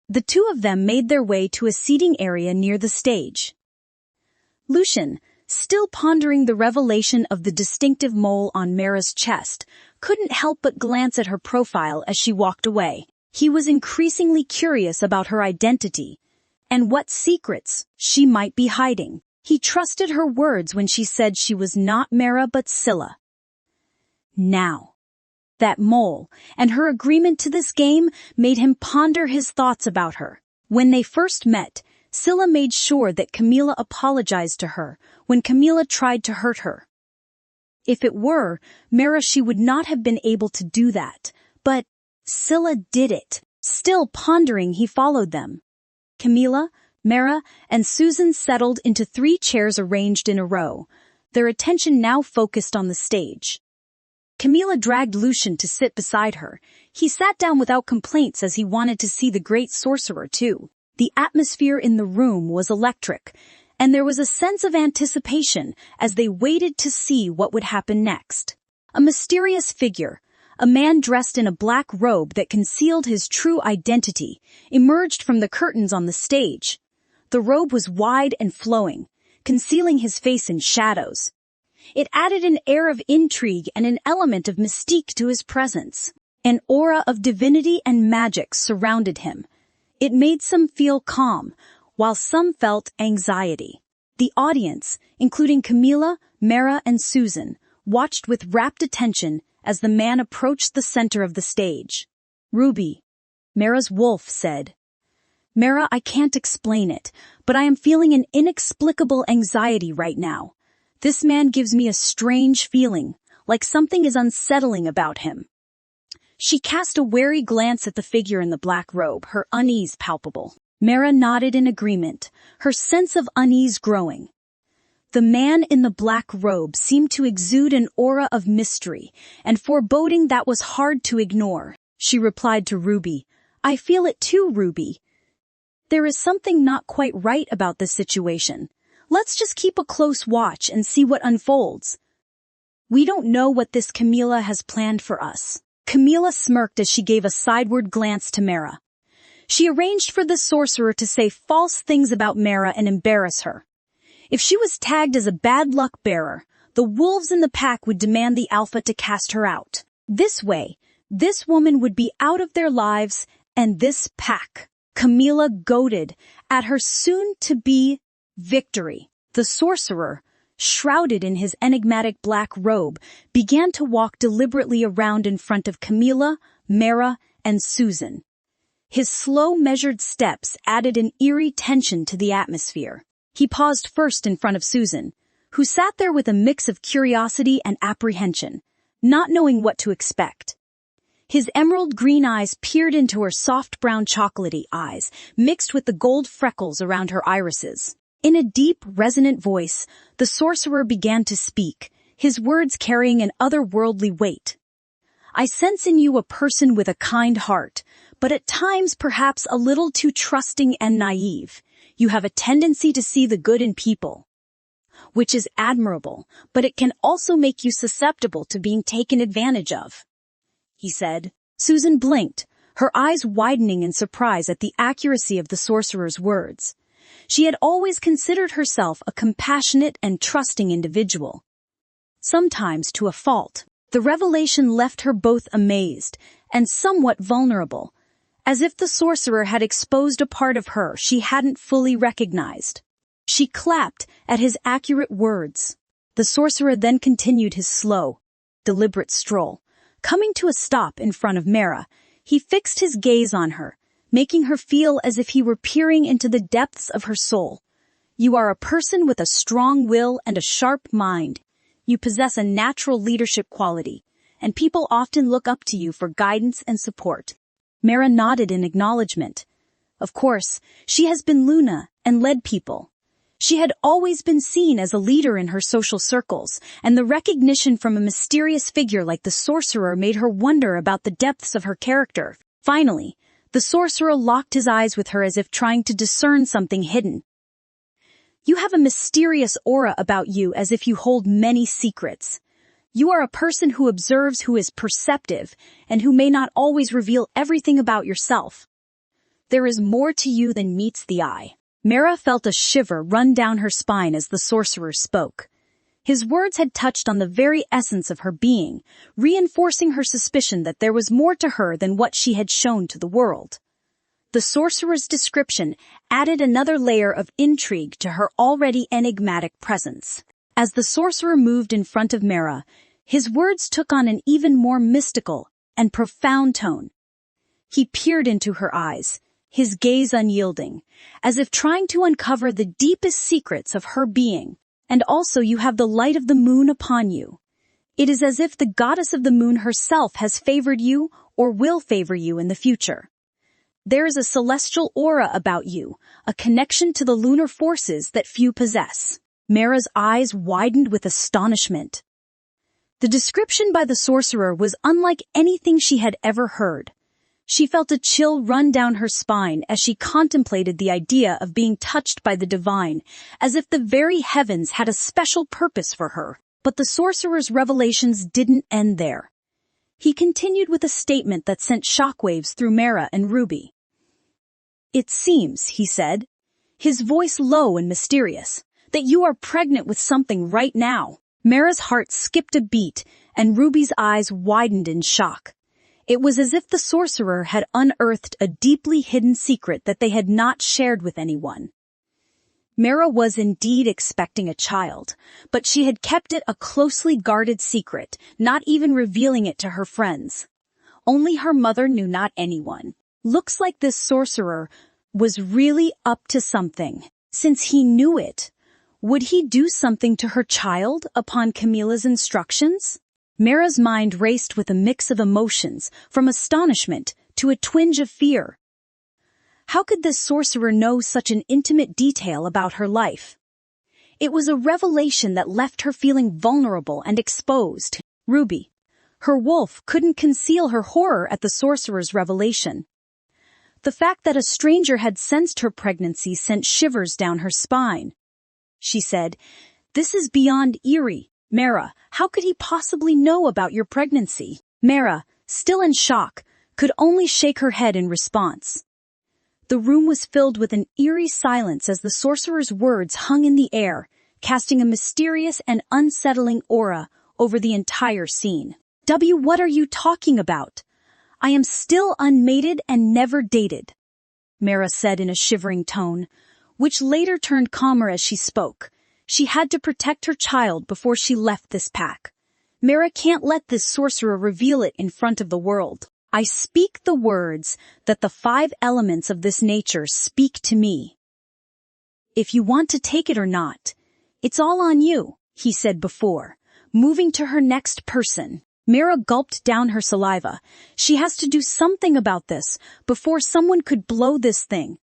the two of them made their way to a seating area near the stage. Lucian, still pondering the revelation of the distinctive mole on Mara's chest, couldn't help but glance at her profile as she walked away. He was increasingly curious about her identity and what secrets she might be hiding. He trusted her words when she said she was not Mara but Scylla. Now, that mole and her agreement to this game made him ponder his thoughts about her. When they first met, Scylla made sure that Camila apologized to her when Camila tried to hurt her. If it were Mara, she would not have been able to do that, but Scylla did it. Still pondering, he followed them. Camila, Mara, and Susan settled into 3 chairs arranged in a row, their attention now focused on the stage. Camila dragged Lucian to sit beside her. He sat down without complaints as he wanted to see the great sorcerer too. The atmosphere in the room was electric, and there was a sense of anticipation as they waited to see what would happen next. A mysterious figure, a man dressed in a black robe that concealed his true identity, emerged from the curtains on the stage. The robe was wide and flowing, concealing his face in shadows. It added an air of intrigue and an element of mystique to his presence. An aura of divinity and magic surrounded him. It made some feel calm, while some felt anxiety. The audience, including Camila, Mara, and Susan, watched with rapt attention as the man approached the center of the stage. "Ruby," Mara's wolf said. "Mara, I can't explain it, but I am feeling an inexplicable anxiety right now. This man gives me a strange feeling, like something is unsettling about him." She cast a wary glance at the figure in the black robe, her unease palpable. Mara nodded in agreement, her sense of unease growing. The man in the black robe seemed to exude an aura of mystery and foreboding that was hard to ignore. She replied to Ruby, "I feel it too, Ruby. There is something not quite right about this situation. Let's just keep a close watch and see what unfolds. We don't know what this Camila has planned for us." Camila smirked as she gave a sideward glance to Mara. She arranged for the sorcerer to say false things about Mara and embarrass her. If she was tagged as a bad luck bearer, the wolves in the pack would demand the alpha to cast her out. This way, this woman would be out of their lives and this pack. Camila goaded at her soon-to-be victory. The sorcerer, shrouded in his enigmatic black robe, began to walk deliberately around in front of Camila, Mara, and Susan. His slow, measured steps added an eerie tension to the atmosphere. He paused first in front of Susan, who sat there with a mix of curiosity and apprehension, not knowing what to expect. His emerald green eyes peered into her soft brown chocolatey eyes, mixed with the gold freckles around her irises. In a deep, resonant voice, the sorcerer began to speak, his words carrying an otherworldly weight. I sense in you a person with a kind heart, but at times perhaps a little too trusting and naive. You have a tendency to see the good in people, which is admirable, but it can also make you susceptible to being taken advantage of, he said. Susan blinked, her eyes widening in surprise at the accuracy of the sorcerer's words. She had always considered herself a compassionate and trusting individual. Sometimes to a fault, the revelation left her both amazed and somewhat vulnerable, as if the sorcerer had exposed a part of her she hadn't fully recognized. She clapped at his accurate words. The sorcerer then continued his slow, deliberate stroll. Coming to a stop in front of Mara, he fixed his gaze on her, making her feel as if he were peering into the depths of her soul. You are a person with a strong will and a sharp mind. You possess a natural leadership quality, and people often look up to you for guidance and support. Mara nodded in acknowledgement. Of course, she has been Luna and led people. She had always been seen as a leader in her social circles, and the recognition from a mysterious figure like the sorcerer made her wonder about the depths of her character. Finally, the sorcerer locked his eyes with her as if trying to discern something hidden. You have a mysterious aura about you, as if you hold many secrets. You are a person who observes, who is perceptive, and who may not always reveal everything about yourself. There is more to you than meets the eye. Mara felt a shiver run down her spine as the sorcerer spoke. His words had touched on the very essence of her being, reinforcing her suspicion that there was more to her than what she had shown to the world. The sorcerer's description added another layer of intrigue to her already enigmatic presence. As the sorcerer moved in front of Mara, his words took on an even more mystical and profound tone. He peered into her eyes, his gaze unyielding, as if trying to uncover the deepest secrets of her being. And also you have the light of the moon upon you. It is as if the goddess of the moon herself has favored you or will favor you in the future. There is a celestial aura about you, a connection to the lunar forces that few possess. Mara's eyes widened with astonishment. The description by the sorcerer was unlike anything she had ever heard. She felt a chill run down her spine as she contemplated the idea of being touched by the divine, as if the very heavens had a special purpose for her. But the sorcerer's revelations didn't end there. He continued with a statement that sent shockwaves through Mara and Ruby. It seems, he said, his voice low and mysterious, that you are pregnant with something right now. Mara's heart skipped a beat, and Ruby's eyes widened in shock. It was as if the sorcerer had unearthed a deeply hidden secret that they had not shared with anyone. Mara was indeed expecting a child, but she had kept it a closely guarded secret, not even revealing it to her friends. Only her mother knew, not anyone. Looks like this sorcerer was really up to something. Since he knew it, would he do something to her child upon Camilla's instructions? Mara's mind raced with a mix of emotions, from astonishment to a twinge of fear. How could this sorcerer know such an intimate detail about her life? It was a revelation that left her feeling vulnerable and exposed. Ruby, her wolf, couldn't conceal her horror at the sorcerer's revelation. The fact that a stranger had sensed her pregnancy sent shivers down her spine. She said, "This is beyond eerie. Mara, how could he possibly know about your pregnancy?" Mara, still in shock, could only shake her head in response. The room was filled with an eerie silence as the sorcerer's words hung in the air, casting a mysterious and unsettling aura over the entire scene. What are you talking about? I am still unmated and never dated," Mara said in a shivering tone, which later turned calmer as she spoke. She had to protect her child before she left this pack. Mara can't let this sorcerer reveal it in front of the world. I speak the words that the 5 elements of this nature speak to me. If you want to take it or not, it's all on you. he said before, moving to her next person. Mira gulped down her saliva. She has to do something about this before someone could blow this thing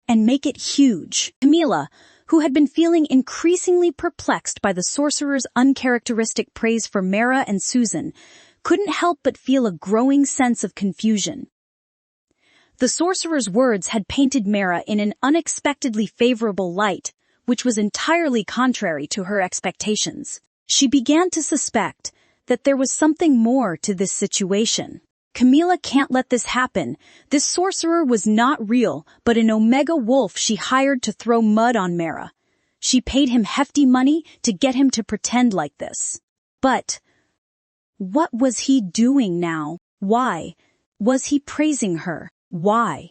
and make it huge. Camila, who had been feeling increasingly perplexed by the sorcerer's uncharacteristic praise for Mira and Susan, couldn't help but feel a growing sense of confusion. The sorcerer's words had painted Mira in an unexpectedly favorable light, which was entirely contrary to her expectations. She began to suspect that there was something more to this situation. Camila can't let this happen. This sorcerer was not real, but an Omega wolf she hired to throw mud on Mira. She paid him hefty money to get him to pretend like this. But what was he doing now? Why was he praising her? Why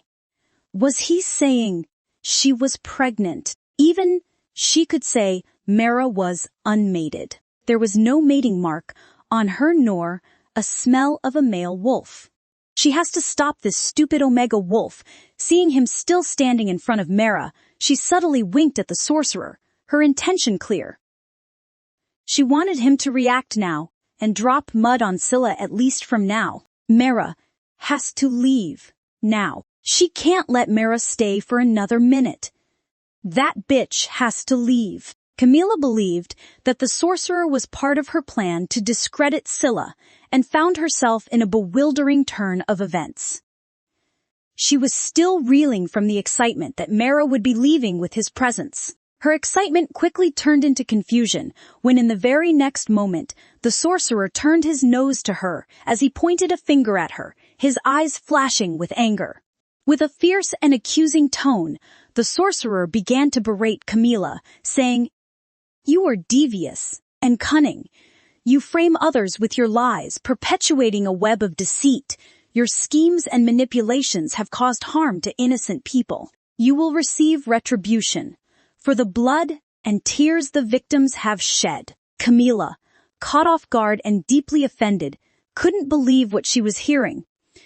was he saying she was pregnant? Even she could say Mira was unmated. There was no mating mark on her nor a smell of a male wolf. She has to stop this stupid Omega wolf. Seeing him still standing in front of Mira, she subtly winked at the sorcerer, her intention clear. She wanted him to react now and drop mud on Scylla at least from now. Mira has to leave now. She can't let Mira stay for another minute. That bitch has to leave. Camila believed that the sorcerer was part of her plan to discredit Scylla and found herself in a bewildering turn of events. She was still reeling from the excitement that Mira would be leaving with his presence. Her excitement quickly turned into confusion when in the very next moment, the sorcerer turned his nose to her as he pointed a finger at her, his eyes flashing with anger. With a fierce and accusing tone, the sorcerer began to berate Camila, saying, "You are devious and cunning. You frame others with your lies, perpetuating a web of deceit. Your schemes and manipulations have caused harm to innocent people. You will receive retribution for the blood and tears the victims have shed." Camila, caught off guard and deeply offended, couldn't believe what she was hearing.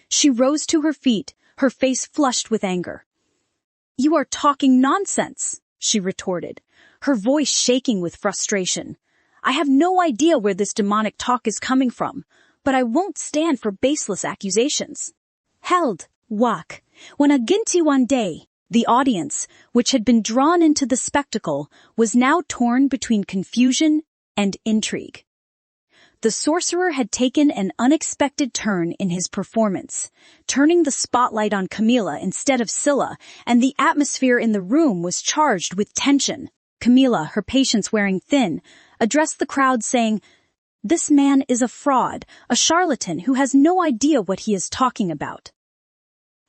She rose to her feet, her face flushed with anger. "You are talking nonsense," she retorted, her voice shaking with frustration. "I have no idea where this demonic talk is coming from, but I won't stand for baseless accusations." Held, wak, when aginti one day, the audience, which had been drawn into the spectacle, was now torn between confusion and intrigue. The sorcerer had taken an unexpected turn in his performance, turning the spotlight on Camila instead of Scylla, and the atmosphere in the room was charged with tension. Camila, her patience wearing thin, addressed the crowd saying, "This man is a fraud, a charlatan who has no idea what he is talking about.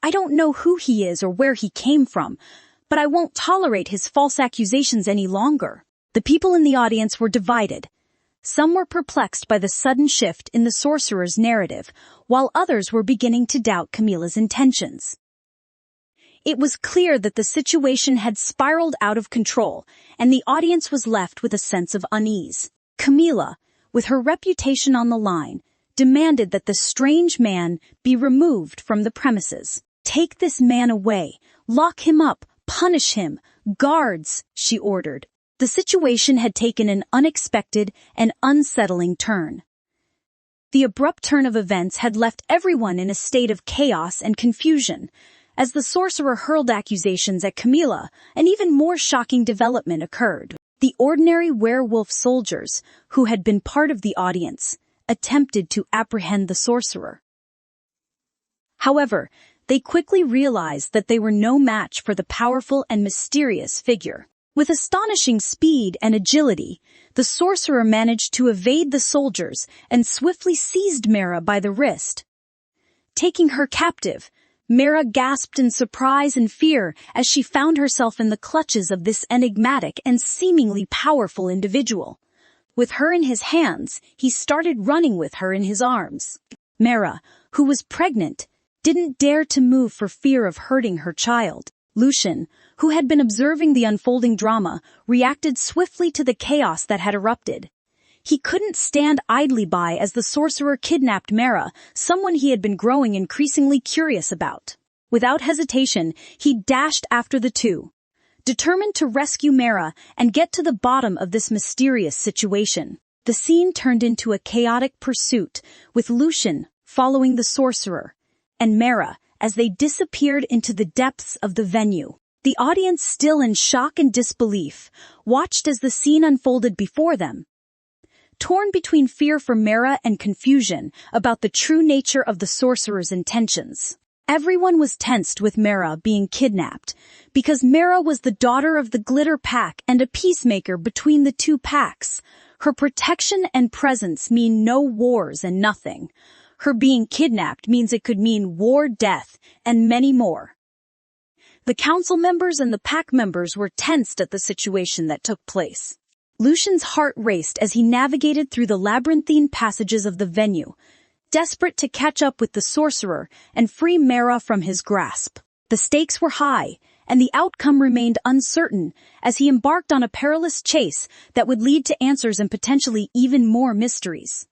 I don't know who he is or where he came from, but I won't tolerate his false accusations any longer." The people in the audience were divided. Some were perplexed by the sudden shift in the sorcerer's narrative, while others were beginning to doubt Camila's intentions. It was clear that the situation had spiraled out of control, and the audience was left with a sense of unease. Camila, with her reputation on the line, demanded that the strange man be removed from the premises. "Take this man away, lock him up, punish him, guards," she ordered. The situation had taken an unexpected and unsettling turn. The abrupt turn of events had left everyone in a state of chaos and confusion. As the sorcerer hurled accusations at Camila, an even more shocking development occurred. The ordinary werewolf soldiers, who had been part of the audience, attempted to apprehend the sorcerer. However, they quickly realized that they were no match for the powerful and mysterious figure. With astonishing speed and agility, the sorcerer managed to evade the soldiers and swiftly seized Mira by the wrist. Taking her captive, Mira gasped in surprise and fear as she found herself in the clutches of this enigmatic and seemingly powerful individual. With her in his hands, he started running with her in his arms. Mira, who was pregnant, didn't dare to move for fear of hurting her child. Lucian, who had been observing the unfolding drama, reacted swiftly to the chaos that had erupted. He couldn't stand idly by as the sorcerer kidnapped Mira, someone he had been growing increasingly curious about. Without hesitation, he dashed after the two. determined to rescue Mara and get to the bottom of this mysterious situation. The scene turned into a chaotic pursuit, with Lucian following the sorcerer, and Mara as they disappeared into the depths of the venue. The audience, still in shock and disbelief, watched as the scene unfolded before them. Torn between fear for Mara and confusion about the true nature of the sorcerer's intentions. Everyone was tensed with Mara being kidnapped, because Mara was the daughter of the Glitter Pack and a peacemaker between the two packs. Her protection and presence mean no wars and nothing. Her being kidnapped means it could mean war, death, and many more. The council members and the pack members were tensed at the situation that took place. Lucian's heart raced as he navigated through the labyrinthine passages of the venue, desperate to catch up with the sorcerer and free Mara from his grasp. The stakes were high, and the outcome remained uncertain as he embarked on a perilous chase that would lead to answers and potentially even more mysteries.